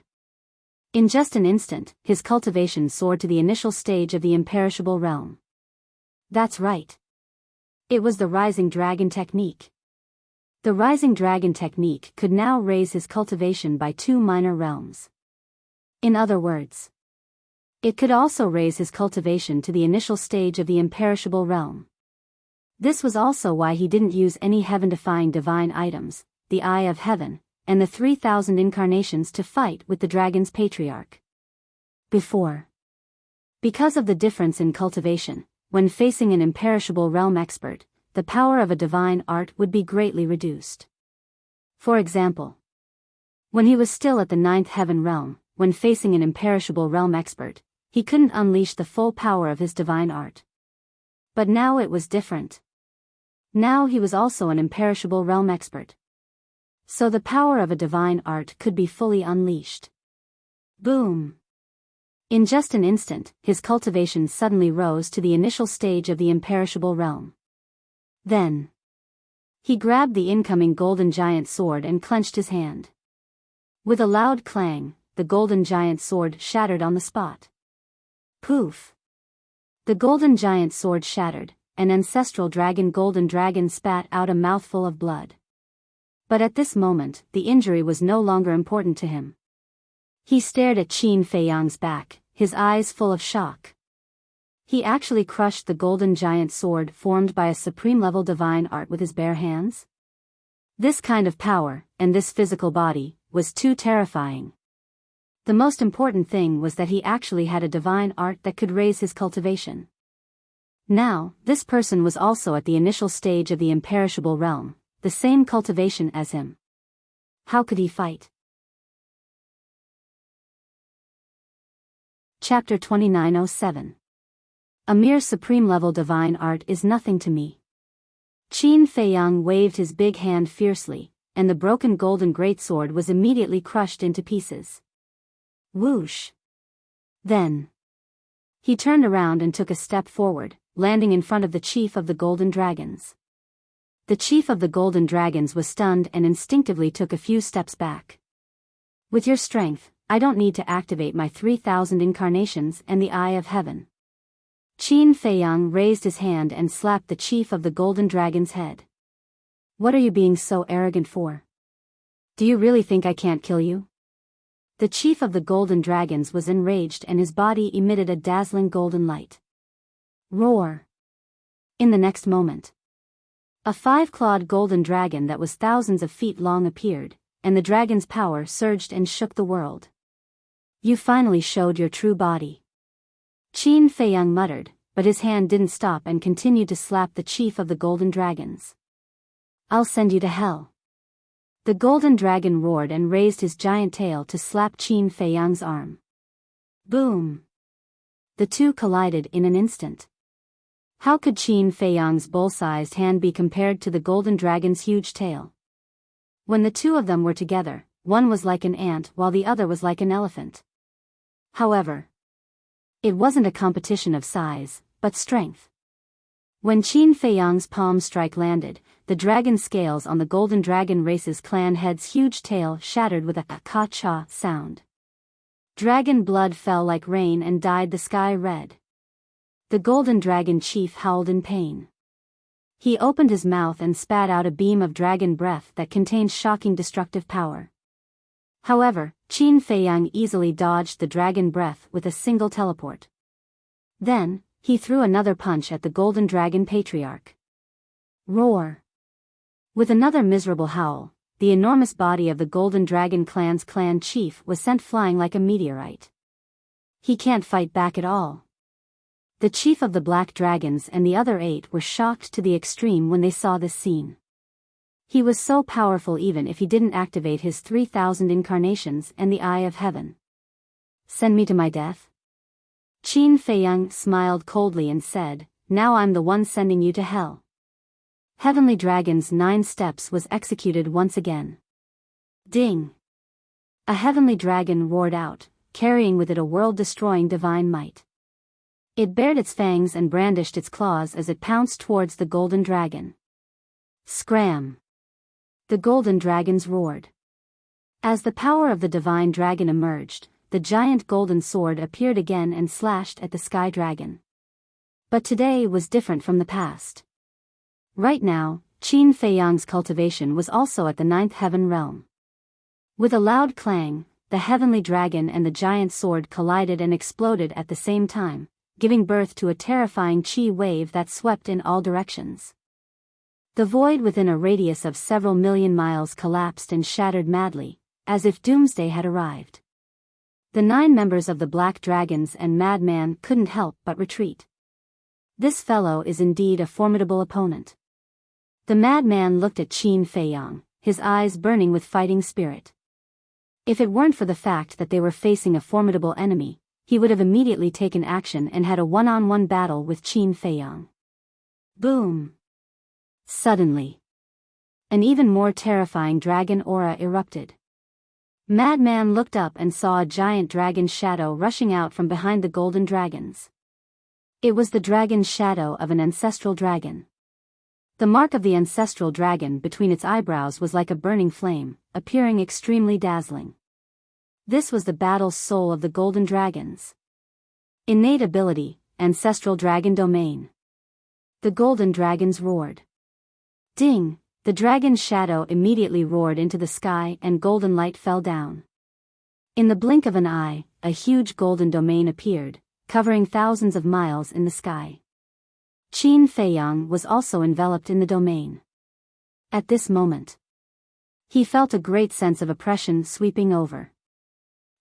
In just an instant, his cultivation soared to the initial stage of the imperishable realm. That's right. It was the Rising Dragon technique. The Rising Dragon technique could now raise his cultivation by 2 minor realms. In other words, it could also raise his cultivation to the initial stage of the imperishable realm. This was also why he didn't use any heaven-defying divine items, the Eye of Heaven, and the 3,000 incarnations to fight with the dragon's patriarch. Because of the difference in cultivation, when facing an imperishable realm expert, the power of a divine art would be greatly reduced. For example, when he was still at the 9th heaven realm, when facing an imperishable realm expert, he couldn't unleash the full power of his divine art. But now it was different. Now he was also an imperishable realm expert. So the power of a divine art could be fully unleashed. Boom! In just an instant, his cultivation suddenly rose to the initial stage of the imperishable realm. Then, he grabbed the incoming golden giant sword and clenched his hand. With a loud clang, the golden giant sword shattered on the spot. Poof! The golden giant sword shattered, an ancestral golden dragon spat out a mouthful of blood. But at this moment, the injury was no longer important to him. He stared at Qin Feiyang's back, his eyes full of shock. He actually crushed the golden giant sword formed by a supreme-level divine art with his bare hands? This kind of power, and this physical body, was too terrifying. The most important thing was that he actually had a divine art that could raise his cultivation. Now, this person was also at the initial stage of the imperishable realm, the same cultivation as him. How could he fight? Chapter 2907. A mere supreme-level divine art is nothing to me. Qin Feiyang waved his big hand fiercely, and the broken golden greatsword was immediately crushed into pieces. Whoosh! Then, he turned around and took a step forward, landing in front of the chief of the golden dragons. The chief of the golden dragons was stunned and instinctively took a few steps back. With your strength, I don't need to activate my 3,000 incarnations and the Eye of Heaven. Qin Feiyang raised his hand and slapped the chief of the golden dragon's head. What are you being so arrogant for? Do you really think I can't kill you? The chief of the golden dragons was enraged and his body emitted a dazzling golden light. Roar! In the next moment, a 5-clawed golden dragon that was thousands of feet long appeared, and the dragon's power surged and shook the world. You finally showed your true body. Qin Feiyang muttered, but his hand didn't stop and continued to slap the chief of the golden dragons. I'll send you to hell. The golden dragon roared and raised his giant tail to slap Qin Feiyang's arm. Boom! The two collided in an instant. How could Qin Feiyang's bull-sized hand be compared to the golden dragon's huge tail? When the two of them were together, one was like an ant while the other was like an elephant. However, it wasn't a competition of size, but strength. When Qin Feiyang's palm strike landed, the dragon scales on the golden dragon race's clan head's huge tail shattered with a ka-cha sound. Dragon blood fell like rain and dyed the sky red. The golden dragon chief howled in pain. He opened his mouth and spat out a beam of dragon breath that contained shocking destructive power. However, Qin Feiyang easily dodged the dragon breath with a single teleport. Then, he threw another punch at the golden dragon patriarch. Roar! With another miserable howl, the enormous body of the golden dragon clan's clan chief was sent flying like a meteorite. He can't fight back at all. The chief of the black dragons and the other 8 were shocked to the extreme when they saw this scene. He was so powerful even if he didn't activate his 3,000 incarnations and the Eye of Heaven. Send me to my death? Qin Feiyang smiled coldly and said, now I'm the one sending you to hell. Heavenly Dragon's 9 steps was executed once again. Ding! A heavenly dragon roared out, carrying with it a world-destroying divine might. It bared its fangs and brandished its claws as it pounced towards the golden dragon. Scram! The golden dragons roared. As the power of the divine dragon emerged, the giant golden sword appeared again and slashed at the sky dragon. But today was different from the past. Right now, Qin Feiyang's cultivation was also at the 9th heaven realm. With a loud clang, the heavenly dragon and the giant sword collided and exploded at the same time, giving birth to a terrifying chi wave that swept in all directions. The void within a radius of several million miles collapsed and shattered madly, as if doomsday had arrived. The 9 members of the Black Dragons and Madman couldn't help but retreat. This fellow is indeed a formidable opponent. The madman looked at Qin Feiyang, his eyes burning with fighting spirit. If it weren't for the fact that they were facing a formidable enemy, he would have immediately taken action and had a one-on-one battle with Qin Feiyang. Boom! Suddenly, an even more terrifying dragon aura erupted. Madman looked up and saw a giant dragon shadow rushing out from behind the golden dragons. It was the dragon shadow of an ancestral dragon. The mark of the ancestral dragon between its eyebrows was like a burning flame, appearing extremely dazzling. This was the battle's soul of the golden dragons. Innate ability, ancestral dragon domain. The golden dragons roared. Ding! The dragon's shadow immediately roared into the sky and golden light fell down. In the blink of an eye, a huge golden domain appeared, covering thousands of miles in the sky. Qin Feiyang was also enveloped in the domain. At this moment, he felt a great sense of oppression sweeping over.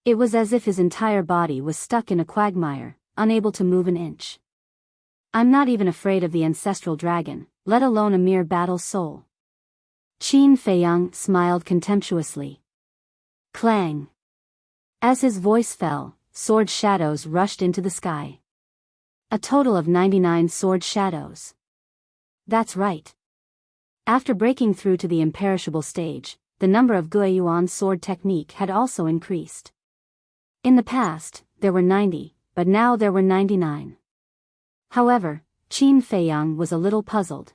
It was as if his entire body was stuck in a quagmire, unable to move an inch. I'm not even afraid of the ancestral dragon, let alone a mere battle soul. Qin Feiyang smiled contemptuously. Clang! As his voice fell, sword shadows rushed into the sky. A total of 99 sword shadows. That's right. After breaking through to the imperishable stage, the number of Guiyuan sword technique had also increased. In the past, there were 90, but now there were 99. However, Qin Feiyang was a little puzzled.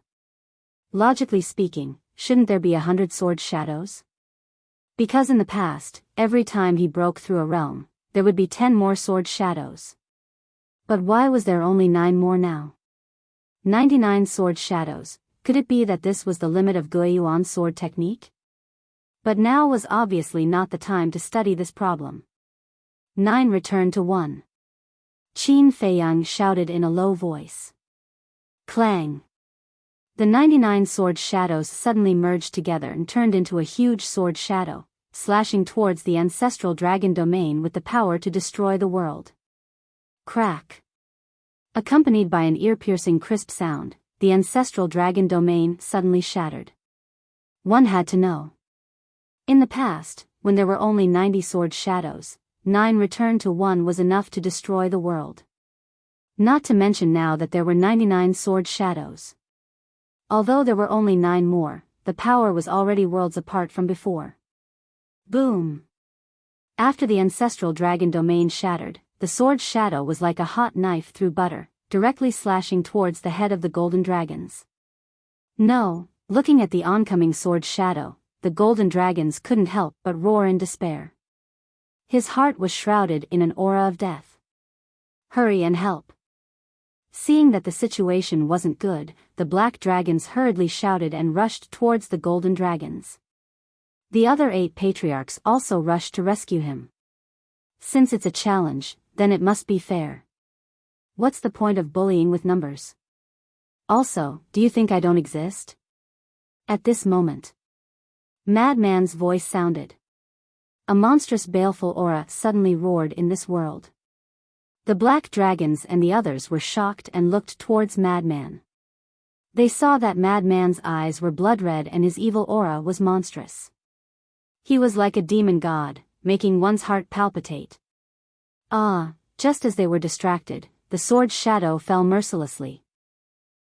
Logically speaking, shouldn't there be 100 sword shadows? Because in the past, every time he broke through a realm, there would be 10 more sword shadows. But why was there only 9 more now? 99 sword shadows, could it be that this was the limit of Guiyuan sword technique? But now was obviously not the time to study this problem. 9 returned to 1. Qin Feiyang shouted in a low voice. Clang! The 99 sword shadows suddenly merged together and turned into a huge sword shadow, slashing towards the ancestral dragon domain with the power to destroy the world. Crack! Accompanied by an ear-piercing crisp sound, the ancestral dragon domain suddenly shattered. One had to know. In the past, when there were only 90 sword shadows, 9 returned to 1 was enough to destroy the world. Not to mention now that there were 99 sword shadows. Although there were only 9 more, the power was already worlds apart from before. Boom! After the ancestral dragon domain shattered, the sword shadow was like a hot knife through butter, directly slashing towards the head of the golden dragons. No, looking at the oncoming sword's shadow, the golden dragons couldn't help but roar in despair. His heart was shrouded in an aura of death. Hurry and help. Seeing that the situation wasn't good, the black dragons hurriedly shouted and rushed towards the golden dragons. The other 8 patriarchs also rushed to rescue him. Since it's a challenge, then it must be fair. What's the point of bullying with numbers? Also, do you think I don't exist? At this moment, Madman's voice sounded. A monstrous baleful aura suddenly roared in this world. The black dragons and the others were shocked and looked towards Madman. They saw that Madman's eyes were blood red and his evil aura was monstrous. He was like a demon god, making one's heart palpitate. Just as they were distracted, the sword's shadow fell mercilessly.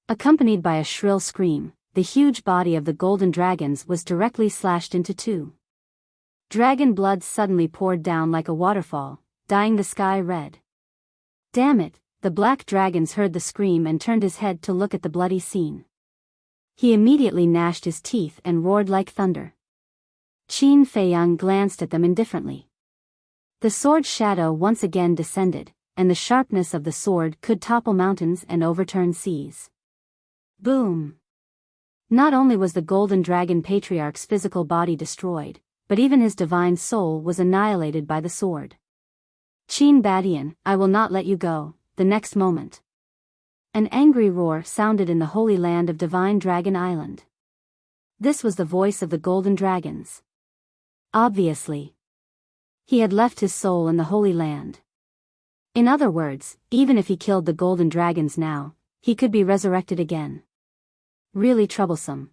Accompanied by a shrill scream, the huge body of the golden dragons was directly slashed into 2. Dragon blood suddenly poured down like a waterfall, dyeing the sky red. Damn it, the black dragons heard the scream and turned his head to look at the bloody scene. He immediately gnashed his teeth and roared like thunder. Qin Feiyang glanced at them indifferently. The sword's shadow once again descended, and the sharpness of the sword could topple mountains and overturn seas. Boom! Not only was the golden dragon patriarch's physical body destroyed, but even his divine soul was annihilated by the sword. Qin Badian, I will not let you go. The next moment, an angry roar sounded in the holy land of Divine Dragon Island. This was the voice of the golden dragons. Obviously, he had left his soul in the holy land. In other words, even if he killed the golden dragons now, he could be resurrected again. Really troublesome.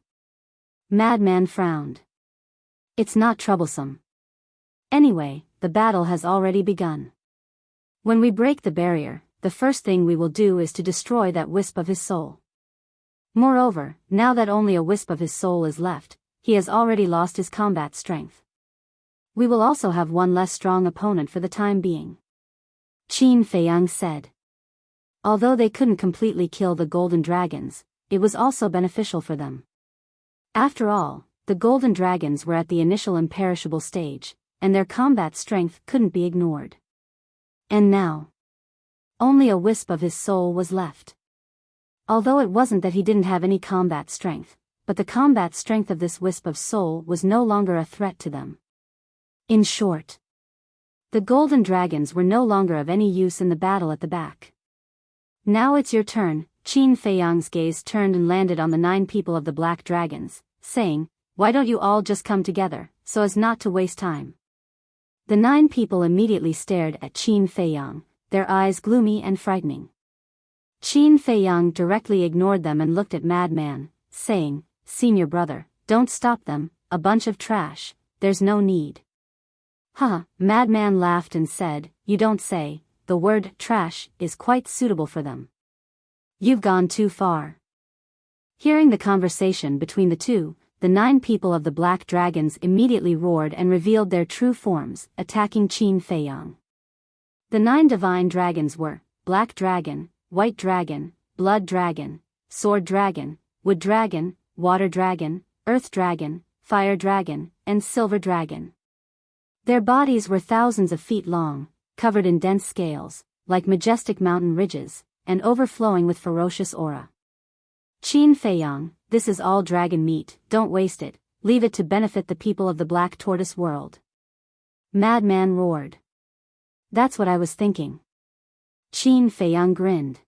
Madman frowned. It's not troublesome. Anyway, the battle has already begun. When we break the barrier, the first thing we will do is to destroy that wisp of his soul. Moreover, now that only a wisp of his soul is left, he has already lost his combat strength. We will also have one less strong opponent for the time being. Qin Feiyang said. Although they couldn't completely kill the golden dragons, it was also beneficial for them. After all, the golden dragons were at the initial imperishable stage, and their combat strength couldn't be ignored. And now, only a wisp of his soul was left. Although it wasn't that he didn't have any combat strength, but the combat strength of this wisp of soul was no longer a threat to them. In short, the golden dragons were no longer of any use in the battle at the back. Now it's your turn. Qin Feiyang's gaze turned and landed on the 9 people of the black dragons, saying, why don't you all just come together, so as not to waste time? The 9 people immediately stared at Qin Feiyang, their eyes gloomy and frightening. Qin Feiyang directly ignored them and looked at Madman, saying, Senior brother, don't stop them, a bunch of trash, there's no need. Madman laughed and said, you don't say, the word trash is quite suitable for them. You've gone too far. Hearing the conversation between the two, the 9 people of the black dragons immediately roared and revealed their true forms, attacking Qin Feiyang. The 9 divine dragons were Black Dragon, White Dragon, Blood Dragon, Sword Dragon, Wood Dragon, Water Dragon, Earth Dragon, Fire Dragon, and Silver Dragon. Their bodies were thousands of feet long, covered in dense scales, like majestic mountain ridges, and overflowing with ferocious aura. Qin Feiyang, this is all dragon meat, don't waste it, leave it to benefit the people of the Black Tortoise world. Madman roared. That's what I was thinking. Qin Feiyang grinned.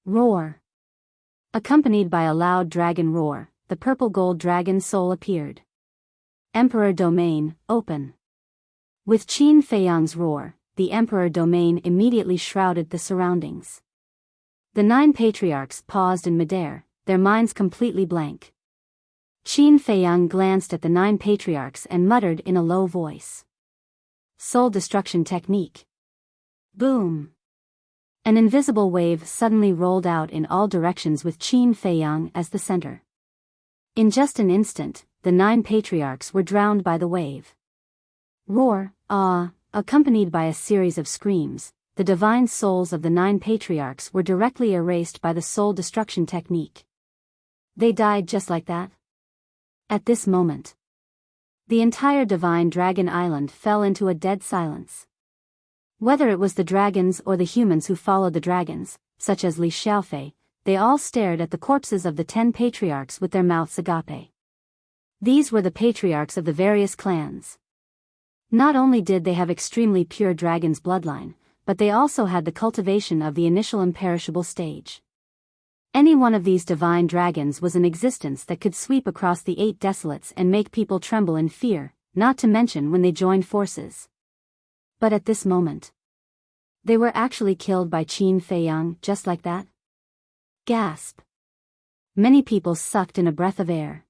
Roar. Accompanied by a loud dragon roar, the purple gold dragon soul appeared. Emperor Domain, open. With Qin Feiyang's roar, the Emperor Domain immediately shrouded the surroundings. The 9 patriarchs paused in midair, their minds completely blank. Qin Feiyang glanced at the 9 patriarchs and muttered in a low voice. Soul destruction technique. Boom. An invisible wave suddenly rolled out in all directions with Qin Feiyang as the center. In just an instant, the 9 patriarchs were drowned by the wave. Roar, accompanied by a series of screams, the divine souls of the 9 patriarchs were directly erased by the soul destruction technique. They died just like that. At this moment, the entire divine dragon island fell into a dead silence. Whether it was the dragons or the humans who followed the dragons, such as Li Xiaofei, they all stared at the corpses of the 10 patriarchs with their mouths agape. These were the patriarchs of the various clans. Not only did they have extremely pure dragon's bloodline, but they also had the cultivation of the initial imperishable stage. Any one of these divine dragons was an existence that could sweep across the 8 desolates and make people tremble in fear, not to mention when they joined forces. But at this moment, they were actually killed by Qin Feiyang just like that? Gasp. Many people sucked in a breath of air.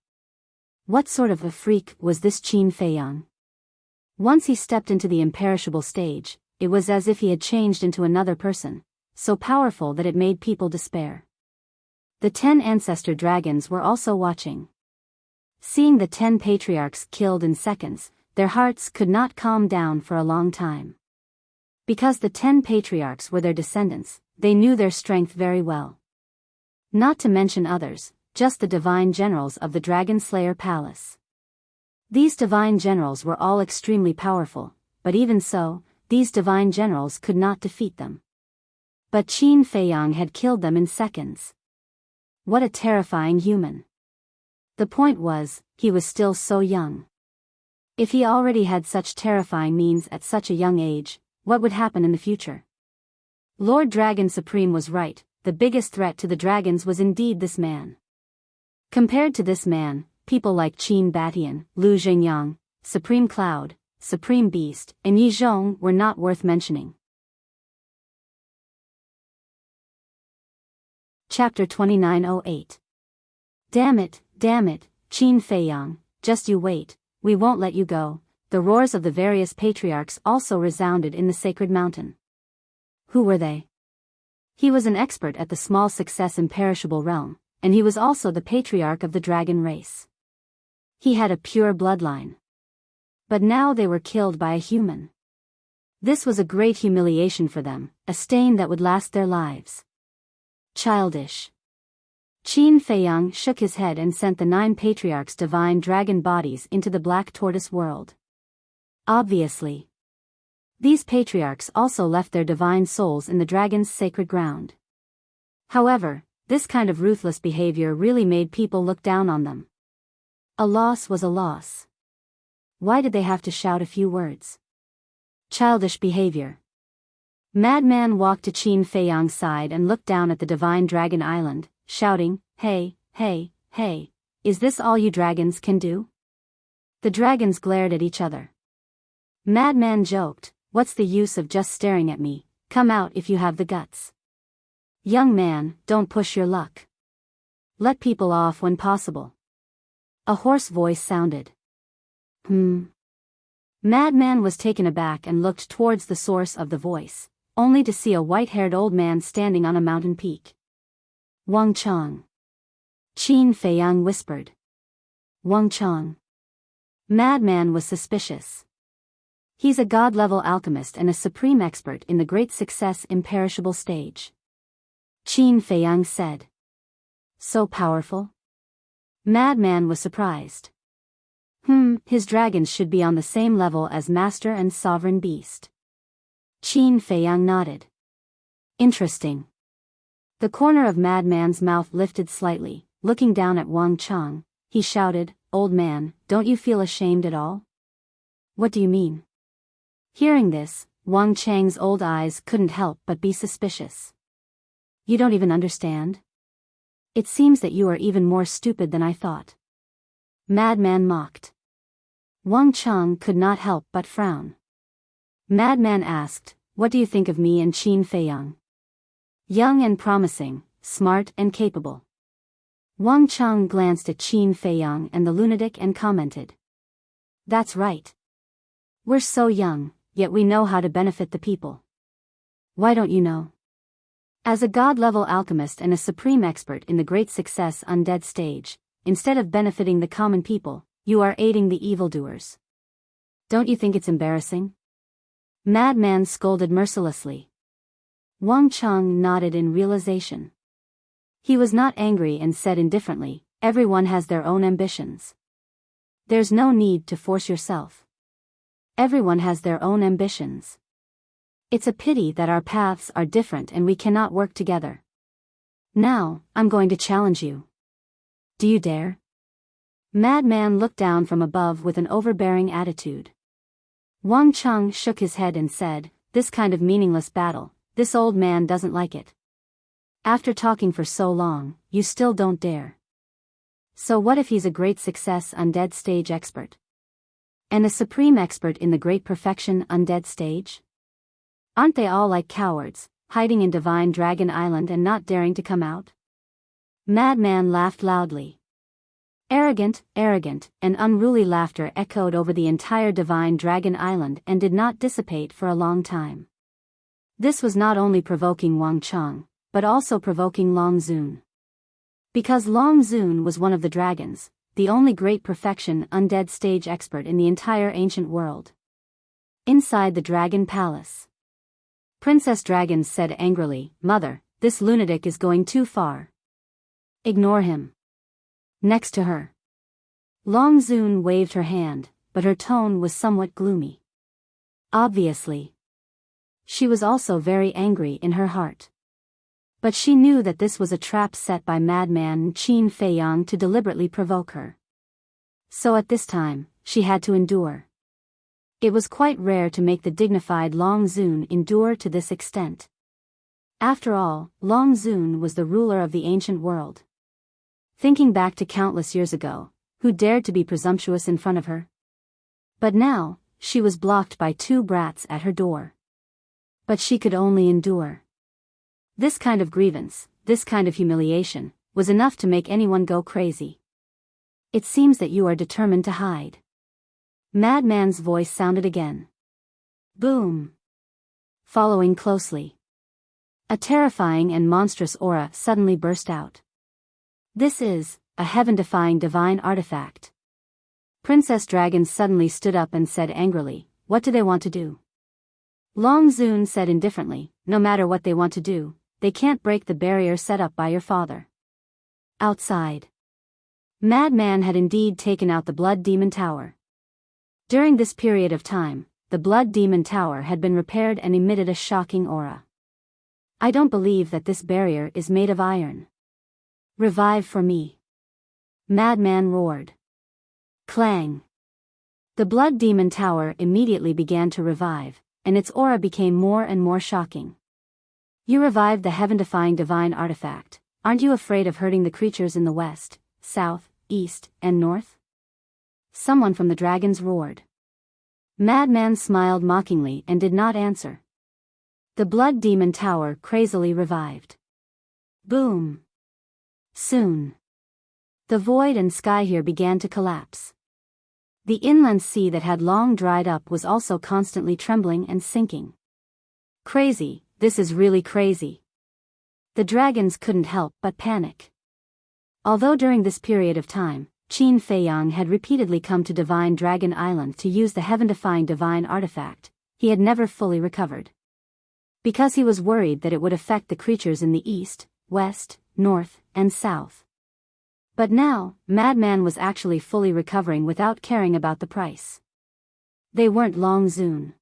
What sort of a freak was this Qin Feiyang? Once he stepped into the imperishable stage, it was as if he had changed into another person, so powerful that it made people despair. The 10 ancestor dragons were also watching. Seeing the 10 patriarchs killed in seconds, their hearts could not calm down for a long time. Because the 10 patriarchs were their descendants, they knew their strength very well. Not to mention others, just the divine generals of the Dragon Slayer Palace. These divine generals were all extremely powerful, but even so, these divine generals could not defeat them. But Qin Feiyang had killed them in seconds. What a terrifying human. The point was, he was still so young. If he already had such terrifying means at such a young age, what would happen in the future? Lord Dragon Supreme was right, the biggest threat to the dragons was indeed this man. Compared to this man, people like Qin Batian, Lu Zhengyang, Supreme Cloud, Supreme Beast, and Yi Zhong were not worth mentioning. Chapter 2908. Damn it, Qin Feiyang, just you wait, we won't let you go. The roars of the various patriarchs also resounded in the sacred mountain. Who were they? He was an expert at the small success imperishable realm, and he was also the patriarch of the dragon race. He had a pure bloodline. But now they were killed by a human. This was a great humiliation for them, a stain that would last their lives. Childish. Qin Feiyang shook his head and sent the 9 patriarchs' divine dragon bodies into the black tortoise world. Obviously, these patriarchs also left their divine souls in the dragon's sacred ground. However, this kind of ruthless behavior really made people look down on them. A loss was a loss. Why did they have to shout a few words? Childish behavior. Madman walked to Qin Feiyang's side and looked down at the divine dragon island, shouting, "Hey, hey, hey, is this all you dragons can do?" The dragons glared at each other. Madman joked, "What's the use of just staring at me? Come out if you have the guts. Young man, don't push your luck. Let people off when possible." A hoarse voice sounded. Madman was taken aback and looked towards the source of the voice, only to see a white-haired old man standing on a mountain peak. Wang Chong. Qin Feiyang whispered. Wang Chong. Madman was suspicious. He's a god-level alchemist and a supreme expert in the great success imperishable stage. Qin Feiyang said. So powerful? Madman was surprised. His dragons should be on the same level as Master and Sovereign Beast. Qin Feiyang nodded. Interesting. The corner of Madman's mouth lifted slightly, looking down at Wang Chong, he shouted, "Old man, don't you feel ashamed at all?" What do you mean? Hearing this, Wang Chang's old eyes couldn't help but be suspicious. You don't even understand? It seems that you are even more stupid than I thought. Madman mocked. Wang Chong could not help but frown. Madman asked, "What do you think of me and Qin Feiyang?" Young and promising, smart and capable. Wang Chong glanced at Qin Feiyang and the lunatic and commented. That's right. We're so young, yet we know how to benefit the people. Why don't you know? As a god-level alchemist and a supreme expert in the great success undead stage, instead of benefiting the common people, you are aiding the evildoers. Don't you think it's embarrassing? Madman scolded mercilessly. Wang Cheng nodded in realization. He was not angry and said indifferently, everyone has their own ambitions. There's no need to force yourself. Everyone has their own ambitions. It's a pity that our paths are different and we cannot work together. Now, I'm going to challenge you. Do you dare? Madman looked down from above with an overbearing attitude. Wang Cheng shook his head and said, this kind of meaningless battle, this old man doesn't like it. After talking for so long, you still don't dare. So what if he's a great success undead stage expert? And a supreme expert in the great perfection undead stage? Aren't they all like cowards, hiding in Divine Dragon Island and not daring to come out? Madman laughed loudly. Arrogant, and unruly laughter echoed over the entire Divine Dragon Island and did not dissipate for a long time. This was not only provoking Wang Cheng, but also provoking Long Zun. Because Long Zun was one of the dragons, the only great perfection undead stage expert in the entire ancient world. Inside the Dragon Palace, Princess Dragon said angrily, Mother, this lunatic is going too far. Ignore him. Next to her, Long Zun waved her hand, but her tone was somewhat gloomy. Obviously, she was also very angry in her heart. But she knew that this was a trap set by madman Qin Feiyang to deliberately provoke her. So at this time, she had to endure. It was quite rare to make the dignified Long Zun endure to this extent. After all, Long Zun was the ruler of the ancient world. Thinking back to countless years ago, who dared to be presumptuous in front of her? But now, she was blocked by two brats at her door. But she could only endure. This kind of grievance, this kind of humiliation, was enough to make anyone go crazy. It seems that you are determined to hide. Madman's voice sounded again. Boom. Following closely, a terrifying and monstrous aura suddenly burst out. This is a heaven-defying divine artifact. Princess Dragon suddenly stood up and said angrily, What do they want to do? Long Zun said indifferently, No matter what they want to do, they can't break the barrier set up by your father. Outside, Madman had indeed taken out the Blood Demon Tower. During this period of time, the Blood Demon Tower had been repaired and emitted a shocking aura. I don't believe that this barrier is made of iron. Revive for me. Madman roared. Clang. The Blood Demon Tower immediately began to revive, and its aura became more and more shocking. You revived the heaven-defying divine artifact. Aren't you afraid of hurting the creatures in the west, south, east, and north? Someone from the dragons roared. Madman smiled mockingly and did not answer. The Blood Demon Tower crazily revived. Boom. Soon, the void and sky here began to collapse. The inland sea that had long dried up was also constantly trembling and sinking. Crazy, this is really crazy. The dragons couldn't help but panic. Although during this period of time, Qin Feiyang had repeatedly come to Divine Dragon Island to use the heaven-defying divine artifact, he had never fully recovered. Because he was worried that it would affect the creatures in the east, west, north, and south. But now, Madman was actually fully recovering without caring about the price. They weren't Long Zun.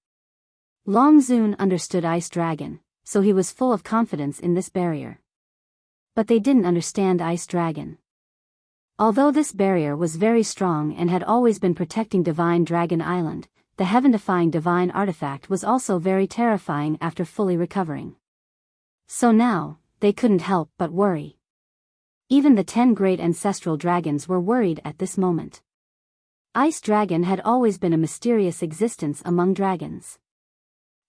Long Zun understood Ice Dragon, so he was full of confidence in this barrier. But they didn't understand Ice Dragon. Although this barrier was very strong and had always been protecting Divine Dragon Island, the heaven-defying divine artifact was also very terrifying after fully recovering. So now, they couldn't help but worry. Even the 10 great ancestral dragons were worried at this moment. Ice Dragon had always been a mysterious existence among dragons.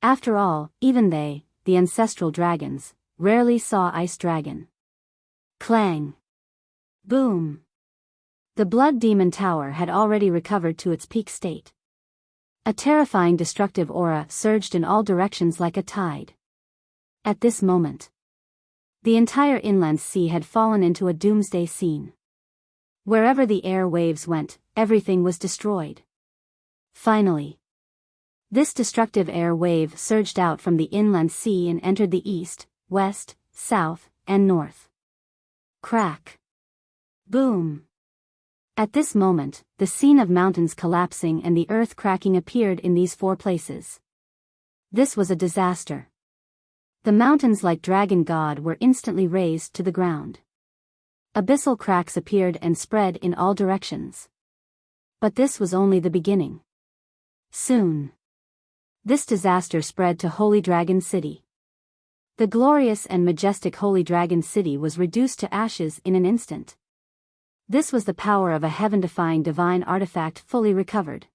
After all, even they, the ancestral dragons, rarely saw Ice Dragon. Clang. Boom. The Blood Demon Tower had already recovered to its peak state. A terrifying destructive aura surged in all directions like a tide. At this moment, the entire inland sea had fallen into a doomsday scene. Wherever the air waves went, everything was destroyed. Finally, This destructive air wave surged out from the inland sea and entered the east, west, south, and north. Crack. Boom. At this moment, the scene of mountains collapsing and the earth cracking appeared in these 4 places. This was a disaster. The mountains like Dragon God were instantly razed to the ground. Abyssal cracks appeared and spread in all directions. But this was only the beginning. Soon, this disaster spread to Holy Dragon City. The glorious and majestic Holy Dragon City was reduced to ashes in an instant. This was the power of a heaven-defying divine artifact fully recovered.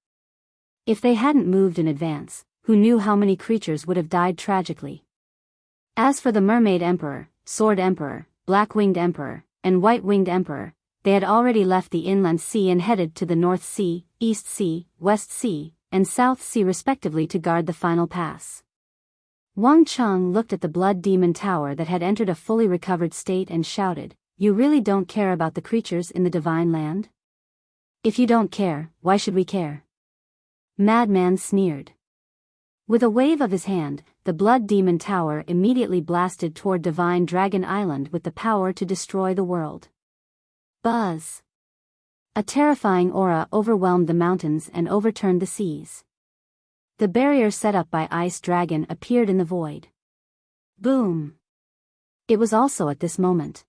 If they hadn't moved in advance, who knew how many creatures would have died tragically? As for the Mermaid Emperor, Sword Emperor, Black-Winged Emperor, and White-Winged Emperor, they had already left the inland sea and headed to the North Sea, East Sea, West Sea, and South Sea respectively to guard the final pass. Wang Cheng looked at the Blood Demon Tower that had entered a fully recovered state and shouted, "You really don't care about the creatures in the Divine Land? If you don't care, why should we care?" Madman sneered. With a wave of his hand, the Blood Demon Tower immediately blasted toward Divine Dragon Island with the power to destroy the world. Buzz! A terrifying aura overwhelmed the mountains and overturned the seas. The barrier set up by Ice Dragon appeared in the void. Boom! It was also at this moment.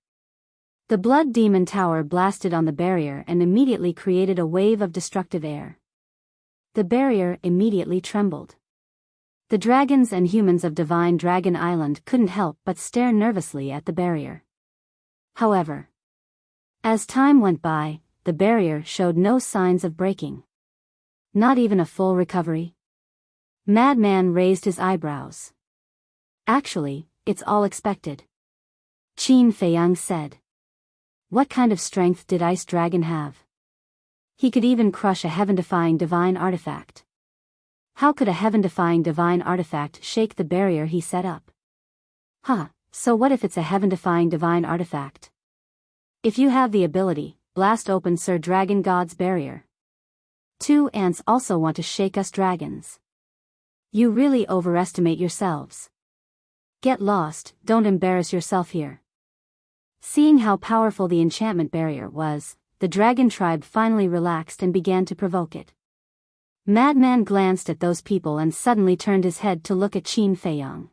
The Blood Demon Tower blasted on the barrier and immediately created a wave of destructive air. The barrier immediately trembled. The dragons and humans of Divine Dragon Island couldn't help but stare nervously at the barrier. However, as time went by, the barrier showed no signs of breaking. Not even a full recovery. Madman raised his eyebrows. Actually, it's all expected. Qin Feiyang said. What kind of strength did Ice Dragon have? He could even crush a heaven-defying divine artifact. How could a heaven-defying divine artifact shake the barrier he set up? So what if it's a heaven-defying divine artifact? If you have the ability, blast open Sir Dragon God's barrier. 2 ants also want to shake us dragons. You really overestimate yourselves. Get lost, don't embarrass yourself here. Seeing how powerful the enchantment barrier was, the dragon tribe finally relaxed and began to provoke it. Madman glanced at those people and suddenly turned his head to look at Qin Feiyang.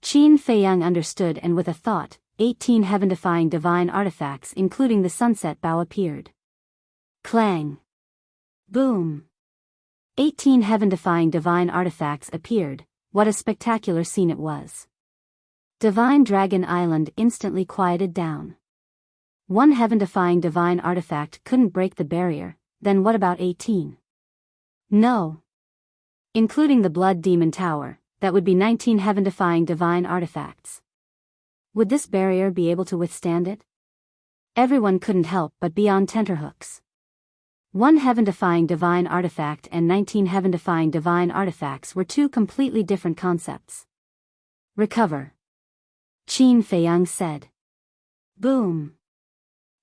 Qin Feiyang understood, and with a thought, 18 heaven-defying divine artifacts including the sunset bow appeared. Clang! Boom! 18 heaven-defying divine artifacts appeared. What a spectacular scene it was. Divine Dragon Island instantly quieted down. One heaven-defying divine artifact couldn't break the barrier, then what about 18? No. Including the Blood Demon Tower, that would be 19 heaven-defying divine artifacts. Would this barrier be able to withstand it? Everyone couldn't help but be on tenterhooks. One heaven-defying divine artifact and 19 heaven-defying divine artifacts were 2 completely different concepts. Recover. Qin Feiyang said. Boom.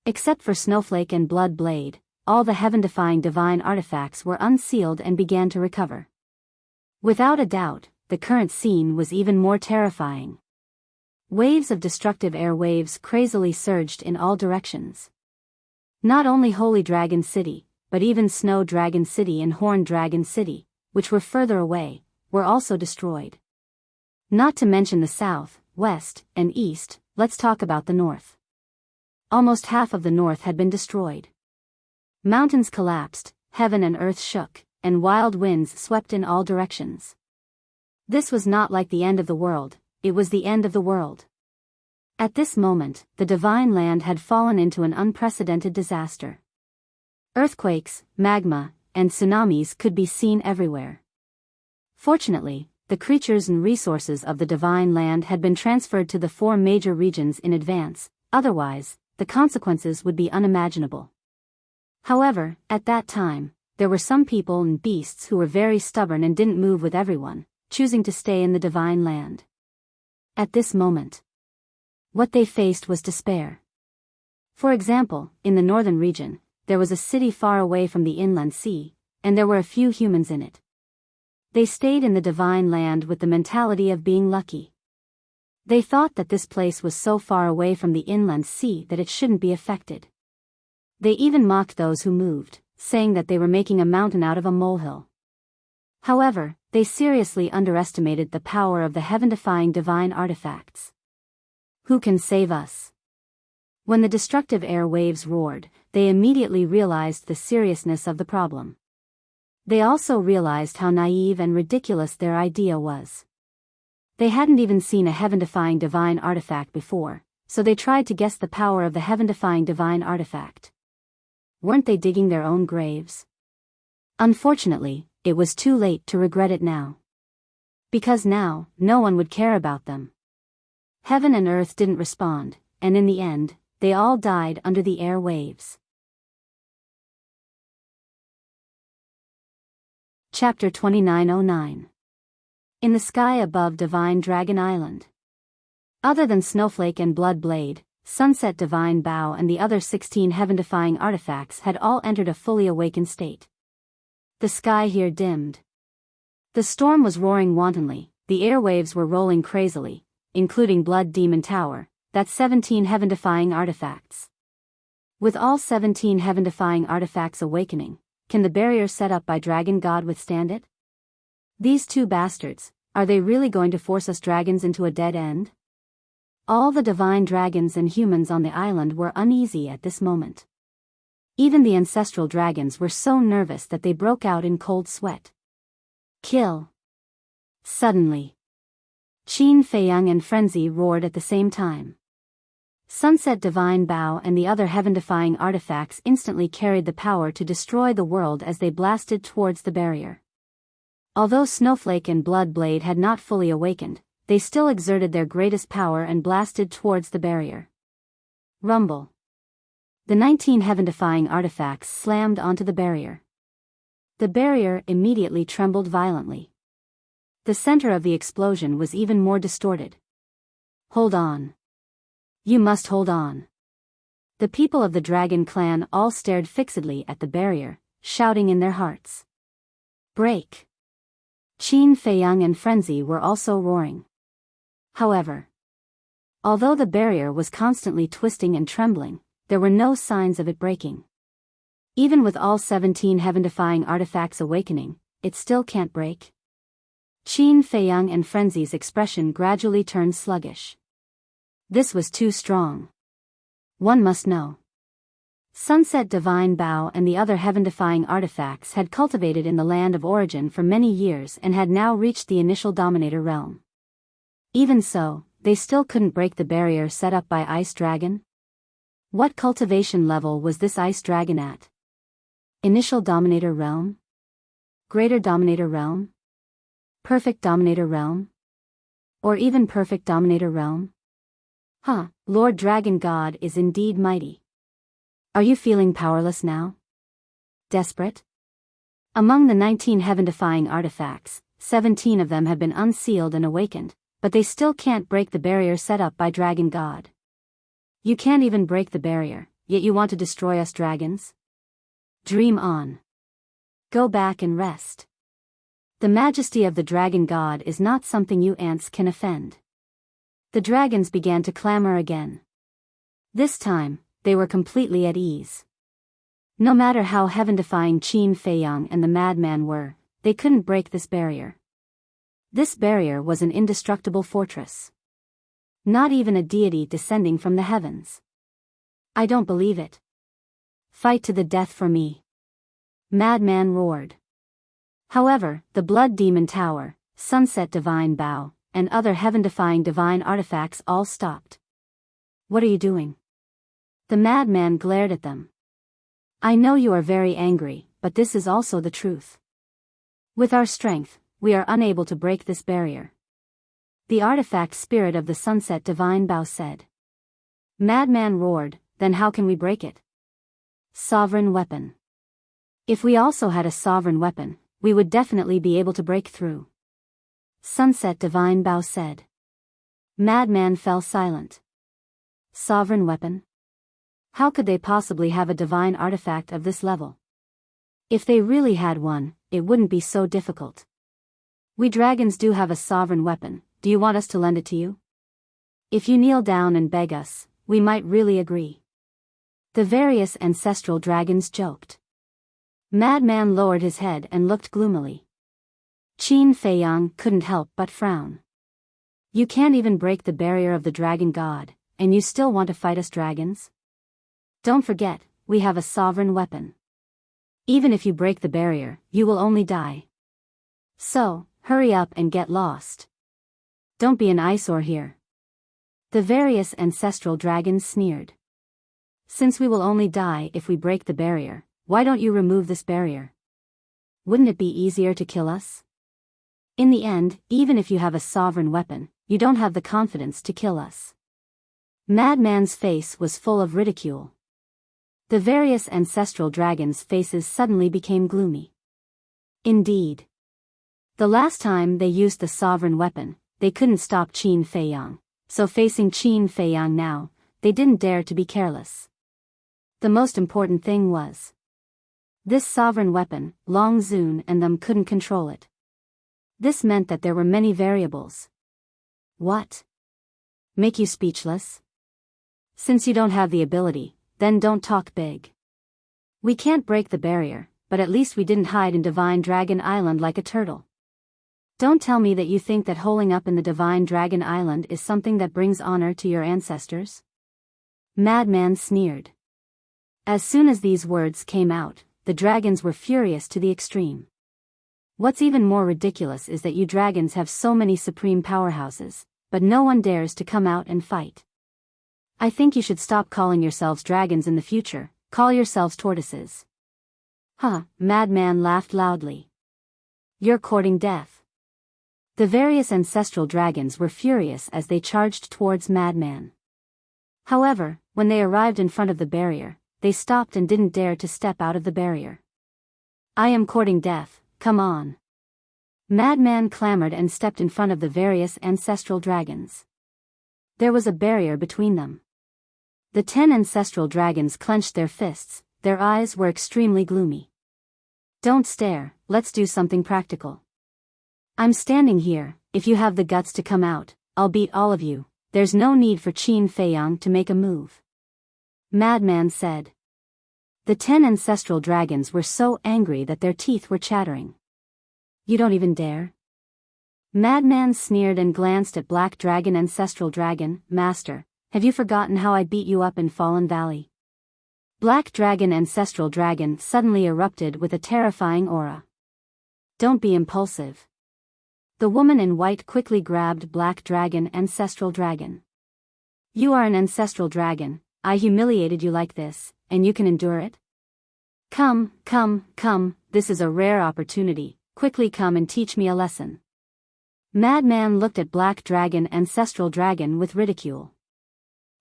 Except for Snowflake and Blood Blade, all the heaven-defying divine artifacts were unsealed and began to recover. Without a doubt, the current scene was even more terrifying. Waves of destructive air waves crazily surged in all directions. Not only Holy Dragon City, but even Snow Dragon City and Horn Dragon City, which were further away, were also destroyed. Not to mention the south, west, and east. Let's talk about the north. Almost half of the north had been destroyed. Mountains collapsed, heaven and earth shook, and wild winds swept in all directions. This was not like the end of the world, it was the end of the world. At this moment, the Divine Land had fallen into an unprecedented disaster. Earthquakes, magma, and tsunamis could be seen everywhere. Fortunately, the creatures and resources of the Divine Land had been transferred to the 4 major regions in advance, otherwise, the consequences would be unimaginable. However, at that time, there were some people and beasts who were very stubborn and didn't move with everyone, choosing to stay in the Divine Land. At this moment, what they faced was despair. For example, in the northern region, there was a city far away from the inland sea, and there were a few humans in it. They stayed in the divine land with the mentality of being lucky. They thought that this place was so far away from the inland sea that it shouldn't be affected. They even mocked those who moved, saying that they were making a mountain out of a molehill. However, they seriously underestimated the power of the heaven-defying divine artifacts. Who can save us? When the destructive air waves roared, they immediately realized the seriousness of the problem. They also realized how naive and ridiculous their idea was. They hadn't even seen a heaven-defying divine artifact before, so they tried to guess the power of the heaven-defying divine artifact. Weren't they digging their own graves? Unfortunately, it was too late to regret it now. Because now, no one would care about them. Heaven and earth didn't respond, and in the end, they all died under the air waves. Chapter 2909. In the sky above Divine Dragon Island. Other than Snowflake and Blood Blade, Sunset Divine Bow and the other 16 heaven-defying artifacts had all entered a fully awakened state. The sky here dimmed. The storm was roaring wantonly, the airwaves were rolling crazily, including Blood Demon Tower, that's 17 heaven-defying artifacts. With all 17 heaven-defying artifacts awakening, can the barrier set up by Dragon God withstand it? These two bastards, are they really going to force us dragons into a dead end? All the divine dragons and humans on the island were uneasy at this moment. Even the ancestral dragons were so nervous that they broke out in cold sweat. Kill! Suddenly, Qin Feiyang and Frenzy roared at the same time. Sunset Divine Bow and the other heaven-defying artifacts instantly carried the power to destroy the world as they blasted towards the barrier. Although Snowflake and Blood Blade had not fully awakened, they still exerted their greatest power and blasted towards the barrier. Rumble. The 19 heaven-defying artifacts slammed onto the barrier. The barrier immediately trembled violently. The center of the explosion was even more distorted. Hold on. You must hold on. The people of the Dragon Clan all stared fixedly at the barrier, shouting in their hearts. Break! Qin Feiyang and Frenzy were also roaring. However, although the barrier was constantly twisting and trembling, there were no signs of it breaking. Even with all 17 heaven-defying artifacts awakening, it still can't break. Qin Feiyang and Frenzy's expression gradually turned sluggish. This was too strong. One must know. Sunset Divine Bow and the other heaven-defying artifacts had cultivated in the land of origin for many years and had now reached the initial Dominator realm. Even so, they still couldn't break the barrier set up by Ice Dragon. What cultivation level was this Ice Dragon at? Initial Dominator realm? Greater Dominator realm? Perfect Dominator realm? Or even Perfect Dominator realm? Huh, Lord Dragon God is indeed mighty. Are you feeling powerless now? Desperate? Among the 19 heaven-defying artifacts, 17 of them have been unsealed and awakened, but they still can't break the barrier set up by Dragon God. You can't even break the barrier, yet you want to destroy us dragons? Dream on. Go back and rest. The majesty of the Dragon God is not something you ants can offend. The dragons began to clamor again. This time, they were completely at ease. No matter how heaven-defying Qin Feiyang and the madman were, they couldn't break this barrier. This barrier was an indestructible fortress. Not even a deity descending from the heavens. I don't believe it. Fight to the death for me. Madman roared. However, the Blood Demon Tower, Sunset Divine Bow, and other heaven-defying divine artifacts all stopped. What are you doing? The madman glared at them. I know you are very angry, but this is also the truth. With our strength, we are unable to break this barrier. The artifact spirit of the Sunset Divine Bow said. Madman roared, then how can we break it? Sovereign weapon. If we also had a sovereign weapon, we would definitely be able to break through. Sunset Divine Bow said. Madman fell silent. Sovereign weapon? How could they possibly have a divine artifact of this level? If they really had one, it wouldn't be so difficult. We dragons do have a sovereign weapon, do you want us to lend it to you? If you kneel down and beg us, we might really agree. The various ancestral dragons joked. Madman lowered his head and looked gloomily. Qin Feiyang couldn't help but frown. You can't even break the barrier of the dragon god, and you still want to fight us dragons? Don't forget, we have a sovereign weapon. Even if you break the barrier, you will only die. So, hurry up and get lost. Don't be an eyesore here. The various ancestral dragons sneered. Since we will only die if we break the barrier, why don't you remove this barrier? Wouldn't it be easier to kill us? In the end, even if you have a sovereign weapon, you don't have the confidence to kill us. Madman's face was full of ridicule. The various ancestral dragons' faces suddenly became gloomy. Indeed. The last time they used the sovereign weapon, they couldn't stop Qin Feiyang, so facing Qin Feiyang now, they didn't dare to be careless. The most important thing was, this sovereign weapon, Long Zun and them couldn't control it. This meant that there were many variables. What? Make you speechless? Since you don't have the ability, then don't talk big. We can't break the barrier, but at least we didn't hide in Divine Dragon Island like a turtle. Don't tell me that you think that holing up in the Divine Dragon Island is something that brings honor to your ancestors? Madman sneered. As soon as these words came out, the dragons were furious to the extreme. What's even more ridiculous is that you dragons have so many supreme powerhouses, but no one dares to come out and fight. I think you should stop calling yourselves dragons in the future, call yourselves tortoises. Huh, Madman laughed loudly. You're courting death. The various ancestral dragons were furious as they charged towards Madman. However, when they arrived in front of the barrier, they stopped and didn't dare to step out of the barrier. I am courting death, come on. Madman clamored and stepped in front of the various ancestral dragons. There was a barrier between them. The 10 ancestral dragons clenched their fists, their eyes were extremely gloomy. Don't stare, let's do something practical. I'm standing here, if you have the guts to come out, I'll beat all of you, there's no need for Qin Feiyang to make a move. Madman said. The 10 ancestral dragons were so angry that their teeth were chattering. You don't even dare? Madman sneered and glanced at Black Dragon Ancestral Dragon, Master, have you forgotten how I beat you up in Fallen Valley? Black Dragon Ancestral Dragon suddenly erupted with a terrifying aura. Don't be impulsive. The woman in white quickly grabbed Black Dragon Ancestral Dragon. You are an ancestral dragon, I humiliated you like this, and you can endure it? Come, this is a rare opportunity, quickly come and teach me a lesson. Madman looked at Black Dragon Ancestral Dragon with ridicule.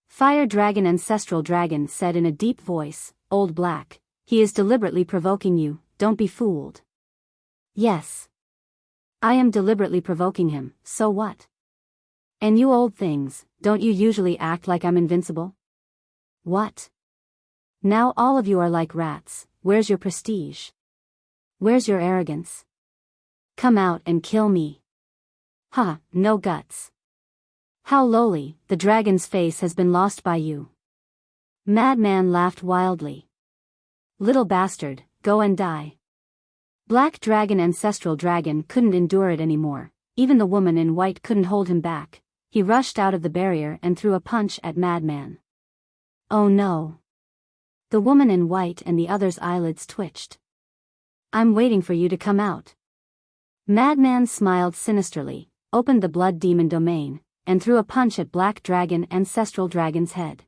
Fire Dragon Ancestral Dragon said in a deep voice, Old Black, he is deliberately provoking you, don't be fooled. Yes. I am deliberately provoking him, so what? And you old things, don't you usually act like I'm invincible? What? Now all of you are like rats, where's your prestige? Where's your arrogance? Come out and kill me. Ha, no guts. How lowly, the dragon's face has been lost by you. Madman laughed wildly. Little bastard, go and die. Black Dragon Ancestral Dragon couldn't endure it anymore, even the woman in white couldn't hold him back, he rushed out of the barrier and threw a punch at Madman. Oh no. The woman in white and the other's eyelids twitched. I'm waiting for you to come out. Madman smiled sinisterly, opened the Blood Demon domain, and threw a punch at Black Dragon Ancestral Dragon's head.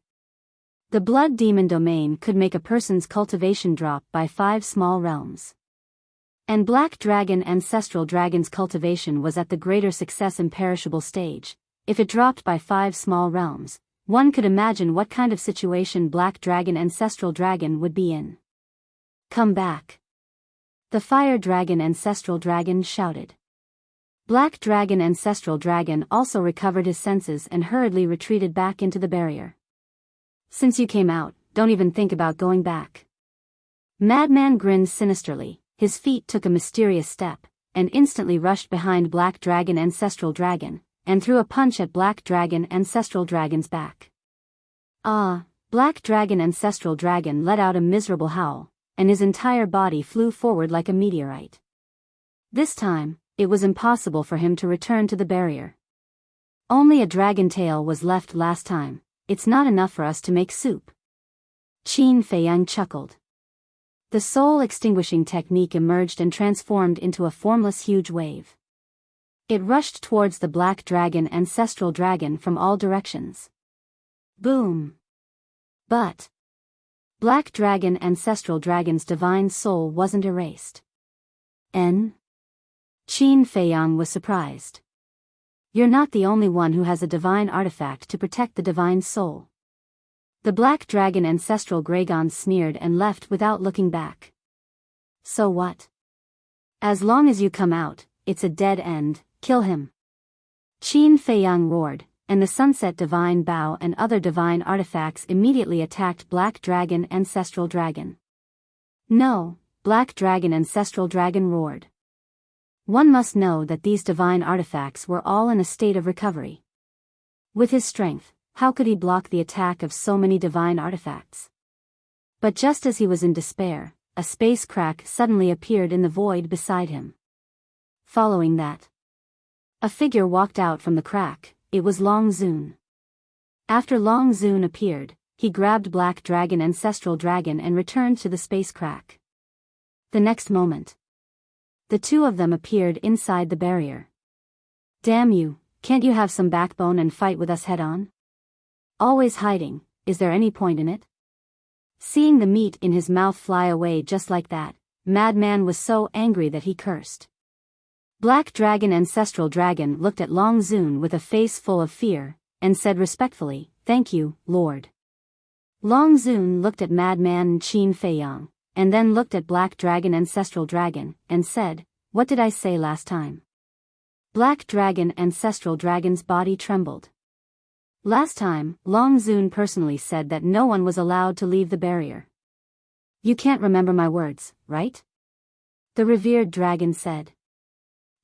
The Blood Demon domain could make a person's cultivation drop by 5 small realms. And Black Dragon Ancestral Dragon's cultivation was at the greater success imperishable stage. If it dropped by 5 small realms, one could imagine what kind of situation Black Dragon Ancestral Dragon would be in. Come back. The Fire Dragon Ancestral Dragon shouted. Black Dragon Ancestral Dragon also recovered his senses and hurriedly retreated back into the barrier. Since you came out, don't even think about going back. Madman grinned sinisterly, his feet took a mysterious step, and instantly rushed behind Black Dragon Ancestral Dragon, and threw a punch at Black Dragon Ancestral Dragon's back. Ah! Black Dragon Ancestral Dragon let out a miserable howl, and his entire body flew forward like a meteorite. This time, it was impossible for him to return to the barrier. Only a dragon tail was left last time. It's not enough for us to make soup. Qin Feiyang chuckled. The soul-extinguishing technique emerged and transformed into a formless huge wave. It rushed towards the Black Dragon Ancestral Dragon from all directions. Boom! But Black Dragon Ancestral Dragon's divine soul wasn't erased. Qin Feiyang was surprised. You're not the only one who has a divine artifact to protect the divine soul. The Black Dragon Ancestral Dragon sneered and left without looking back. So what? As long as you come out, it's a dead end, kill him. Qin Feiyang roared, and the Sunset Divine Bow and other divine artifacts immediately attacked Black Dragon Ancestral Dragon. No, Black Dragon Ancestral Dragon roared. One must know that these divine artifacts were all in a state of recovery. With his strength, how could he block the attack of so many divine artifacts? But just as he was in despair, a space crack suddenly appeared in the void beside him. Following that, a figure walked out from the crack. It was Long Zun. After Long Zun appeared, he grabbed Black Dragon Ancestral Dragon and returned to the space crack. The next moment, the two of them appeared inside the barrier. Damn you, can't you have some backbone and fight with us head-on? Always hiding, is there any point in it? Seeing the meat in his mouth fly away just like that, Madman was so angry that he cursed. Black Dragon Ancestral Dragon looked at Long Zun with a face full of fear, and said respectfully, "Thank you, Lord." Long Zun looked at Madman and Qin Feiyang, and then looked at Black Dragon Ancestral Dragon, and said, "What did I say last time?" Black Dragon Ancestral Dragon's body trembled. Last time, Long Zun personally said that no one was allowed to leave the barrier. "You can't remember my words, right?" the revered dragon said.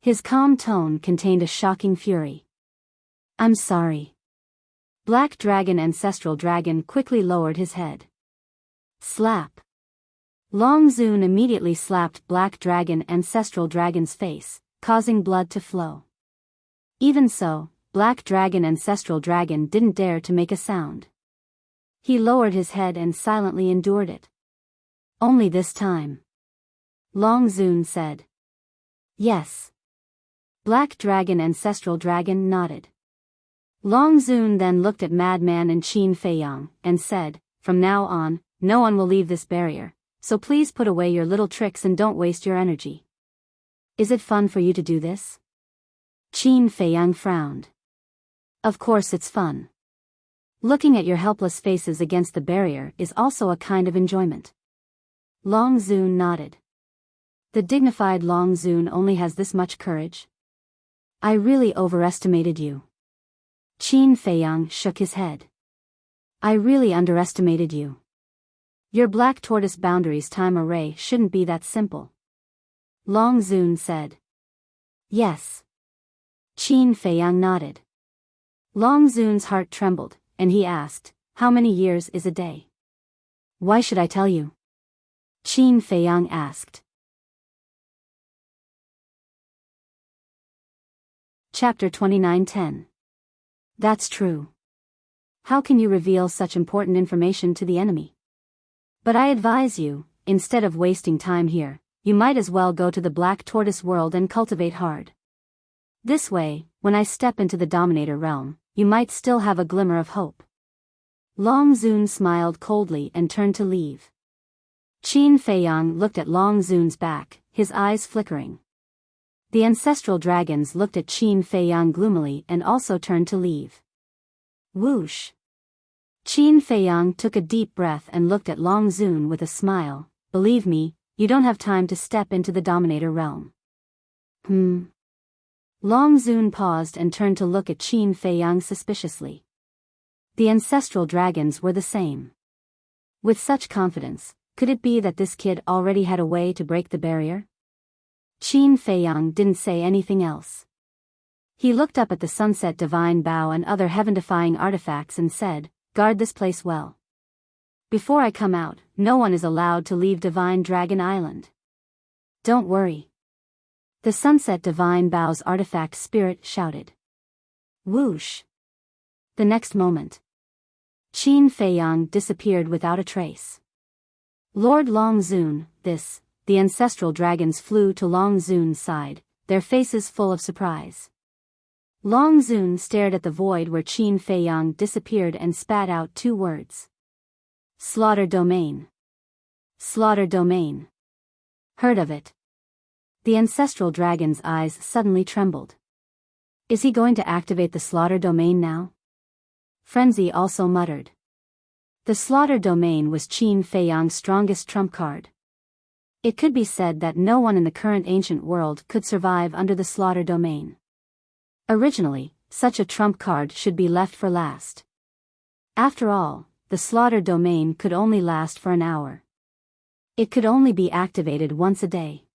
His calm tone contained a shocking fury. "I'm sorry." Black Dragon Ancestral Dragon quickly lowered his head. Slap. Long Zun immediately slapped Black Dragon Ancestral Dragon's face, causing blood to flow. Even so, Black Dragon Ancestral Dragon didn't dare to make a sound. He lowered his head and silently endured it. "Only this time," Long Zun said. "Yes." Black Dragon Ancestral Dragon nodded. Long Zun then looked at Madman and Qin Feiyang, and said, "From now on, no one will leave this barrier, so please put away your little tricks and don't waste your energy." "Is it fun for you to do this?" Qin Feiyang frowned. "Of course it's fun. Looking at your helpless faces against the barrier is also a kind of enjoyment." Long Zun nodded. The dignified Long Zun only has this much courage? I really overestimated you. Qin Feiyang shook his head. I really underestimated you. Your black tortoise boundaries time array shouldn't be that simple. Long Zun said. Yes. Qin Feiyang nodded. Long Zun's heart trembled, and he asked, how many years is a day? Why should I tell you? Qin Feiyang asked. Chapter 29:10. That's true. How can you reveal such important information to the enemy? But I advise you, instead of wasting time here, you might as well go to the Black Tortoise world and cultivate hard. This way, when I step into the Dominator realm, you might still have a glimmer of hope. Long Zun smiled coldly and turned to leave. Qin Feiyang looked at Long Zun's back, his eyes flickering. The ancestral dragons looked at Qin Feiyang gloomily and also turned to leave. Whoosh! Qin Feiyang took a deep breath and looked at Long Zun with a smile. Believe me, you don't have time to step into the Dominator realm. Long Zun paused and turned to look at Qin Feiyang suspiciously. The ancestral dragons were the same. With such confidence, could it be that this kid already had a way to break the barrier? Qin Feiyang didn't say anything else. He looked up at the sunset divine bow and other heaven-defying artifacts and said, "Guard this place well. Before I come out, no one is allowed to leave Divine Dragon Island." "Don't worry." The sunset divine bow's artifact spirit shouted. Whoosh. The next moment, Qin Feiyang disappeared without a trace. Lord Longzun, the ancestral dragons flew to Longzun's side, their faces full of surprise. Longzun stared at the void where Qin Feiyang disappeared and spat out 2 words. "Slaughter Domain. Slaughter Domain. Heard of it?" The ancestral dragon's eyes suddenly trembled. Is he going to activate the Slaughter Domain now? Frenzy also muttered. The Slaughter Domain was Qin Feiyang's strongest trump card. It could be said that no one in the current ancient world could survive under the Slaughter Domain. Originally, such a trump card should be left for last. After all, the Slaughter Domain could only last for an hour. It could only be activated once a day.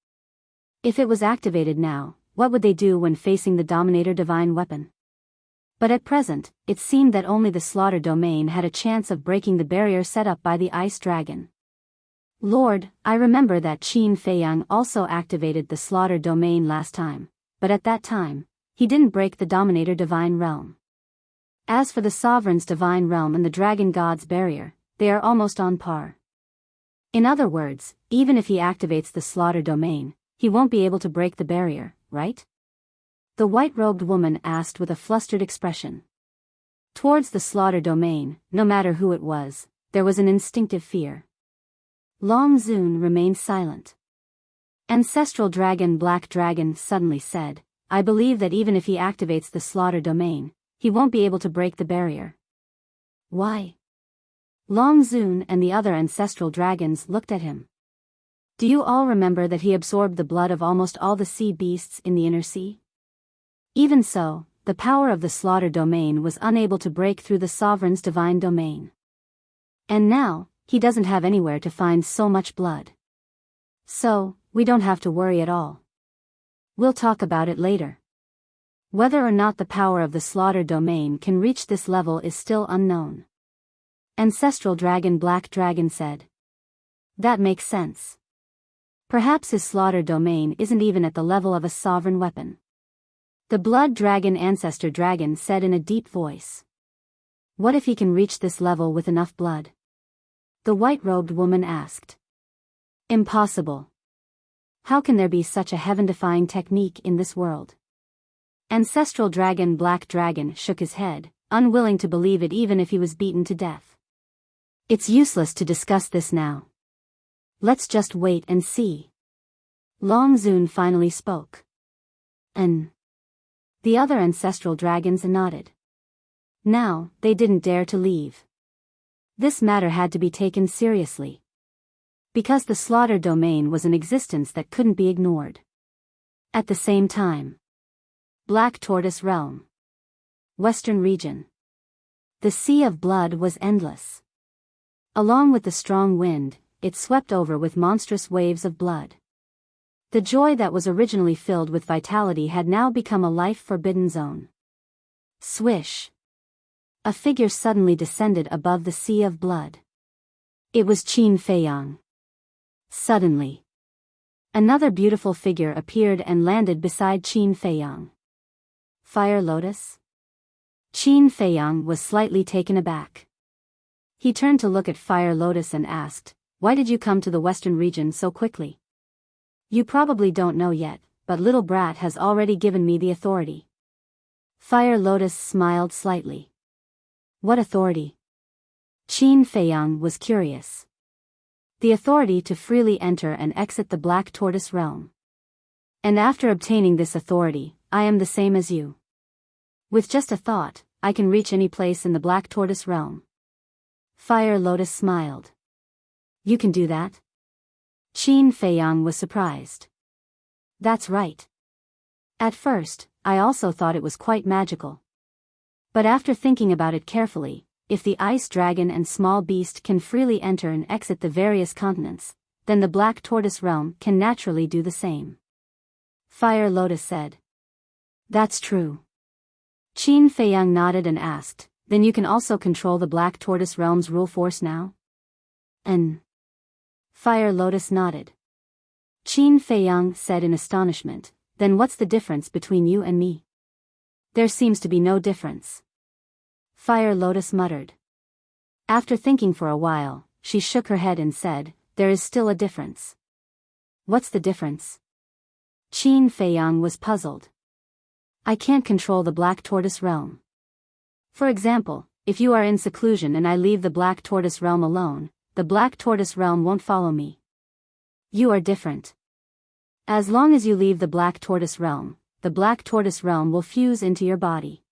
If it was activated now, what would they do when facing the Dominator Divine Weapon? But at present, it seemed that only the Slaughter Domain had a chance of breaking the barrier set up by the Ice Dragon. "Lord, I remember that Qin Feiyang also activated the Slaughter Domain last time, but at that time, he didn't break the Dominator Divine Realm. As for the Sovereign's Divine Realm and the Dragon God's barrier, they are almost on par. In other words, even if he activates the Slaughter Domain, he won't be able to break the barrier, right?" The white-robed woman asked with a flustered expression. Towards the Slaughter Domain, no matter who it was, there was an instinctive fear. Longzun remained silent. Ancestral Dragon Black Dragon suddenly said, "I believe that even if he activates the Slaughter Domain, he won't be able to break the barrier." "Why?" Longzun and the other ancestral dragons looked at him. "Do you all remember that he absorbed the blood of almost all the sea beasts in the inner sea? Even so, the power of the Slaughter Domain was unable to break through the Sovereign's Divine Domain. And now, he doesn't have anywhere to find so much blood. So, we don't have to worry at all. We'll talk about it later. Whether or not the power of the Slaughter Domain can reach this level is still unknown." Ancestral Dragon Black Dragon said. "That makes sense. Perhaps his Slaughter Domain isn't even at the level of a sovereign weapon." The Blood Dragon Ancestor Dragon said in a deep voice. "What if he can reach this level with enough blood?" The white-robed woman asked. "Impossible. How can there be such a heaven-defying technique in this world?" Ancestral Dragon Black Dragon shook his head, unwilling to believe it even if he was beaten to death. "It's useless to discuss this now. Let's just wait and see." Longzun finally spoke. The other ancestral dragons nodded. Now, they didn't dare to leave. This matter had to be taken seriously. Because the Slaughter Domain was an existence that couldn't be ignored. At the same time, Black Tortoise Realm. Western region. The Sea of Blood was endless. Along with the strong wind, it swept over with monstrous waves of blood. The joy that was originally filled with vitality had now become a life-forbidden zone. Swish. A figure suddenly descended above the sea of blood. It was Qin Feiyang. Suddenly, another beautiful figure appeared and landed beside Qin Feiyang. Fire Lotus? Qin Feiyang was slightly taken aback. He turned to look at Fire Lotus and asked, "Why did you come to the Western region so quickly?" "You probably don't know yet, but Little Brat has already given me the authority." Fire Lotus smiled slightly. "What authority?" Qin Feiyang was curious. "The authority to freely enter and exit the Black Tortoise Realm. And after obtaining this authority, I am the same as you. With just a thought, I can reach any place in the Black Tortoise Realm." Fire Lotus smiled. "You can do that?" Qin Feiyang was surprised. "That's right. At first, I also thought it was quite magical. But after thinking about it carefully, if the Ice Dragon and Small Beast can freely enter and exit the various continents, then the Black Tortoise Realm can naturally do the same. Fire Lotus said. That's true. Qin Feiyang nodded and asked, then you can also control the Black Tortoise Realm's rule force now? And Fire Lotus nodded. Qin Feiyang said in astonishment, then what's the difference between you and me? There seems to be no difference. Fire Lotus muttered. After thinking for a while, she shook her head and said, there is still a difference. What's the difference? Qin Feiyang was puzzled. I can't control the Black Tortoise Realm. For example, if you are in seclusion and I leave the Black Tortoise Realm alone, the Black Tortoise Realm won't follow me. You are different. As long as you leave the Black Tortoise Realm, the Black Tortoise Realm will fuse into your body.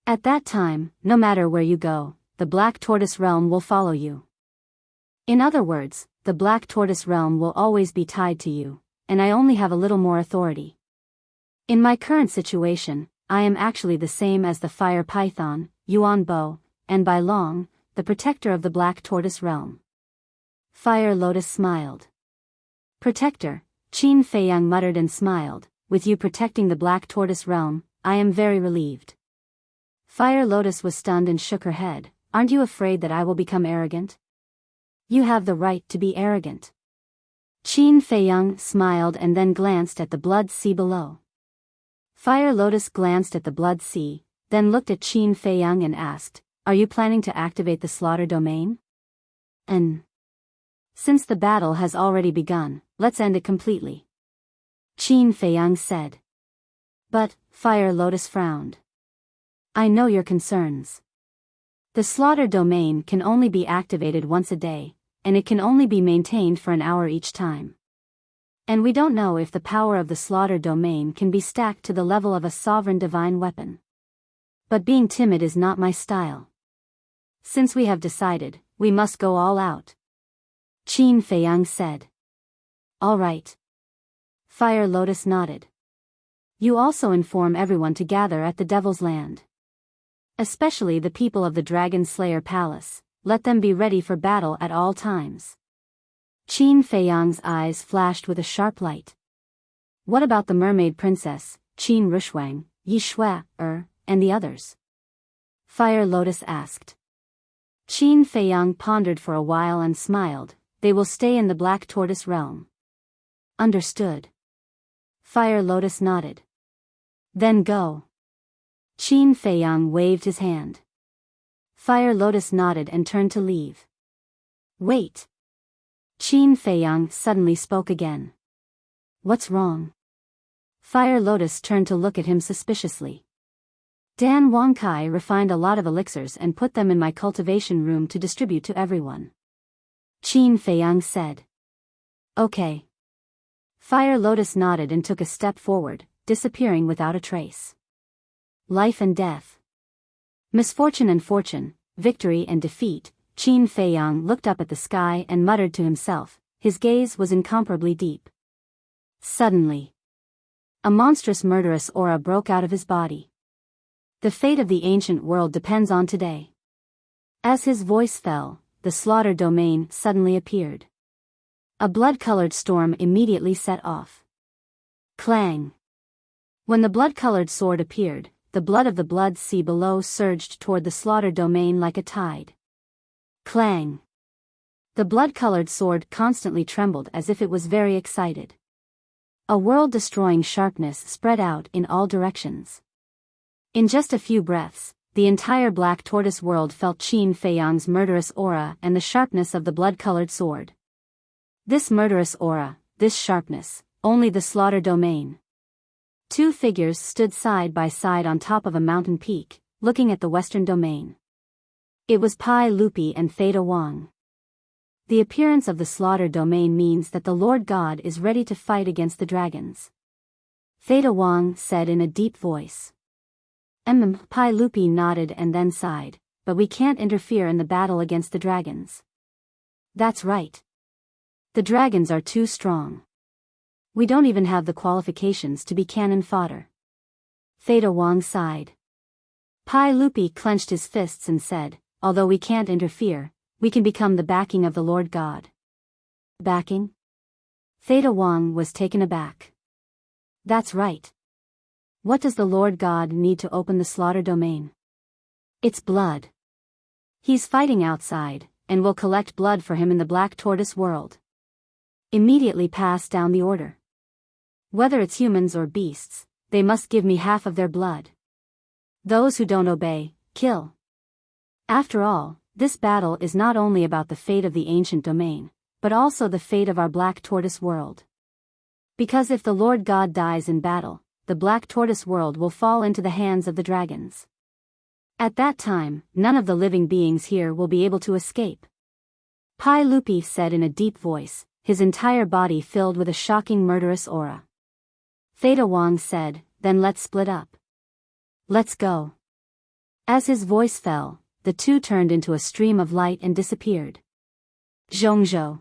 At that time, no matter where you go, the Black Tortoise Realm will follow you. In other words, the Black Tortoise Realm will always be tied to you, and I only have a little more authority. In my current situation, I am actually the same as the Fire Python, Yuan Bo, and by long, the protector of the Black Tortoise Realm. Fire Lotus smiled. Protector, Qin Feiyang muttered and smiled, with you protecting the Black Tortoise Realm, I am very relieved. Fire Lotus was stunned and shook her head, aren't you afraid that I will become arrogant? You have the right to be arrogant. Qin Feiyang smiled and then glanced at the blood sea below. Fire Lotus glanced at the blood sea, then looked at Qin Feiyang and asked, are you planning to activate the slaughter domain? And since the battle has already begun, let's end it completely. Qin Feiyang said. But, Fire Lotus frowned. I know your concerns. The slaughter domain can only be activated once a day, and it can only be maintained for an hour each time. And we don't know if the power of the slaughter domain can be stacked to the level of a sovereign divine weapon. But being timid is not my style. Since we have decided, we must go all out. Qin Feiyang said. All right. Fire Lotus nodded. You also inform everyone to gather at the Devil's Land. Especially the people of the Dragon Slayer Palace, let them be ready for battle at all times. Qin Feiyang's eyes flashed with a sharp light. What about the Mermaid Princess, Qin Rushuang, Yi Shui, and the others? Fire Lotus asked. Qin Feiyang pondered for a while and smiled, they will stay in the Black Tortoise Realm. Understood. Fire Lotus nodded. Then go. Qin Feiyang waved his hand. Fire Lotus nodded and turned to leave. Wait. Qin Feiyang suddenly spoke again. What's wrong? Fire Lotus turned to look at him suspiciously. Dan Wangkai refined a lot of elixirs and put them in my cultivation room to distribute to everyone. Qin Feiyang said. Okay. Fire Lotus nodded and took a step forward, disappearing without a trace. Life and death. Misfortune and fortune, victory and defeat. Qin Feiyang looked up at the sky and muttered to himself, his gaze was incomparably deep. Suddenly, a monstrous murderous aura broke out of his body. The fate of the ancient world depends on today. As his voice fell, the slaughter domain suddenly appeared. A blood-colored storm immediately set off. Clang! When the blood-colored sword appeared, the blood of the blood sea below surged toward the slaughter domain like a tide. Clang! The blood-colored sword constantly trembled as if it was very excited. A world-destroying sharpness spread out in all directions. In just a few breaths, the entire Black Tortoise world felt Qin Feiyang's murderous aura and the sharpness of the blood-colored sword. This murderous aura, this sharpness, only the slaughter domain. Two figures stood side by side on top of a mountain peak, looking at the western domain. It was Pai Lupi and Theta Wang. The appearance of the slaughter domain means that the Lord God is ready to fight against the dragons. Theta Wang said in a deep voice. Pai Lupi nodded and then sighed, but we can't interfere in the battle against the dragons. That's right. The dragons are too strong. We don't even have the qualifications to be cannon fodder. Theta Wang sighed. Pai Lupi clenched his fists and said, although we can't interfere, we can become the backing of the Lord God. Backing? Theta Wang was taken aback. That's right. What does the Lord God need to open the slaughter domain? It's blood. He's fighting outside, and will collect blood for him in the Black Tortoise world. Immediately pass down the order. Whether it's humans or beasts, they must give me half of their blood. Those who don't obey, kill. After all, this battle is not only about the fate of the ancient domain, but also the fate of our Black Tortoise world. Because if the Lord God dies in battle, the Black Tortoise world will fall into the hands of the dragons. At that time, none of the living beings here will be able to escape. Pai Lupi said in a deep voice, his entire body filled with a shocking murderous aura. Theta Wang said, then let's split up. Let's go. As his voice fell, the two turned into a stream of light and disappeared. Zhongzhou.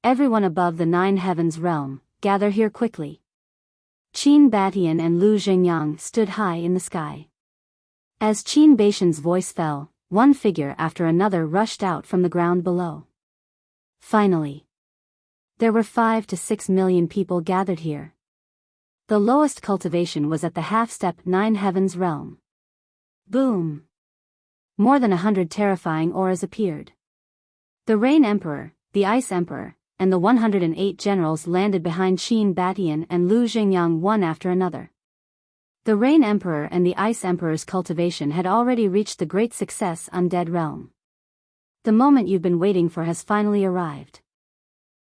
Everyone above the 9 heavens realm, gather here quickly. Qin Batian and Lu Zhengyang stood high in the sky. As Qin Baishan's voice fell, one figure after another rushed out from the ground below. Finally. There were 5 to 6 million people gathered here. The lowest cultivation was at the half-step 9 heavens realm. Boom! More than 100 terrifying auras appeared. The Rain Emperor, the Ice Emperor, and the 108 generals landed behind Qin Batian and Lu Zhengyang one after another. The Rain Emperor and the Ice Emperor's cultivation had already reached the great success Undead Realm. The moment you've been waiting for has finally arrived.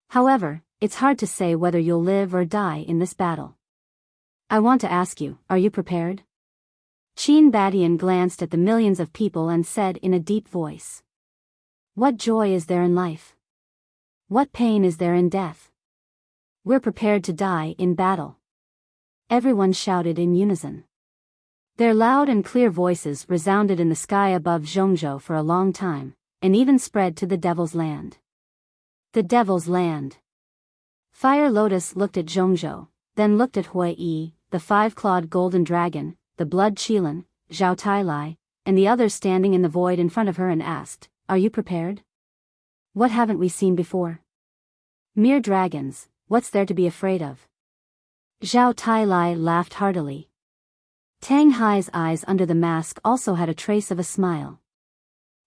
However, it's hard to say whether you'll live or die in this battle. I want to ask you, are you prepared? Qin Batian glanced at the millions of people and said in a deep voice. What joy is there in life? What pain is there in death? We're prepared to die in battle. Everyone shouted in unison. Their loud and clear voices resounded in the sky above Zhongzhou for a long time, and even spread to the Devil's Land. The Devil's Land. Fire Lotus looked at Zhongzhou, then looked at Hui Yi, the 5-clawed golden dragon, the Blood Qilin, Zhao Tailai, and the others standing in the void in front of her and asked, are you prepared? What haven't we seen before? Mere dragons, what's there to be afraid of? Zhao Tailai laughed heartily. Tang Hai's eyes under the mask also had a trace of a smile.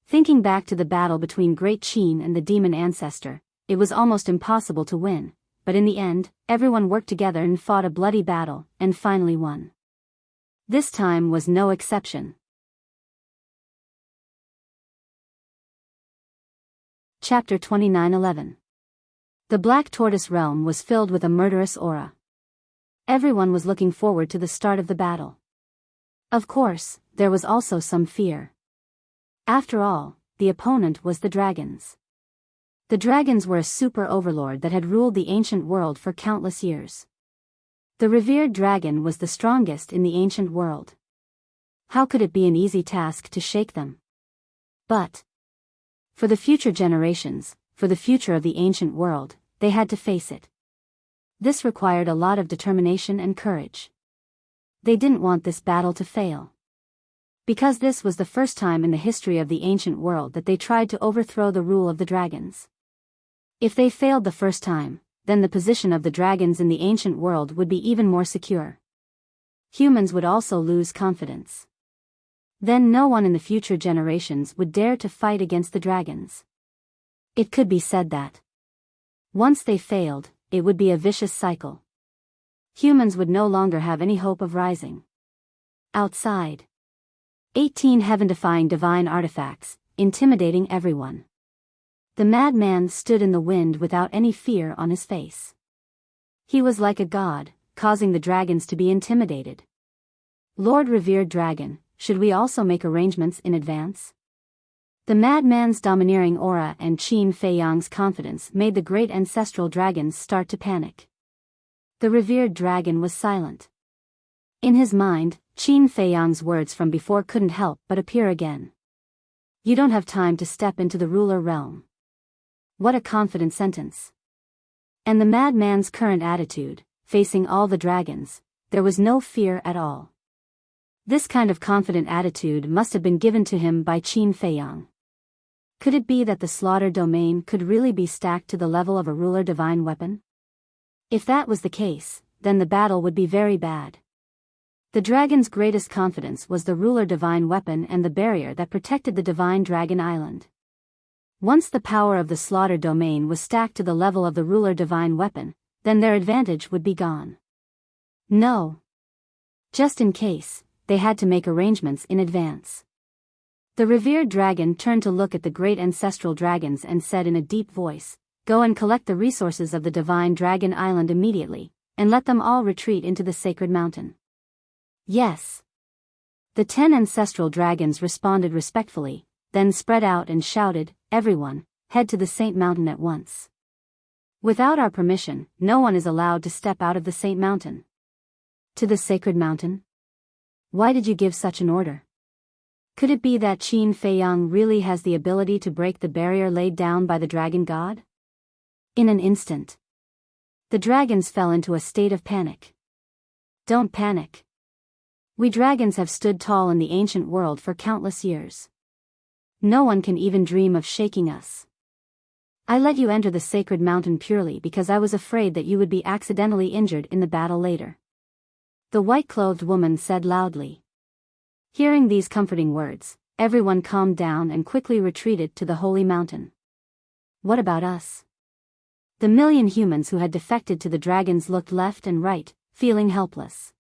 Thinking back to the battle between Great Qin and the demon ancestor, it was almost impossible to win, but in the end, everyone worked together and fought a bloody battle, and finally won. This time was no exception. Chapter 29:11. The Black Tortoise realm was filled with a murderous aura. Everyone was looking forward to the start of the battle. Of course, there was also some fear. After all, the opponent was the dragons. The dragons were a super overlord that had ruled the ancient world for countless years. The revered dragon was the strongest in the ancient world. How could it be an easy task to shake them? But for the future generations, for the future of the ancient world, they had to face it. This required a lot of determination and courage. They didn't want this battle to fail. Because this was the first time in the history of the ancient world that they tried to overthrow the rule of the dragons. If they failed the first time, then the position of the dragons in the ancient world would be even more secure. Humans would also lose confidence. Then no one in the future generations would dare to fight against the dragons. It could be said that once they failed, it would be a vicious cycle. Humans would no longer have any hope of rising. Outside. 18 heaven-defying divine artifacts, intimidating everyone. The madman stood in the wind without any fear on his face. He was like a god, causing the dragons to be intimidated. Lord revered dragon, should we also make arrangements in advance? The madman's domineering aura and Qin Feiyang's confidence made the great ancestral dragons start to panic. The revered dragon was silent. In his mind, Qin Feiyang's words from before couldn't help but appear again. You don't have time to step into the ruler realm. What a confident sentence. And the madman's current attitude, facing all the dragons, there was no fear at all. This kind of confident attitude must have been given to him by Qin Feiyang. Could it be that the slaughter domain could really be stacked to the level of a ruler divine weapon? If that was the case, then the battle would be very bad. The dragon's greatest confidence was the ruler divine weapon and the barrier that protected the divine dragon island. Once the power of the slaughter domain was stacked to the level of the ruler divine weapon, then their advantage would be gone. No. Just in case, they had to make arrangements in advance. The revered dragon turned to look at the great ancestral dragons and said in a deep voice, "Go and collect the resources of the divine dragon island immediately, and let them all retreat into the sacred mountain." Yes. The 10 ancestral dragons responded respectfully, then spread out and shouted, "Everyone, head to the Saint Mountain at once. Without our permission, no one is allowed to step out of the Saint Mountain." To the sacred mountain? Why did you give such an order? Could it be that Qin Feiyang really has the ability to break the barrier laid down by the dragon god? In an instant, the dragons fell into a state of panic. Don't panic. We dragons have stood tall in the ancient world for countless years. No one can even dream of shaking us. I let you enter the sacred mountain purely because I was afraid that you would be accidentally injured in the battle later. The white-clothed woman said loudly. Hearing these comforting words, everyone calmed down and quickly retreated to the holy mountain. What about us? The million humans who had defected to the dragons looked left and right, feeling helpless.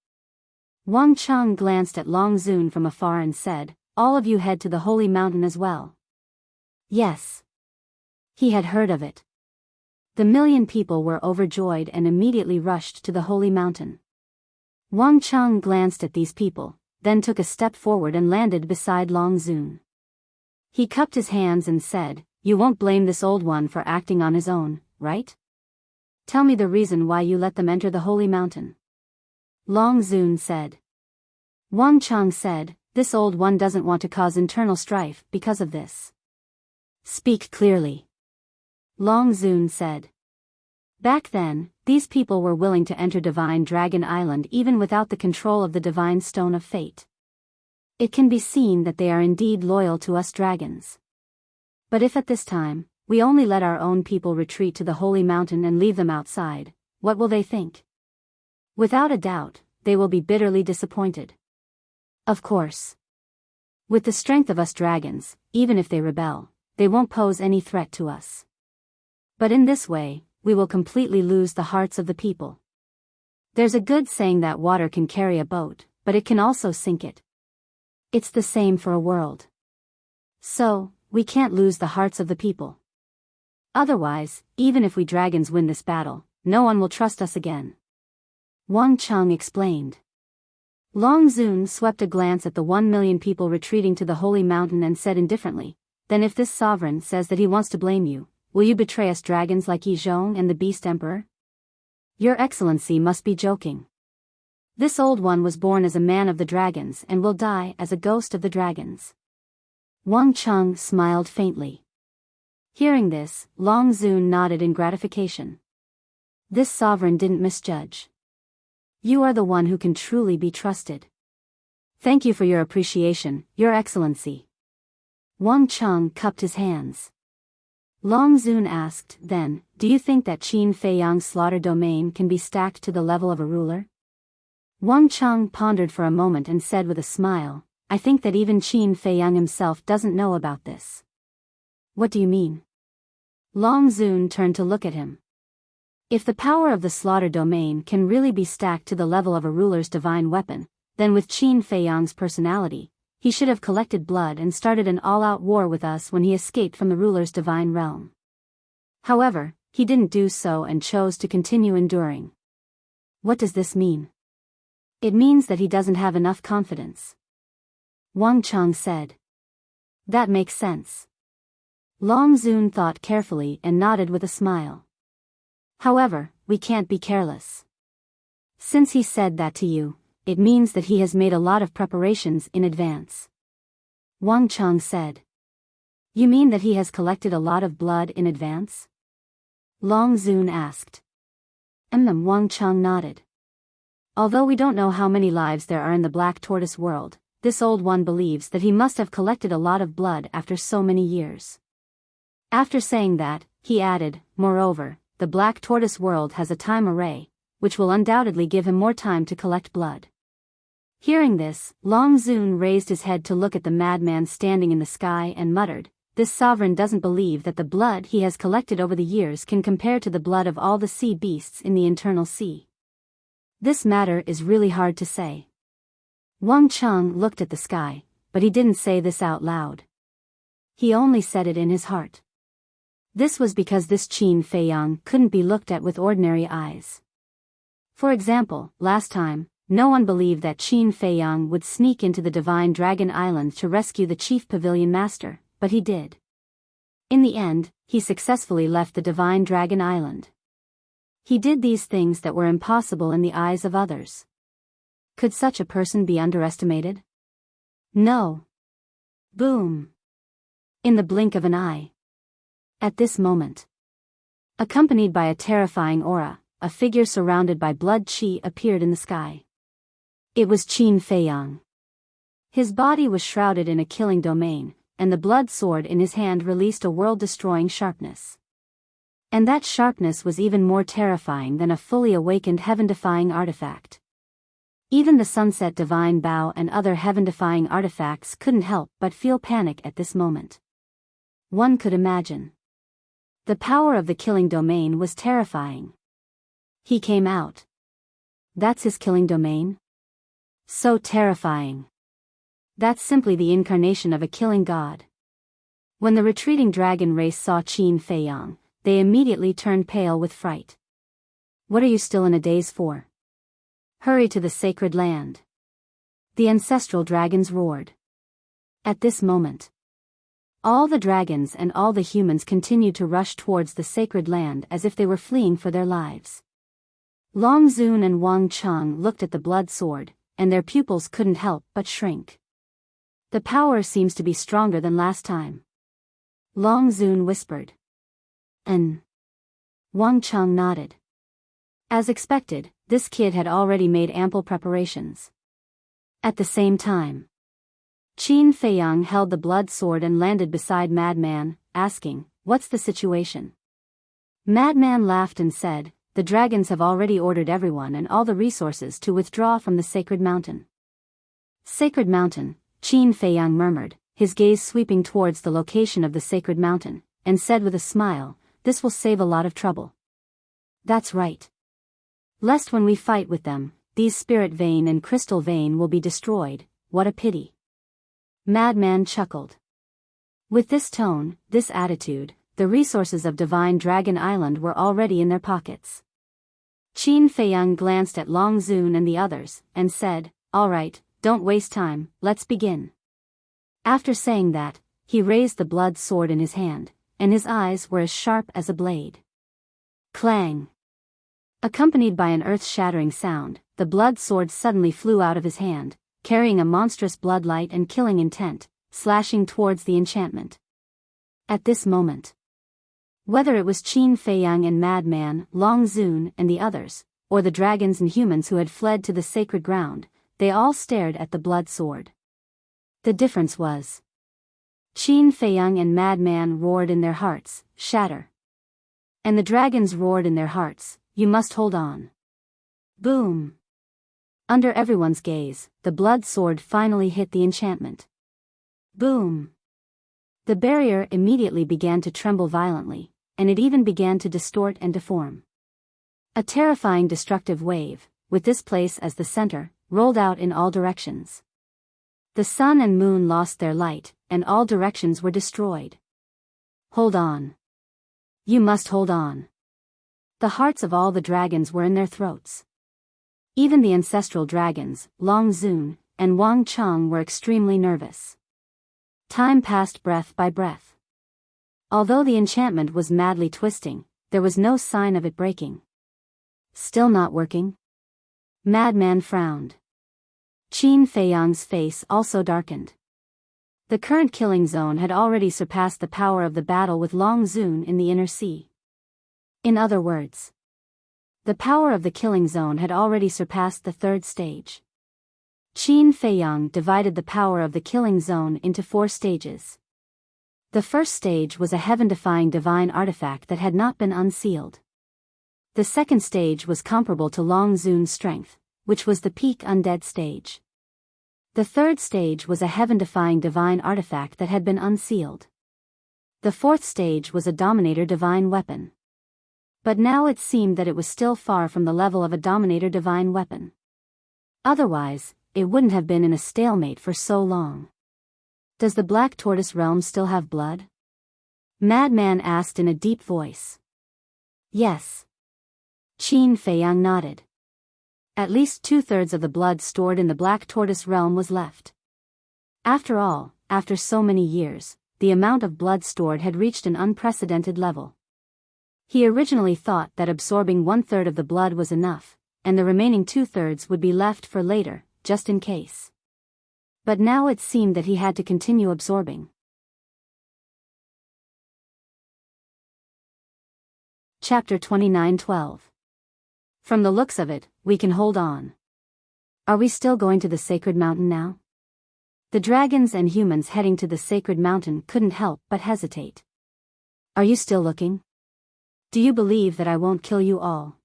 Wang Cheng glanced at Long Zun from afar and said, "All of you head to the holy mountain as well." Yes. He had heard of it. The million people were overjoyed and immediately rushed to the holy mountain. Wang Cheng glanced at these people, then took a step forward and landed beside Long Zun. He cupped his hands and said, "You won't blame this old one for acting on his own, right? Tell me the reason why you let them enter the holy mountain." Long Zun said. Wang Cheng said, "This old one doesn't want to cause internal strife because of this." Speak clearly. Long Zun said. Back then, these people were willing to enter Divine Dragon Island even without the control of the Divine Stone of Fate. It can be seen that they are indeed loyal to us dragons. But if at this time, we only let our own people retreat to the holy mountain and leave them outside, what will they think? Without a doubt, they will be bitterly disappointed. Of course. With the strength of us dragons, even if they rebel, they won't pose any threat to us. But in this way, we will completely lose the hearts of the people. There's a good saying that water can carry a boat, but it can also sink it. It's the same for a world. So, we can't lose the hearts of the people. Otherwise, even if we dragons win this battle, no one will trust us again. Wang Cheng explained. Long Zun swept a glance at the 1 million people retreating to the holy mountain and said indifferently, "Then if this sovereign says that he wants to blame you, will you betray us dragons like Yi Zhong and the Beast Emperor? Your Excellency must be joking. This old one was born as a man of the dragons and will die as a ghost of the dragons." Wang Cheng smiled faintly. Hearing this, Long Zun nodded in gratification. This sovereign didn't misjudge. You are the one who can truly be trusted. Thank you for your appreciation, Your Excellency. Wang Cheng cupped his hands. Long Zun asked, "Then, do you think that Qin Feiyang's slaughter domain can be stacked to the level of a ruler?" Wang Cheng pondered for a moment and said with a smile, "I think that even Qin Feiyang himself doesn't know about this." What do you mean? Long Zun turned to look at him. If the power of the slaughter domain can really be stacked to the level of a ruler's divine weapon, then with Qin Feiyang's personality, he should have collected blood and started an all-out war with us when he escaped from the ruler's divine realm. However, he didn't do so and chose to continue enduring. What does this mean? It means that he doesn't have enough confidence. Wang Cheng said. That makes sense. Long Zun thought carefully and nodded with a smile. However, we can't be careless. Since he said that to you, it means that he has made a lot of preparations in advance. Wang Cheng said. You mean that he has collected a lot of blood in advance? Long Zun asked. Wang Cheng nodded. Although we don't know how many lives there are in the Black Tortoise world, this old one believes that he must have collected a lot of blood after so many years. After saying that, he added, moreover, the Black Tortoise world has a time array, which will undoubtedly give him more time to collect blood. Hearing this, Long Zun raised his head to look at the madman standing in the sky and muttered, "This sovereign doesn't believe that the blood he has collected over the years can compare to the blood of all the sea beasts in the internal sea. This matter is really hard to say." Wang Cheng looked at the sky, but he didn't say this out loud. He only said it in his heart. This was because this Qin Feiyang couldn't be looked at with ordinary eyes. For example, last time, no one believed that Qin Feiyang would sneak into the Divine Dragon Island to rescue the Chief Pavilion Master, but he did. In the end, he successfully left the Divine Dragon Island. He did these things that were impossible in the eyes of others. Could such a person be underestimated? No. Boom. In the blink of an eye. At this moment, accompanied by a terrifying aura, a figure surrounded by blood qi appeared in the sky. It was Qin Feiyang. His body was shrouded in a killing domain, and the blood sword in his hand released a world-destroying sharpness. And that sharpness was even more terrifying than a fully awakened heaven-defying artifact. Even the sunset divine Biyao and other heaven-defying artifacts couldn't help but feel panic at this moment. One could imagine. The power of the killing domain was terrifying. He came out. That's his killing domain? So terrifying. That's simply the incarnation of a killing god. When the retreating dragon race saw Qin Feiyang, they immediately turned pale with fright. What are you still in a daze for? Hurry to the sacred land. The ancestral dragons roared. At this moment, all the dragons and all the humans continued to rush towards the sacred land as if they were fleeing for their lives. Long Zun and Wang Cheng looked at the blood sword, and their pupils couldn't help but shrink. The power seems to be stronger than last time. Long Zun whispered. Wang Cheng nodded. As expected, this kid had already made ample preparations. At the same time, Qin Feiyang held the blood sword and landed beside Madman, asking, "What's the situation?" Madman laughed and said, "The dragons have already ordered everyone and all the resources to withdraw from the sacred mountain." Sacred mountain, Qin Feiyang murmured, his gaze sweeping towards the location of the sacred mountain, and said with a smile, "This will save a lot of trouble." That's right. Lest when we fight with them, these spirit vein and crystal vein will be destroyed. What a pity. Madman chuckled. With this tone, this attitude, the resources of Divine Dragon Island were already in their pockets. Qin Feiyang glanced at Long Zun and the others, and said, "All right, don't waste time, let's begin." After saying that, he raised the blood sword in his hand, and his eyes were as sharp as a blade. Clang! Accompanied by an earth-shattering sound, the blood sword suddenly flew out of his hand, carrying a monstrous bloodlight and killing intent, slashing towards the enchantment. At this moment, whether it was Qin Feiyang and Madman, Long Zun and the others, or the dragons and humans who had fled to the sacred ground, they all stared at the blood sword. The difference was, Qin Feiyang and Madman roared in their hearts, "Shatter." And the dragons roared in their hearts, "You must hold on." Boom! Under everyone's gaze, the blood sword finally hit the enchantment. Boom! The barrier immediately began to tremble violently, and it even began to distort and deform. A terrifying destructive wave, with this place as the center, rolled out in all directions. The sun and moon lost their light, and all directions were destroyed. Hold on. You must hold on. The hearts of all the dragons were in their throats. Even the ancestral dragons, Long Zun and Wang Cheng, were extremely nervous. Time passed breath by breath. Although the enchantment was madly twisting, there was no sign of it breaking. Still not working? Madman frowned. Qin Feiyang's face also darkened. The current killing zone had already surpassed the power of the battle with Long Zun in the inner sea. In other words, the power of the killing zone had already surpassed the third stage. Qin Feiyang divided the power of the killing zone into 4 stages. The first stage was a heaven-defying divine artifact that had not been unsealed. The second stage was comparable to Long Zun's strength, which was the peak undead stage. The third stage was a heaven-defying divine artifact that had been unsealed. The fourth stage was a Dominator divine weapon. But now it seemed that it was still far from the level of a Dominator divine weapon. Otherwise, it wouldn't have been in a stalemate for so long. Does the Black Tortoise realm still have blood? Madman asked in a deep voice. Yes. Qin Feiyang nodded. At least 2/3 of the blood stored in the Black Tortoise realm was left. After all, after so many years, the amount of blood stored had reached an unprecedented level. He originally thought that absorbing 1/3 of the blood was enough, and the remaining 2/3 would be left for later, just in case. But now it seemed that he had to continue absorbing. Chapter 29:12. From the looks of it, we can hold on. Are we still going to the sacred mountain now? The dragons and humans heading to the sacred mountain couldn't help but hesitate. Are you still looking? Do you believe that I won't kill you all?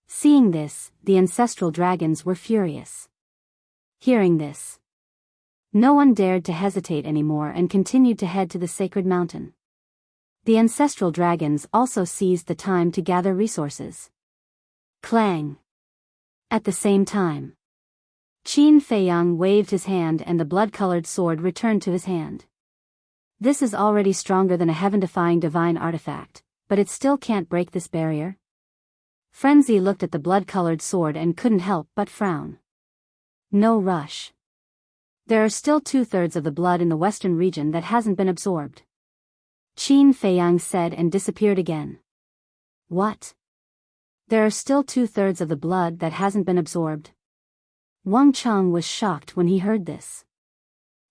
Seeing this, the ancestral dragons were furious. Hearing this, no one dared to hesitate anymore and continued to head to the sacred mountain. The ancestral dragons also seized the time to gather resources. Clang! At the same time, Qin Feiyang waved his hand and the blood-colored sword returned to his hand. This is already stronger than a heaven-defying divine artifact, but it still can't break this barrier. Frenzy looked at the blood-colored sword and couldn't help but frown. No rush. There are still 2/3 of the blood in the western region that hasn't been absorbed. Qin Feiyang said and disappeared again. What? There are still 2/3 of the blood that hasn't been absorbed? Wang Cheng was shocked when he heard this.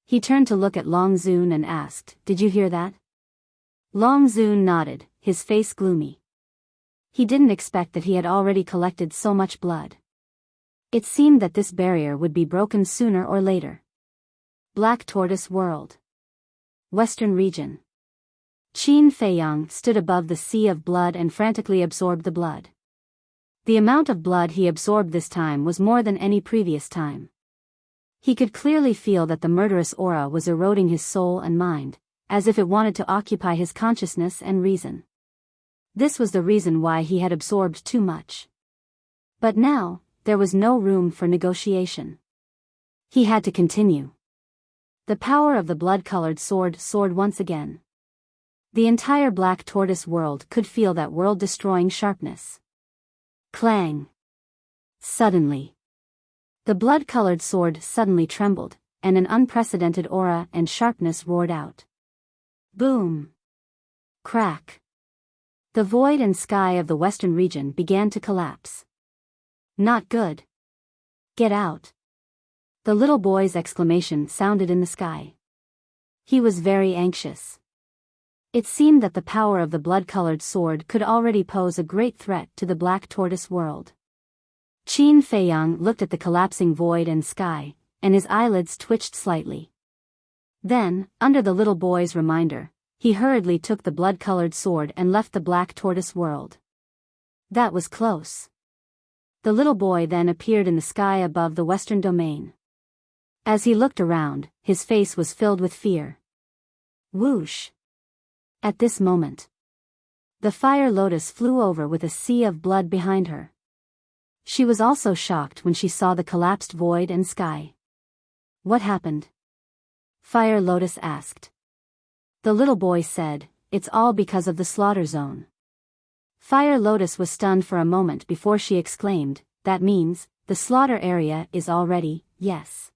He turned to look at Long Zun and asked, "Did you hear that?" Long Zun nodded, his face gloomy. He didn't expect that he had already collected so much blood. It seemed that this barrier would be broken sooner or later. Black Tortoise World. Western Region. Qin Feiyang stood above the sea of blood and frantically absorbed the blood. The amount of blood he absorbed this time was more than any previous time. He could clearly feel that the murderous aura was eroding his soul and mind, as if it wanted to occupy his consciousness and reason. This was the reason why he had absorbed too much. But now, there was no room for negotiation. He had to continue. The power of the blood-colored sword soared once again. The entire Black Tortoise world could feel that world-destroying sharpness. Clang! Suddenly, the blood-colored sword suddenly trembled, and an unprecedented aura and sharpness roared out. Boom! Crack! The void and sky of the western region began to collapse. Not good. Get out! The little boy's exclamation sounded in the sky. He was very anxious. It seemed that the power of the blood-colored sword could already pose a great threat to the Black Tortoise world. Qin Feiyang looked at the collapsing void and sky, and his eyelids twitched slightly. Then, under the little boy's reminder, he hurriedly took the blood-colored sword and left the Black Tortoise world. That was close. The little boy then appeared in the sky above the western domain. As he looked around, his face was filled with fear. Whoosh! At this moment, the fire lotus flew over with a sea of blood behind her. She was also shocked when she saw the collapsed void and sky. What happened? Fire Lotus asked. The little boy said, "It's all because of the slaughter zone." Fire Lotus was stunned for a moment before she exclaimed, "That means, the slaughter area is already, yes."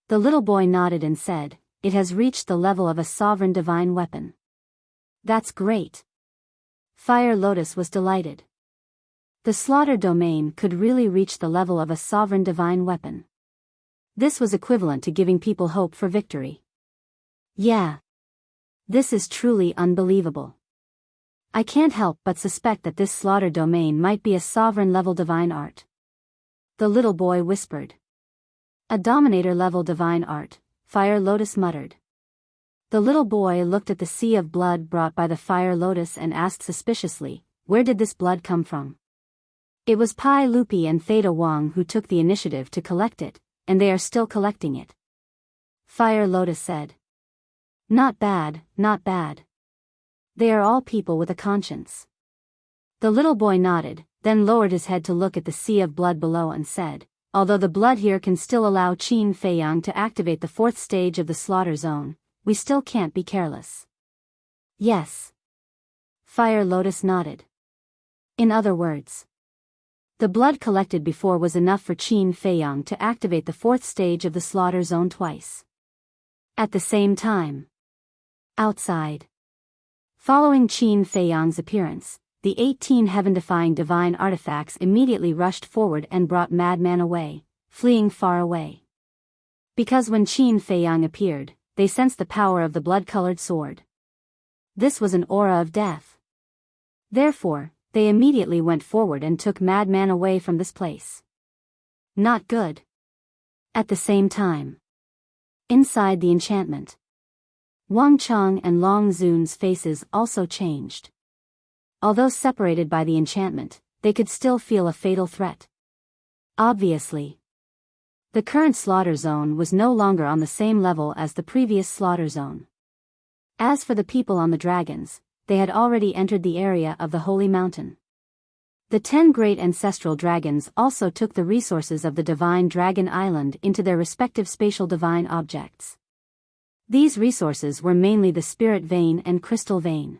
The little boy nodded and said, "It has reached the level of a sovereign divine weapon." That's great. Fire Lotus was delighted. The slaughter domain could really reach the level of a sovereign divine weapon. This was equivalent to giving people hope for victory. Yeah. This is truly unbelievable. I can't help but suspect that this slaughter domain might be a sovereign-level divine art. The little boy whispered. A dominator-level divine art, Fire Lotus muttered. The little boy looked at the sea of blood brought by the Fire Lotus and asked suspiciously, where did this blood come from? It was Pai Lupi and Theta Wang who took the initiative to collect it, and they are still collecting it. Fire Lotus said. Not bad, not bad. They are all people with a conscience. The little boy nodded, then lowered his head to look at the sea of blood below and said, although the blood here can still allow Qin Feiyang to activate the fourth stage of the slaughter zone, we still can't be careless. Yes. Fire Lotus nodded. In other words, the blood collected before was enough for Qin Feiyang to activate the fourth stage of the slaughter zone twice. At the same time. Outside. Following Qin Feiyang's appearance, the 18 heaven-defying divine artifacts immediately rushed forward and brought Madman away, fleeing far away. Because when Qin Feiyang appeared, they sensed the power of the blood-colored sword. This was an aura of death. Therefore, they immediately went forward and took Madman away from this place. Not good. At the same time. Inside the enchantment. Wang Chang and Long Zun's faces also changed. Although separated by the enchantment, they could still feel a fatal threat. Obviously. The current slaughter zone was no longer on the same level as the previous slaughter zone. As for the people on the dragons, they had already entered the area of the Holy Mountain. The 10 great ancestral dragons also took the resources of the Divine Dragon Island into their respective spatial divine objects. These resources were mainly the Spirit Vein and Crystal Vein.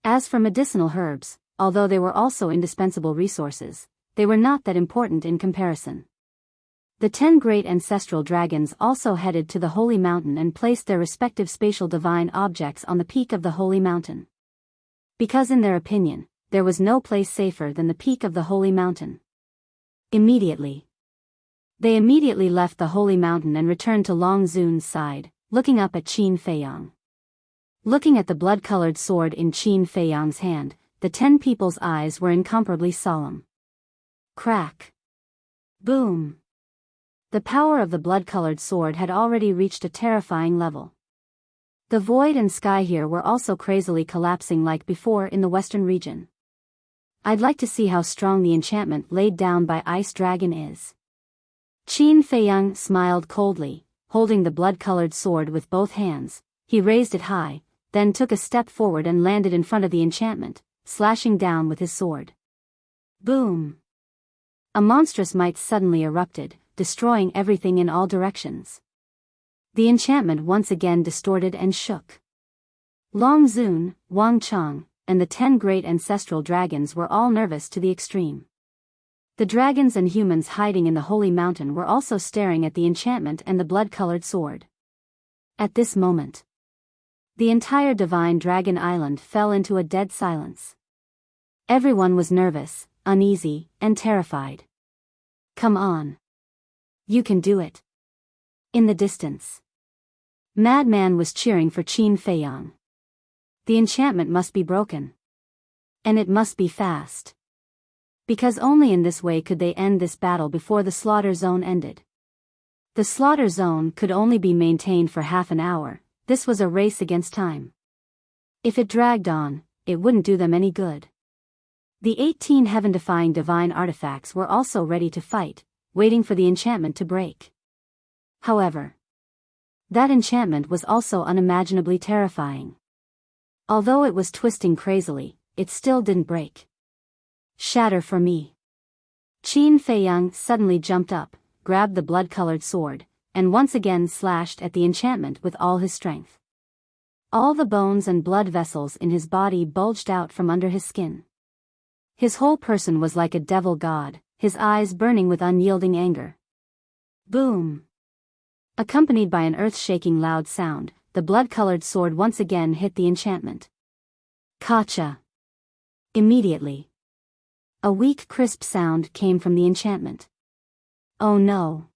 As for medicinal herbs, although they were also indispensable resources, they were not that important in comparison. The 10 great ancestral dragons also headed to the Holy Mountain and placed their respective spatial divine objects on the peak of the Holy Mountain. Because in their opinion, there was no place safer than the peak of the Holy Mountain. They immediately left the Holy Mountain and returned to Long Zun's side, looking up at Qin Feiyang. Looking at the blood-colored sword in Qin Feiyang's hand, the 10 people's eyes were incomparably solemn. Crack. Boom. The power of the blood-colored sword had already reached a terrifying level. The void and sky here were also crazily collapsing like before in the western region. I'd like to see how strong the enchantment laid down by Ice Dragon is. Qin Feiyang smiled coldly, holding the blood-colored sword with both hands. He raised it high, then took a step forward and landed in front of the enchantment, slashing down with his sword. Boom! A monstrous might suddenly erupted, destroying everything in all directions. The enchantment once again distorted and shook. Long Zun, Wang Chang, and the 10 great ancestral dragons were all nervous to the extreme. The dragons and humans hiding in the Holy Mountain were also staring at the enchantment and the blood-colored sword. At this moment, the entire Divine Dragon Island fell into a dead silence. Everyone was nervous, uneasy, and terrified. Come on. You can do it. In the distance, Madman was cheering for Qin Feiyang. The enchantment must be broken. And it must be fast. Because only in this way could they end this battle before the slaughter zone ended. The slaughter zone could only be maintained for half an hour. This was a race against time. If it dragged on, it wouldn't do them any good. The 18 heaven-defying divine artifacts were also ready to fight, waiting for the enchantment to break. However, that enchantment was also unimaginably terrifying. Although it was twisting crazily, it still didn't break. Shatter for me. Qin Feiyang suddenly jumped up, grabbed the blood-colored sword, and once again slashed at the enchantment with all his strength. All the bones and blood vessels in his body bulged out from under his skin. His whole person was like a devil god, his eyes burning with unyielding anger. Boom! Accompanied by an earth-shaking loud sound, the blood-colored sword once again hit the enchantment. Kacha! Immediately, a weak crisp sound came from the enchantment. Oh no!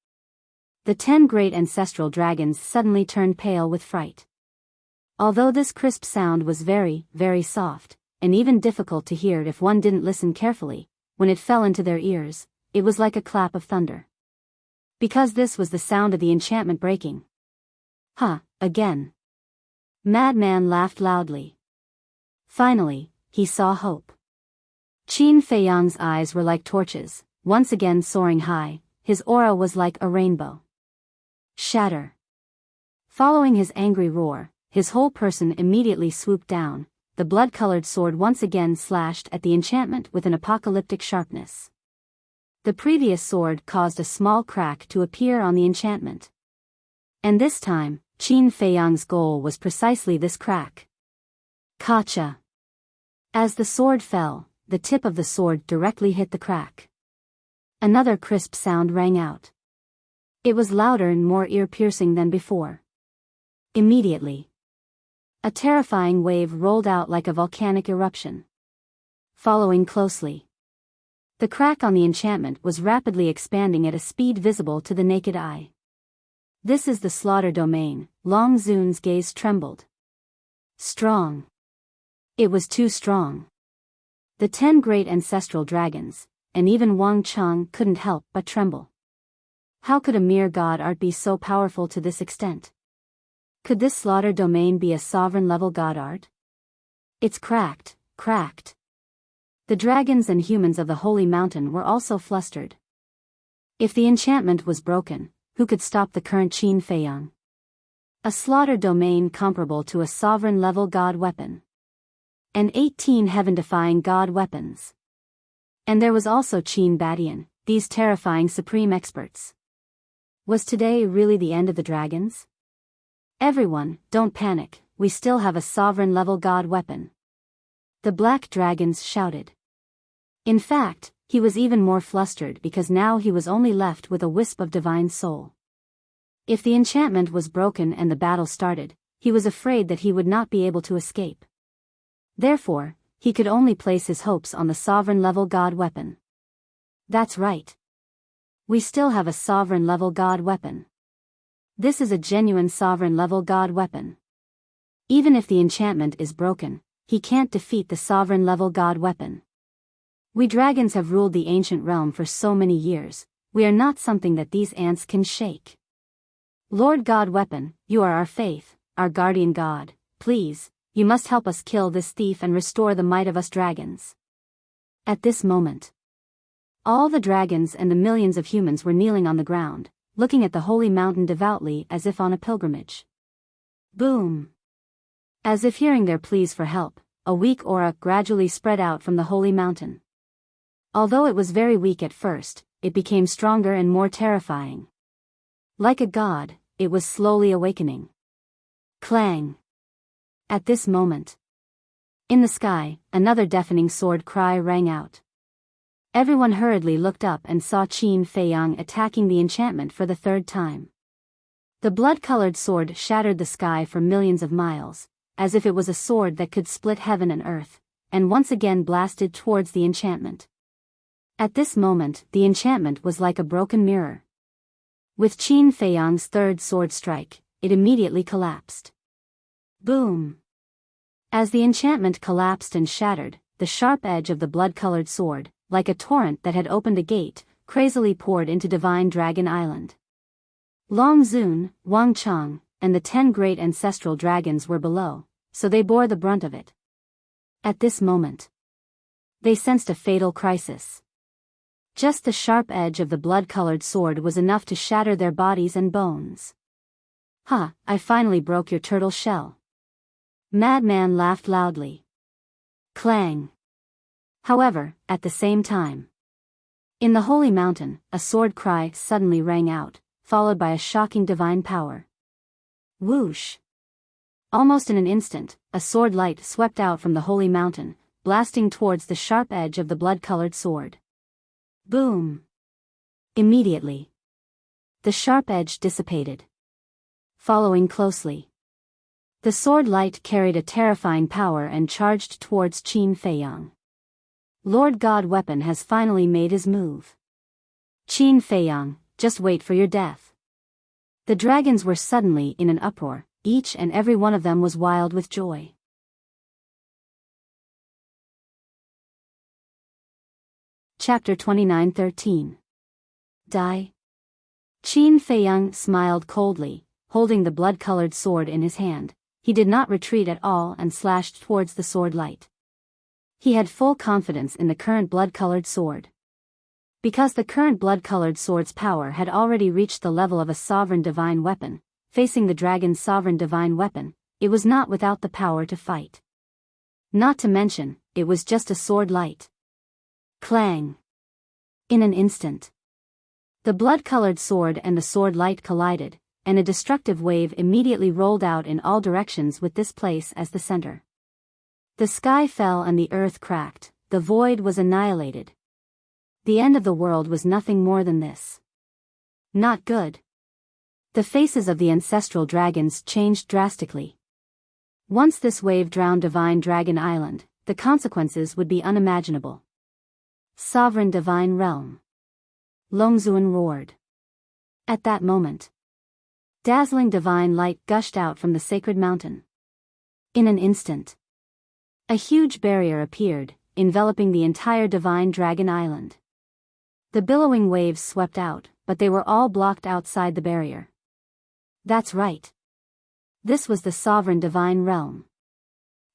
The 10 great ancestral dragons suddenly turned pale with fright. Although this crisp sound was very, very soft, and even difficult to hear if one didn't listen carefully, when it fell into their ears, it was like a clap of thunder. Because this was the sound of the enchantment breaking. Again. Madman laughed loudly. Finally, he saw hope. Qin Feiyang's eyes were like torches, once again soaring high, his aura was like a rainbow. Shatter. Following his angry roar, his whole person immediately swooped down, the blood-colored sword once again slashed at the enchantment with an apocalyptic sharpness. The previous sword caused a small crack to appear on the enchantment. And this time, Qin Feiyang's goal was precisely this crack. Kacha. As the sword fell, the tip of the sword directly hit the crack. Another crisp sound rang out. It was louder and more ear-piercing than before. Immediately, a terrifying wave rolled out like a volcanic eruption. Following closely, the crack on the enchantment was rapidly expanding at a speed visible to the naked eye. This is the slaughter domain. Long Zun's gaze trembled. Strong. It was too strong. The 10 great ancestral dragons, and even Wang Chang couldn't help but tremble. How could a mere god art be so powerful to this extent? Could this slaughter domain be a sovereign-level god art? It's cracked, cracked. The dragons and humans of the Holy Mountain were also flustered. If the enchantment was broken, who could stop the current Qin Feiyang? A slaughter domain comparable to a sovereign-level god weapon. And 18 heaven-defying god weapons. And there was also Qin Badian, these terrifying supreme experts. Was today really the end of the dragons? Everyone, don't panic, we still have a sovereign-level god weapon. The black dragons shouted. In fact, he was even more flustered because now he was only left with a wisp of divine soul. If the enchantment was broken and the battle started, he was afraid that he would not be able to escape. Therefore, he could only place his hopes on the sovereign-level god weapon. That's right. We still have a sovereign-level god weapon. This is a genuine sovereign-level god weapon. Even if the enchantment is broken, he can't defeat the sovereign-level god weapon. We dragons have ruled the ancient realm for so many years, we are not something that these ants can shake. Lord God Weapon, you are our faith, our guardian god, please, you must help us kill this thief and restore the might of us dragons. At this moment, all the dragons and the millions of humans were kneeling on the ground, looking at the holy mountain devoutly as if on a pilgrimage. Boom! As if hearing their pleas for help, a weak aura gradually spread out from the holy mountain. Although it was very weak at first, it became stronger and more terrifying. Like a god, it was slowly awakening. Clang! At this moment, in the sky, another deafening sword cry rang out. Everyone hurriedly looked up and saw Qin Feiyang attacking the enchantment for the third time. The blood-colored sword shattered the sky for millions of miles, as if it was a sword that could split heaven and earth, and once again blasted towards the enchantment. At this moment, the enchantment was like a broken mirror. With Qin Feiyang's third sword strike, it immediately collapsed. Boom! As the enchantment collapsed and shattered, the sharp edge of the blood-colored sword, like a torrent that had opened a gate, crazily poured into Divine Dragon Island. Long Zun, Wang Chang, and the 10 great ancestral dragons were below, so they bore the brunt of it. At this moment, they sensed a fatal crisis. Just the sharp edge of the blood-colored sword was enough to shatter their bodies and bones. "Ha, I finally broke your turtle shell." Madman laughed loudly. Clang! However, at the same time, in the holy mountain, a sword cry suddenly rang out, followed by a shocking divine power. Whoosh! Almost in an instant, a sword light swept out from the holy mountain, blasting towards the sharp edge of the blood-colored sword. Boom! Immediately, the sharp edge dissipated. Following closely, the sword light carried a terrifying power and charged towards Qin Feiyang. Lord God Weapon has finally made his move. Qin Feiyang, just wait for your death. The dragons were suddenly in an uproar, each and every one of them was wild with joy. Chapter 29:13. Die. Qin Feiyang smiled coldly, holding the blood-colored sword in his hand. He did not retreat at all and slashed towards the sword light. He had full confidence in the current blood-colored sword. Because the current blood-colored sword's power had already reached the level of a sovereign divine weapon, facing the dragon's sovereign divine weapon, it was not without the power to fight. Not to mention, it was just a sword light. Clang! In an instant, the blood-colored sword and the sword light collided, and a destructive wave immediately rolled out in all directions with this place as the center. The sky fell and the earth cracked, the void was annihilated. The end of the world was nothing more than this. Not good. The faces of the ancestral dragons changed drastically. Once this wave drowned Divine Dragon Island, the consequences would be unimaginable. Sovereign Divine Realm. Longzuan roared. At that moment, dazzling divine light gushed out from the sacred mountain. In an instant, a huge barrier appeared, enveloping the entire Divine Dragon Island. The billowing waves swept out, but they were all blocked outside the barrier. That's right. This was the Sovereign Divine Realm.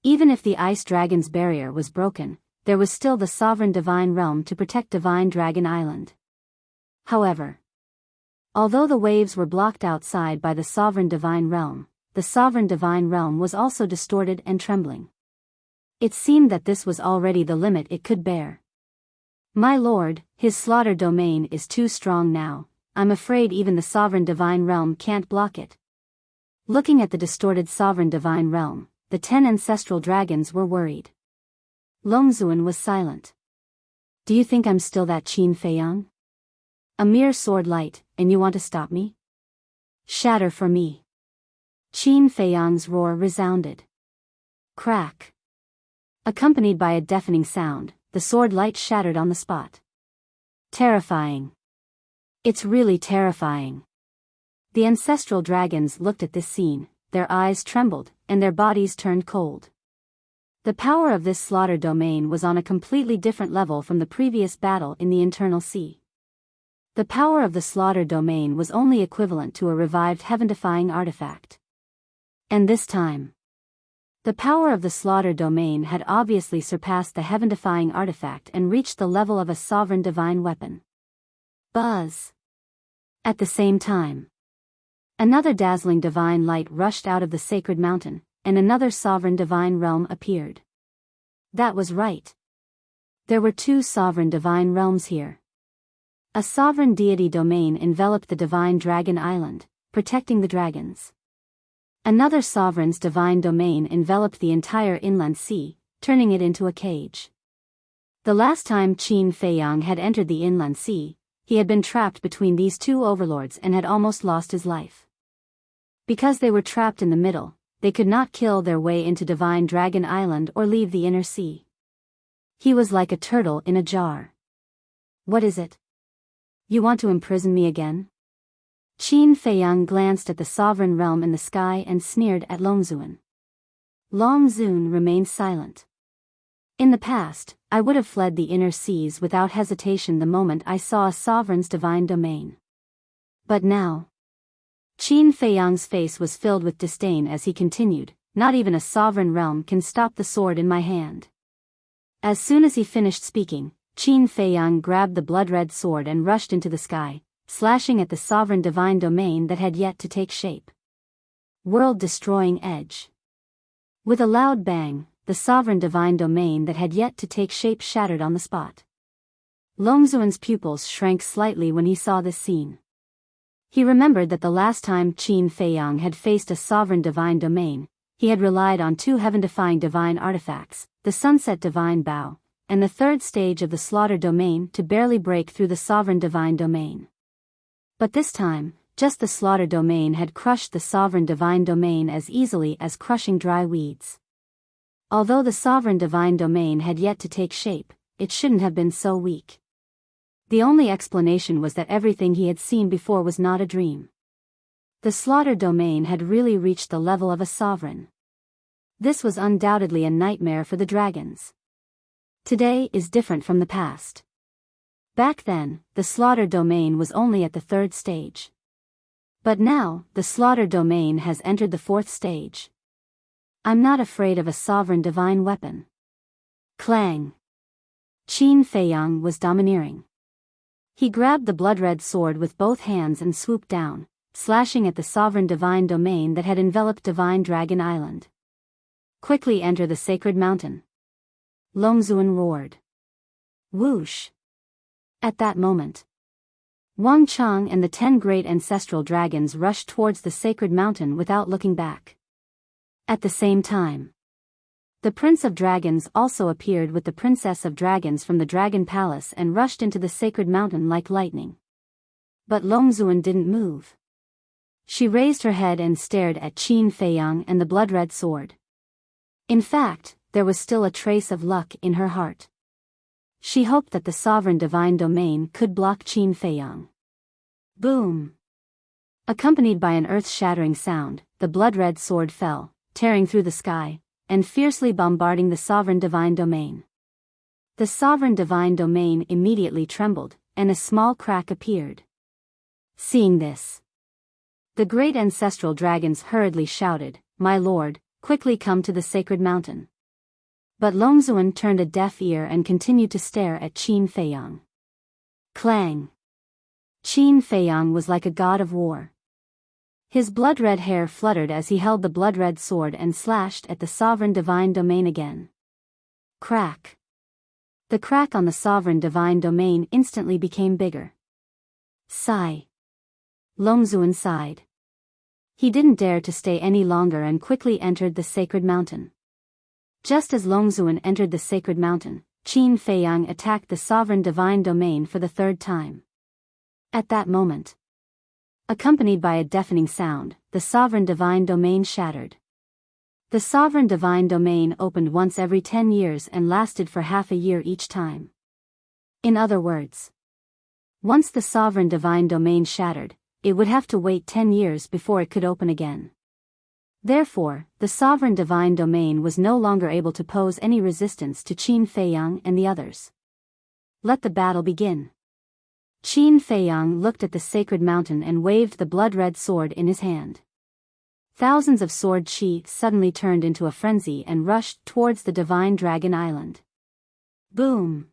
Even if the Ice Dragon's barrier was broken, there was still the Sovereign Divine Realm to protect Divine Dragon Island. However, although the waves were blocked outside by the Sovereign Divine Realm, the Sovereign Divine Realm was also distorted and trembling. It seemed that this was already the limit it could bear. My lord, his slaughter domain is too strong now, I'm afraid even the Sovereign Divine Realm can't block it. Looking at the distorted Sovereign Divine Realm, the 10 ancestral dragons were worried. Longzuan was silent. Do you think I'm still that Qin Feiyang? A mere sword light, and you want to stop me? Shatter for me. Qin Feiyang's roar resounded. Crack. Accompanied by a deafening sound, the sword light shattered on the spot. Terrifying. It's really terrifying. The ancestral dragons looked at this scene, their eyes trembled, and their bodies turned cold. The power of this slaughter domain was on a completely different level from the previous battle in the internal sea. The power of the slaughter domain was only equivalent to a revived heaven-defying artifact. And this time, the power of the slaughter domain had obviously surpassed the heaven-defying artifact and reached the level of a sovereign divine weapon. Buzz! At the same time, another dazzling divine light rushed out of the sacred mountain, and another sovereign divine realm appeared. That was right. There were 2 sovereign divine realms here. A sovereign deity domain enveloped the Divine Dragon Island, protecting the dragons. Another sovereign's divine domain enveloped the entire inland sea, turning it into a cage. The last time Qin Feiyang had entered the inland sea, he had been trapped between these 2 overlords and had almost lost his life. Because they were trapped in the middle, they could not kill their way into Divine Dragon Island or leave the inner sea. He was like a turtle in a jar. What is it? You want to imprison me again? Qin Feiyang glanced at the sovereign realm in the sky and sneered at Longzuan. Longzuan remained silent. In the past, I would have fled the inner seas without hesitation the moment I saw a sovereign's divine domain. But now, Qin Feiyang's face was filled with disdain as he continued, not even a sovereign realm can stop the sword in my hand. As soon as he finished speaking, Qin Feiyang grabbed the blood-red sword and rushed into the sky, slashing at the sovereign divine domain that had yet to take shape. World-destroying edge. With a loud bang, the sovereign divine domain that had yet to take shape shattered on the spot. Longzuan's pupils shrank slightly when he saw this scene. He remembered that the last time Qin Feiyang had faced a sovereign divine domain, he had relied on 2 heaven-defying divine artifacts, the Sunset Divine Bow, and the 3rd stage of the Slaughter Domain to barely break through the sovereign divine domain. But this time, just the Slaughter Domain had crushed the sovereign divine domain as easily as crushing dry weeds. Although the sovereign divine domain had yet to take shape, it shouldn't have been so weak. The only explanation was that everything he had seen before was not a dream. The Slaughter Domain had really reached the level of a sovereign. This was undoubtedly a nightmare for the dragons. Today is different from the past. Back then, the Slaughter Domain was only at the 3rd stage. But now, the Slaughter Domain has entered the 4th stage. I'm not afraid of a sovereign divine weapon. Clang. Qin Feiyang was domineering. He grabbed the blood-red sword with both hands and swooped down, slashing at the sovereign divine domain that had enveloped Divine Dragon Island. Quickly enter the sacred mountain. Longzuan roared. Whoosh. At that moment, Wang Chang and the 10 great ancestral dragons rushed towards the sacred mountain without looking back. At the same time, the Prince of Dragons also appeared with the Princess of Dragons from the Dragon Palace and rushed into the sacred mountain like lightning. But Longzuan didn't move. She raised her head and stared at Qin Feiyang and the blood-red sword. In fact, there was still a trace of luck in her heart. She hoped that the sovereign divine domain could block Qin Feiyang. Boom! Accompanied by an earth-shattering sound, the blood-red sword fell, tearing through the sky, and fiercely bombarding the sovereign divine domain. The sovereign divine domain immediately trembled, and a small crack appeared. Seeing this, the great ancestral dragons hurriedly shouted, "My lord, quickly come to the sacred mountain." But Longzuan turned a deaf ear and continued to stare at Qin Feiyang. Clang! Qin Feiyang was like a god of war. His blood-red hair fluttered as he held the blood-red sword and slashed at the sovereign divine domain again. Crack! The crack on the sovereign divine domain instantly became bigger. Sigh. Longzuan sighed. He didn't dare to stay any longer and quickly entered the sacred mountain. Just as Longzuan entered the sacred mountain, Qin Feiyang attacked the sovereign divine domain for the 3rd time. At that moment, accompanied by a deafening sound, the sovereign divine domain shattered. The sovereign divine domain opened once every 10 years and lasted for half a year each time. In other words, once the sovereign divine domain shattered, it would have to wait 10 years before it could open again. Therefore, the sovereign divine domain was no longer able to pose any resistance to Qin Feiyang and the others. Let the battle begin. Qin Feiyang looked at the sacred mountain and waved the blood-red sword in his hand. Thousands of sword chi suddenly turned into a frenzy and rushed towards the Divine Dragon Island. Boom!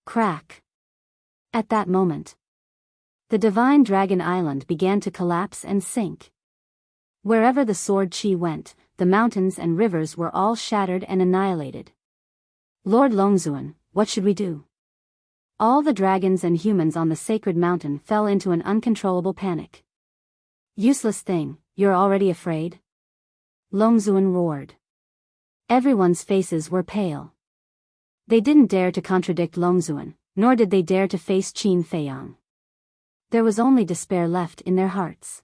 Crack! At that moment, the Divine Dragon Island began to collapse and sink. Wherever the sword chi went, the mountains and rivers were all shattered and annihilated. Lord Longzuan, what should we do? All the dragons and humans on the sacred mountain fell into an uncontrollable panic. Useless thing, you're already afraid? Longzuan roared. Everyone's faces were pale. They didn't dare to contradict Longzuan, nor did they dare to face Qin Feiyang. There was only despair left in their hearts.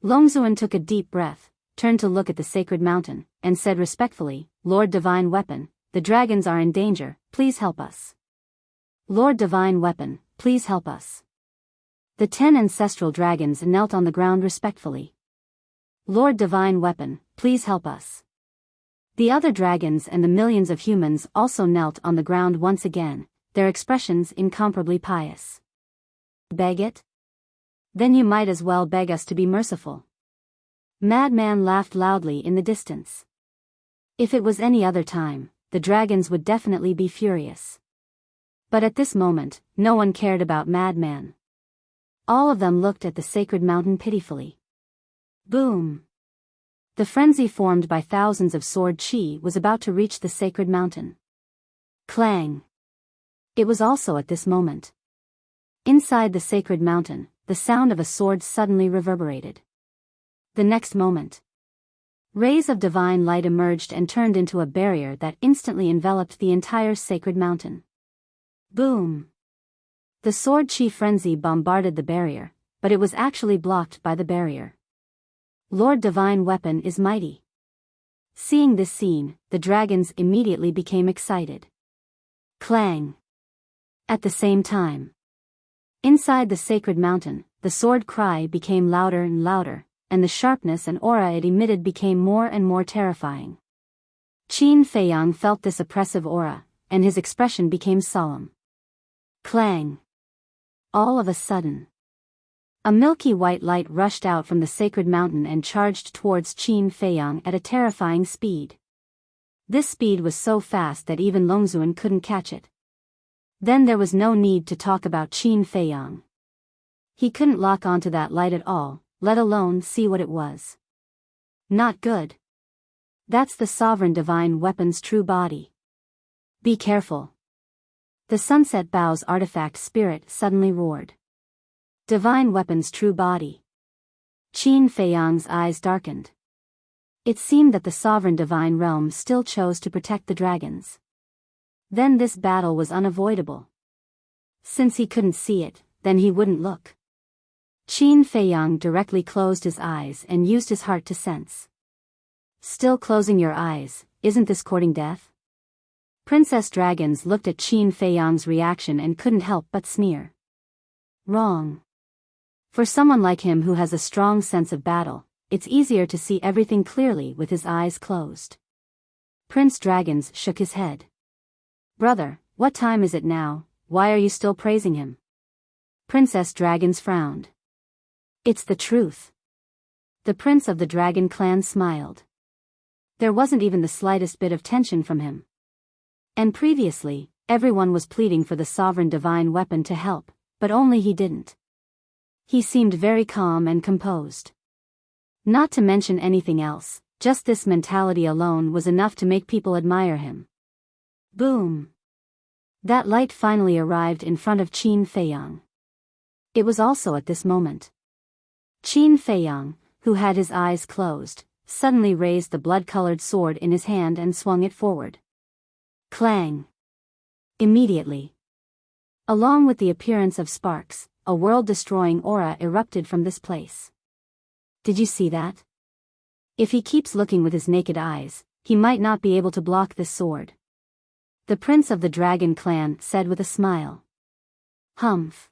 Longzuan took a deep breath, turned to look at the sacred mountain, and said respectfully, "Lord Divine Weapon, the dragons are in danger, please help us. Lord Divine Weapon, please help us." The 10 ancestral dragons knelt on the ground respectfully. "Lord Divine Weapon, please help us." The other dragons and the millions of humans also knelt on the ground once again, their expressions incomparably pious. "Beg it? Then you might as well beg us to be merciful." Madman laughed loudly in the distance. If it was any other time, the dragons would definitely be furious. But at this moment, no one cared about Madman. All of them looked at the sacred mountain pitifully. Boom! The frenzy formed by thousands of sword chi was about to reach the sacred mountain. Clang! It was also at this moment. Inside the sacred mountain, the sound of a sword suddenly reverberated. The next moment, rays of divine light emerged and turned into a barrier that instantly enveloped the entire sacred mountain. Boom! The sword chi frenzy bombarded the barrier, but it was actually blocked by the barrier. Lord Divine Weapon is mighty. Seeing this scene, the dragons immediately became excited. Clang! At the same time, inside the sacred mountain, the sword cry became louder and louder, and the sharpness and aura it emitted became more and more terrifying. Qin Feiyang felt this oppressive aura, and his expression became solemn. Clang! All of a sudden, a milky white light rushed out from the sacred mountain and charged towards Qin Feiyang at a terrifying speed. This speed was so fast that even Longzuan couldn't catch it. Then there was no need to talk about Qin Feiyang. He couldn't lock onto that light at all, let alone see what it was. Not good. That's the sovereign divine weapon's true body. Be careful. The Sunset Bao's artifact spirit suddenly roared. Divine weapon's true body. Qin Feiyang's eyes darkened. It seemed that the sovereign divine realm still chose to protect the dragons. Then this battle was unavoidable. Since he couldn't see it, then he wouldn't look. Qin Feiyang directly closed his eyes and used his heart to sense. Still closing your eyes, isn't this courting death? Princess Dragons looked at Qin Feiyang's reaction and couldn't help but sneer. Wrong. For someone like him who has a strong sense of battle, it's easier to see everything clearly with his eyes closed. Prince Dragons shook his head. Brother, what time is it now? Why are you still praising him? Princess Dragons frowned. It's the truth. The prince of the dragon clan smiled. There wasn't even the slightest bit of tension from him. And previously, everyone was pleading for the sovereign divine weapon to help, but only he didn't. He seemed very calm and composed. Not to mention anything else, just this mentality alone was enough to make people admire him. Boom! That light finally arrived in front of Qin Feiyang. It was also at this moment. Qin Feiyang, who had his eyes closed, suddenly raised the blood-colored sword in his hand and swung it forward. Clang! Immediately. Along with the appearance of sparks, a world-destroying aura erupted from this place. Did you see that? If he keeps looking with his naked eyes, he might not be able to block this sword. The prince of the dragon clan said with a smile. Humph.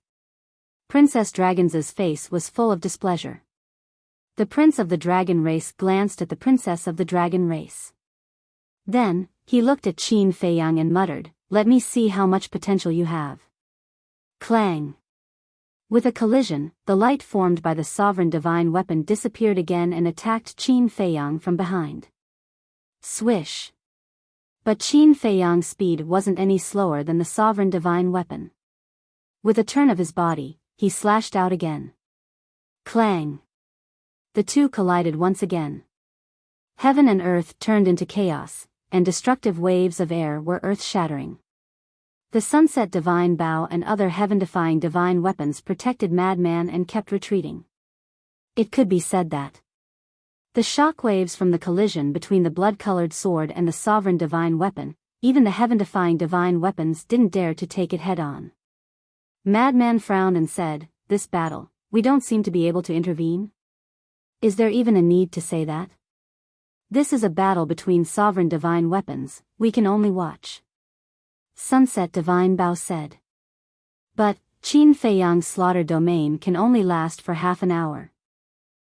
Princess Dragons's face was full of displeasure. The prince of the dragon race glanced at the princess of the dragon race. Then, he looked at Qin Feiyang and muttered, "Let me see how much potential you have." Clang! With a collision, the light formed by the sovereign divine weapon disappeared again and attacked Qin Feiyang from behind. Swish! But Qin Feiyang's speed wasn't any slower than the sovereign divine weapon. With a turn of his body, he slashed out again. Clang! The two collided once again. Heaven and earth turned into chaos, and destructive waves of air were earth-shattering. The Sunset Divine Bow and other heaven-defying divine weapons protected Madman and kept retreating. It could be said that the shockwaves from the collision between the blood-colored sword and the sovereign divine weapon, even the heaven-defying divine weapons didn't dare to take it head-on. Madman frowned and said, "This battle, we don't seem to be able to intervene? Is there even a need to say that? This is a battle between sovereign divine weapons, we can only watch." Sunset Divine Bao said. But, Qin Feiyang's slaughter domain can only last for half an hour.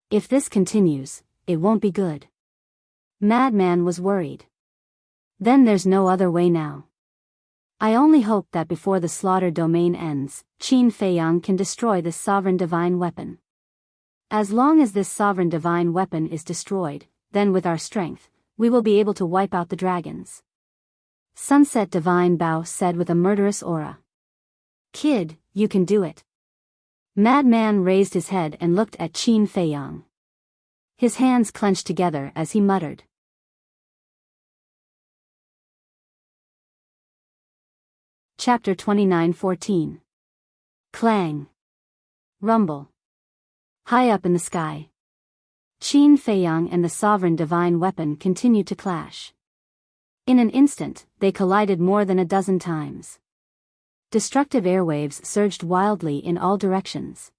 If this continues, it won't be good. Madman was worried. Then there's no other way now. I only hope that before the slaughter domain ends, Qin Feiyang can destroy this sovereign divine weapon. As long as this sovereign divine weapon is destroyed, then with our strength, we will be able to wipe out the dragons. Sunset Divine Bao said with a murderous aura. Kid, you can do it. Madman raised his head and looked at Qin Feiyang. His hands clenched together as he muttered. Chapter 29:14. Clang. Rumble. High up in the sky, Qin Feiyang and the sovereign divine weapon continued to clash. In an instant, they collided more than a dozen times. Destructive airwaves surged wildly in all directions.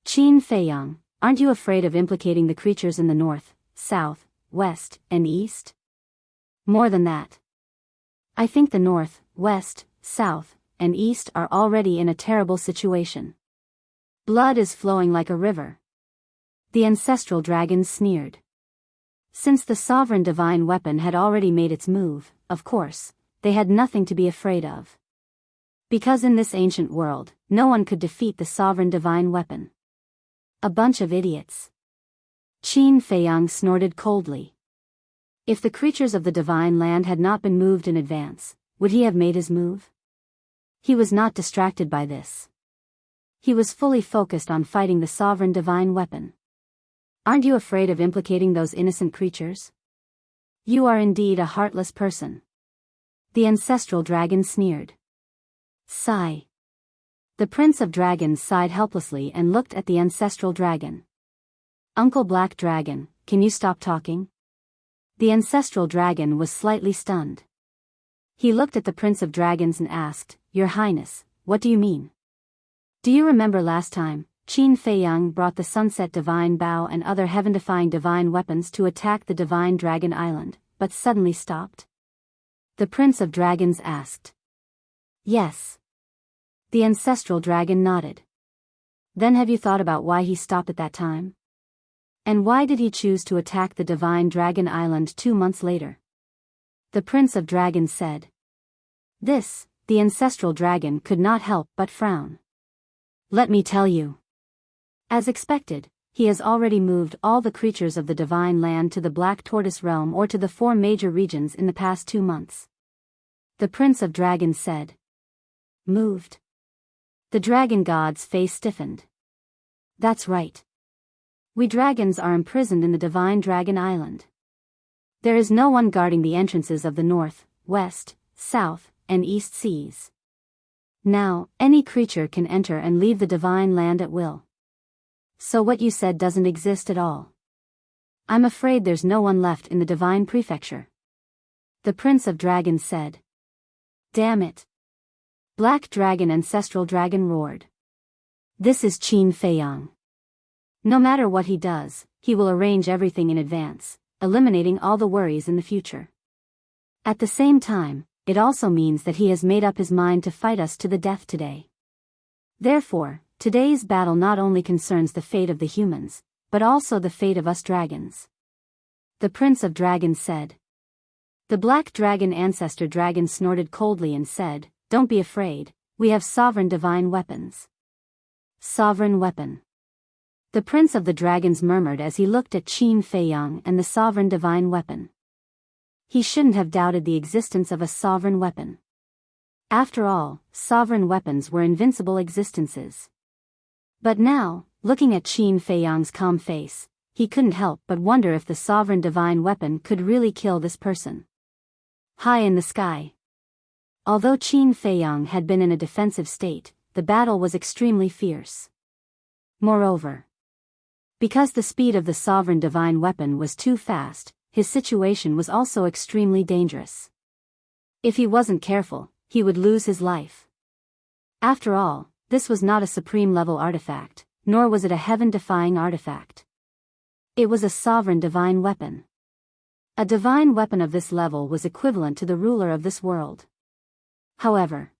Qin Feiyang, aren't you afraid of implicating the creatures in the north, south, west, and east? More than that. I think the north, west, south, and east are already in a terrible situation. Blood is flowing like a river. The ancestral dragons sneered. Since the sovereign divine weapon had already made its move, of course, they had nothing to be afraid of. Because in this ancient world, no one could defeat the sovereign divine weapon. A bunch of idiots. Qin Feiyang snorted coldly. If the creatures of the divine land had not been moved in advance, would he have made his move? He was not distracted by this. He was fully focused on fighting the sovereign divine weapon. Aren't you afraid of implicating those innocent creatures? You are indeed a heartless person. The ancestral dragon sneered. Sigh. The prince of dragons sighed helplessly and looked at the ancestral dragon. Uncle Black Dragon, can you stop talking? The ancestral dragon was slightly stunned. He looked at the prince of dragons and asked, Your Highness, what do you mean? Do you remember last time, Qin Feiyang brought the sunset divine bow and other heaven-defying divine weapons to attack the divine dragon island, but suddenly stopped? The prince of dragons asked. Yes. The ancestral dragon nodded. Then have you thought about why he stopped at that time? And why did he choose to attack the divine dragon island 2 months later? The prince of dragons said. This, the ancestral dragon could not help but frown. Let me tell you. As expected, he has already moved all the creatures of the divine land to the Black Tortoise realm or to the 4 major regions in the past 2 months. The prince of dragons said. Moved. The dragon god's face stiffened. That's right. We dragons are imprisoned in the divine dragon island. There is no one guarding the entrances of the north, west, south, and east seas. Now, any creature can enter and leave the divine land at will. So what you said doesn't exist at all. I'm afraid there's no one left in the divine prefecture. The prince of dragons said. Damn it. Black Dragon Ancestral Dragon roared. This is Qin Feiyang. No matter what he does, he will arrange everything in advance, eliminating all the worries in the future. At the same time, it also means that he has made up his mind to fight us to the death today. Therefore, today's battle not only concerns the fate of the humans, but also the fate of us dragons. The Prince of Dragons said. The Black Dragon Ancestor Dragon snorted coldly and said, Don't be afraid, we have sovereign divine weapons. Sovereign weapon. The Prince of the Dragons murmured as he looked at Qin Feiyang and the sovereign divine weapon. He shouldn't have doubted the existence of a sovereign weapon. After all, sovereign weapons were invincible existences. But now, looking at Qin Feiyang's calm face, he couldn't help but wonder if the sovereign divine weapon could really kill this person. High in the sky. Although Qin Feiyang had been in a defensive state, the battle was extremely fierce. Moreover, because the speed of the sovereign divine weapon was too fast, his situation was also extremely dangerous. If he wasn't careful, he would lose his life. After all, this was not a supreme-level artifact, nor was it a heaven-defying artifact. It was a sovereign divine weapon. A divine weapon of this level was equivalent to the ruler of this world. However,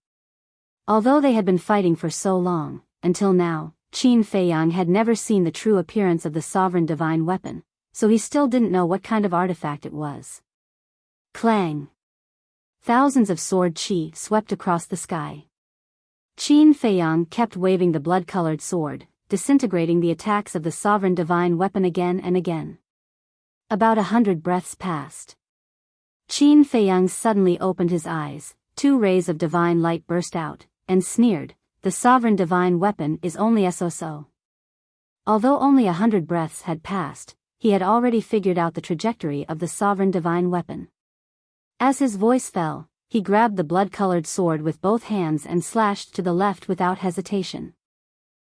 although they had been fighting for so long, until now, Qin Feiyang had never seen the true appearance of the sovereign divine weapon, so he still didn't know what kind of artifact it was. Clang! Thousands of sword qi swept across the sky. Qin Feiyang kept waving the blood-colored sword, disintegrating the attacks of the sovereign divine weapon again and again. About 100 breaths passed. Qin Feiyang suddenly opened his eyes, 2 rays of divine light burst out, and sneered, The sovereign divine weapon is only so. Although only 100 breaths had passed, he had already figured out the trajectory of the sovereign divine weapon. As his voice fell, he grabbed the blood-colored sword with both hands and slashed to the left without hesitation.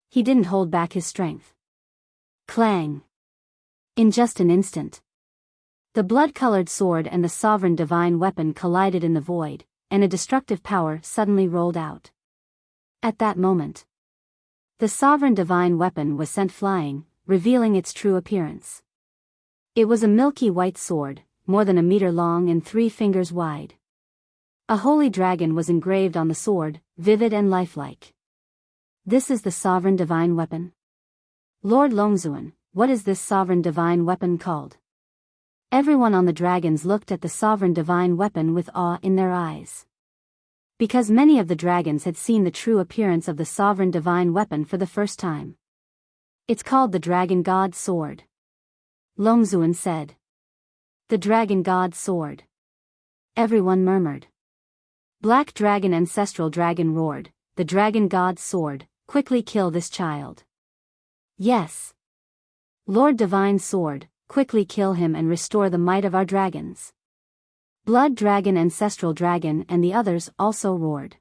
He didn't hold back his strength. Clang! In just an instant, the blood-colored sword and the sovereign divine weapon collided in the void, and a destructive power suddenly rolled out. At that moment, the sovereign divine weapon was sent flying, revealing its true appearance. It was a milky white sword, more than 1 meter long and 3 fingers wide. A holy dragon was engraved on the sword, vivid and lifelike. This is the sovereign divine weapon? Lord Longzuan, what is this sovereign divine weapon called? Everyone on the dragons looked at the sovereign divine weapon with awe in their eyes. Because many of the dragons had seen the true appearance of the sovereign divine weapon for the first time. It's called the Dragon God's Sword. Longzuan said. The dragon god's sword. Everyone murmured. Black dragon ancestral dragon roared, the dragon god's sword, quickly kill this child. Yes. Lord divine sword, quickly kill him and restore the might of our dragons. Blood dragon ancestral dragon and the others also roared.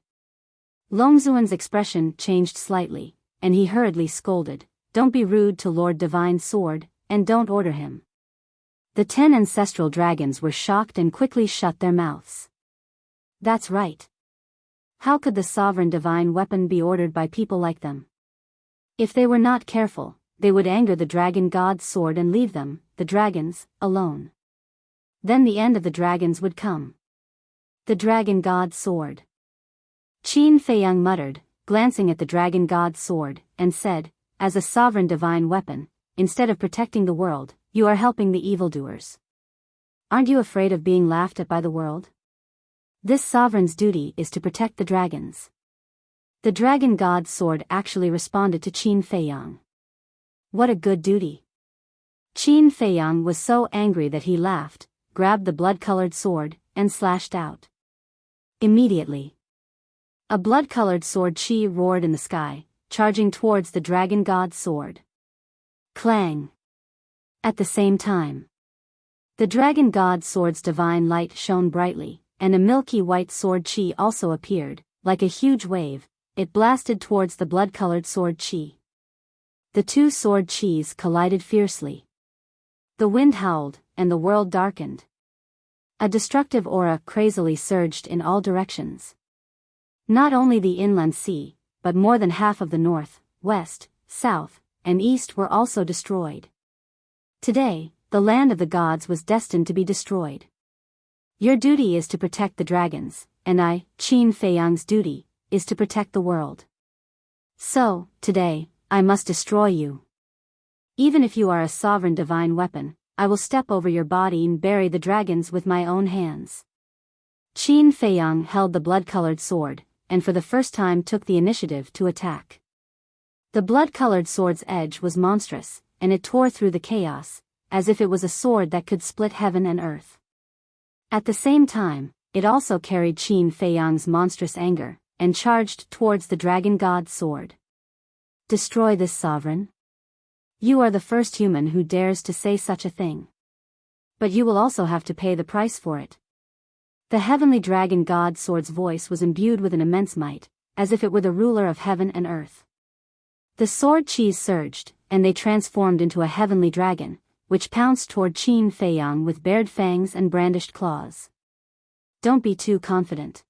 Longzuan's expression changed slightly, and he hurriedly scolded, don't be rude to Lord divine sword, and don't order him. The 10 ancestral dragons were shocked and quickly shut their mouths. That's right. How could the sovereign divine weapon be ordered by people like them? If they were not careful, they would anger the dragon god's sword and leave them, the dragons, alone. Then the end of the dragons would come. The dragon god's sword. Qin Feiyang muttered, glancing at the dragon god's sword, and said, as a sovereign divine weapon, instead of protecting the world, you are helping the evildoers. Aren't you afraid of being laughed at by the world? This sovereign's duty is to protect the dragons. The dragon god's sword actually responded to Qin Feiyang. What a good duty. Qin Feiyang was so angry that he laughed, grabbed the blood-colored sword, and slashed out. Immediately, a blood-colored sword chi roared in the sky, charging towards the dragon god's sword. Clang! At the same time, the dragon god's sword's divine light shone brightly, and a milky white sword chi also appeared, like a huge wave. It blasted towards the blood-colored sword chi. The two sword chis collided fiercely. The wind howled, and the world darkened. A destructive aura crazily surged in all directions. Not only the inland sea, but more than half of the north, west, south, and east were also destroyed. Today, the land of the gods was destined to be destroyed. Your duty is to protect the dragons, and I, Qin Feiyang's duty, is to protect the world. So, today, I must destroy you. Even if you are a sovereign divine weapon, I will step over your body and bury the dragons with my own hands. Qin Feiyang held the blood-colored sword, and for the first time took the initiative to attack. The blood-colored sword's edge was monstrous, and it tore through the chaos, as if it was a sword that could split heaven and earth. At the same time, it also carried Qin Feiyang's monstrous anger, and charged towards the dragon god's sword. Destroy this sovereign? You are the first human who dares to say such a thing. But you will also have to pay the price for it. The heavenly dragon god's sword's voice was imbued with an immense might, as if it were the ruler of heaven and earth. The sword chis surged, and they transformed into a heavenly dragon, which pounced toward Qin Feiyang with bared fangs and brandished claws. Don't be too confident.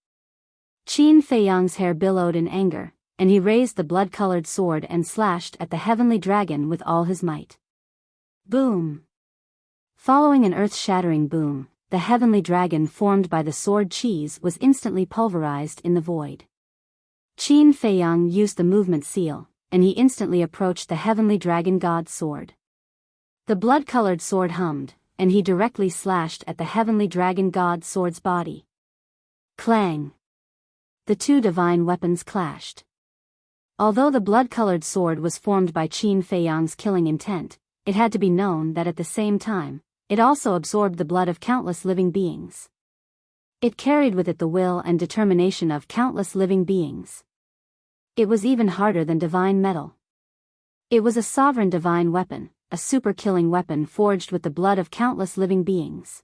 Qin Feiyang's hair billowed in anger, and he raised the blood-colored sword and slashed at the heavenly dragon with all his might. Boom! Following an earth-shattering boom, the heavenly dragon formed by the sword chis was instantly pulverized in the void. Qin Feiyang used the movement seal, and he instantly approached the heavenly dragon god's sword. The blood-colored sword hummed, and he directly slashed at the heavenly dragon god's sword's body. Clang! The two divine weapons clashed. Although the blood-colored sword was formed by Qin Feiyang's killing intent, it had to be known that at the same time, it also absorbed the blood of countless living beings. It carried with it the will and determination of countless living beings. It was even harder than divine metal. It was a sovereign divine weapon, a super-killing weapon forged with the blood of countless living beings.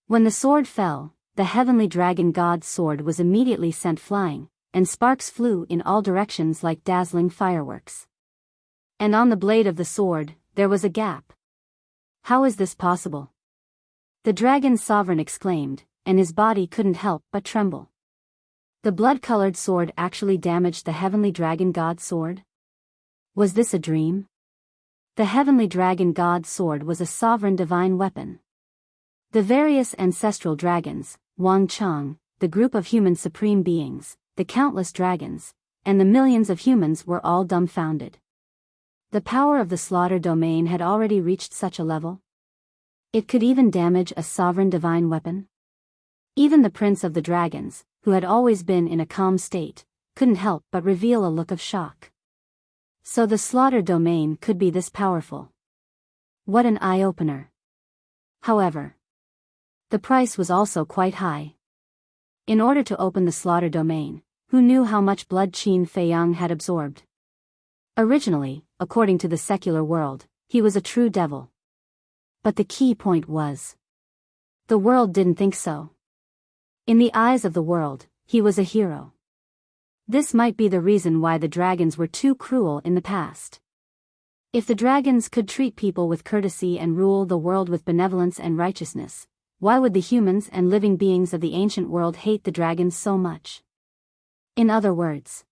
When the sword fell, the heavenly dragon god's sword was immediately sent flying, and sparks flew in all directions like dazzling fireworks. And on the blade of the sword, there was a gap. How is this possible? The dragon's sovereign exclaimed, and his body couldn't help but tremble. The blood-colored sword actually damaged the heavenly dragon god's sword? Was this a dream? The heavenly dragon god's sword was a sovereign divine weapon. The various ancestral dragons, Wang Chang, the group of human supreme beings, the countless dragons, and the millions of humans were all dumbfounded. The power of the slaughter domain had already reached such a level. It could even damage a sovereign divine weapon. Even the prince of the dragons, who had always been in a calm state, couldn't help but reveal a look of shock. So the slaughter domain could be this powerful. What an eye-opener. However, The price was also quite high. In order to open the slaughter domain, who knew how much blood Qin Feiyang had absorbed? Originally, according to the secular world, he was a true devil. But the key point was, the world didn't think so. In the eyes of the world, he was a hero. This might be the reason why the dragons were too cruel in the past. If the dragons could treat people with courtesy and rule the world with benevolence and righteousness, why would the humans and living beings of the ancient world hate the dragons so much? In other words,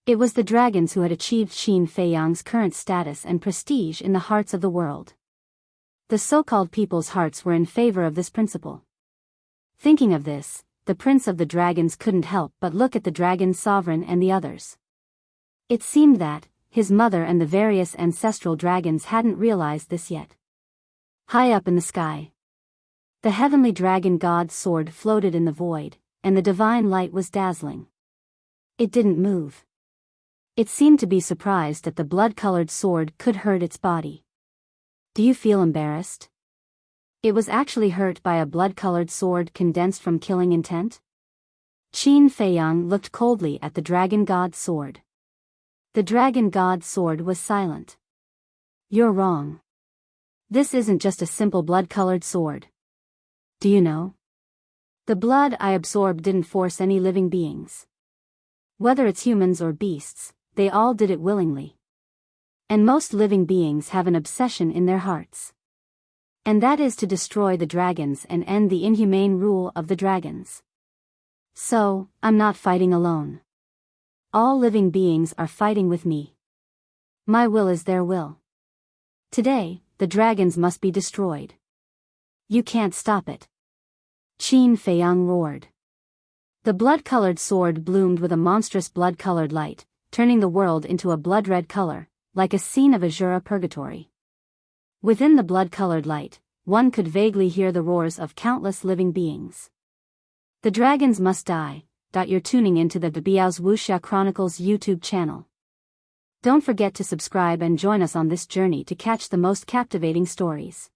it was the dragons who had achieved Qin Feiyang's current status and prestige in the hearts of the world. The so-called people's hearts were in favor of this principle. Thinking of this, the prince of the dragons couldn't help but look at the dragon sovereign and the others. It seemed that his mother and the various ancestral dragons hadn't realized this yet. High up in the sky, the heavenly dragon god's sword floated in the void, and the divine light was dazzling. It didn't move. It seemed to be surprised that the blood-colored sword could hurt its body. Do you feel embarrassed? It was actually hurt by a blood-colored sword condensed from killing intent? Qin Feiyang looked coldly at the dragon god's sword. The dragon god's sword was silent. You're wrong. This isn't just a simple blood-colored sword. Do you know? The blood I absorbed didn't force any living beings. Whether it's humans or beasts, they all did it willingly. And most living beings have an obsession in their hearts. And that is to destroy the dragons and end the inhumane rule of the dragons. So, I'm not fighting alone. All living beings are fighting with me. My will is their will. Today, the dragons must be destroyed. You can't stop it. Qin Feiyang roared. The blood-colored sword bloomed with a monstrous blood-colored light, turning the world into a blood-red color, like a scene of Azura purgatory. Within the blood-colored light, one could vaguely hear the roars of countless living beings. The dragons must die. You're tuning into the Biyao's Wuxia Chronicles YouTube channel. Don't forget to subscribe and join us on this journey to catch the most captivating stories.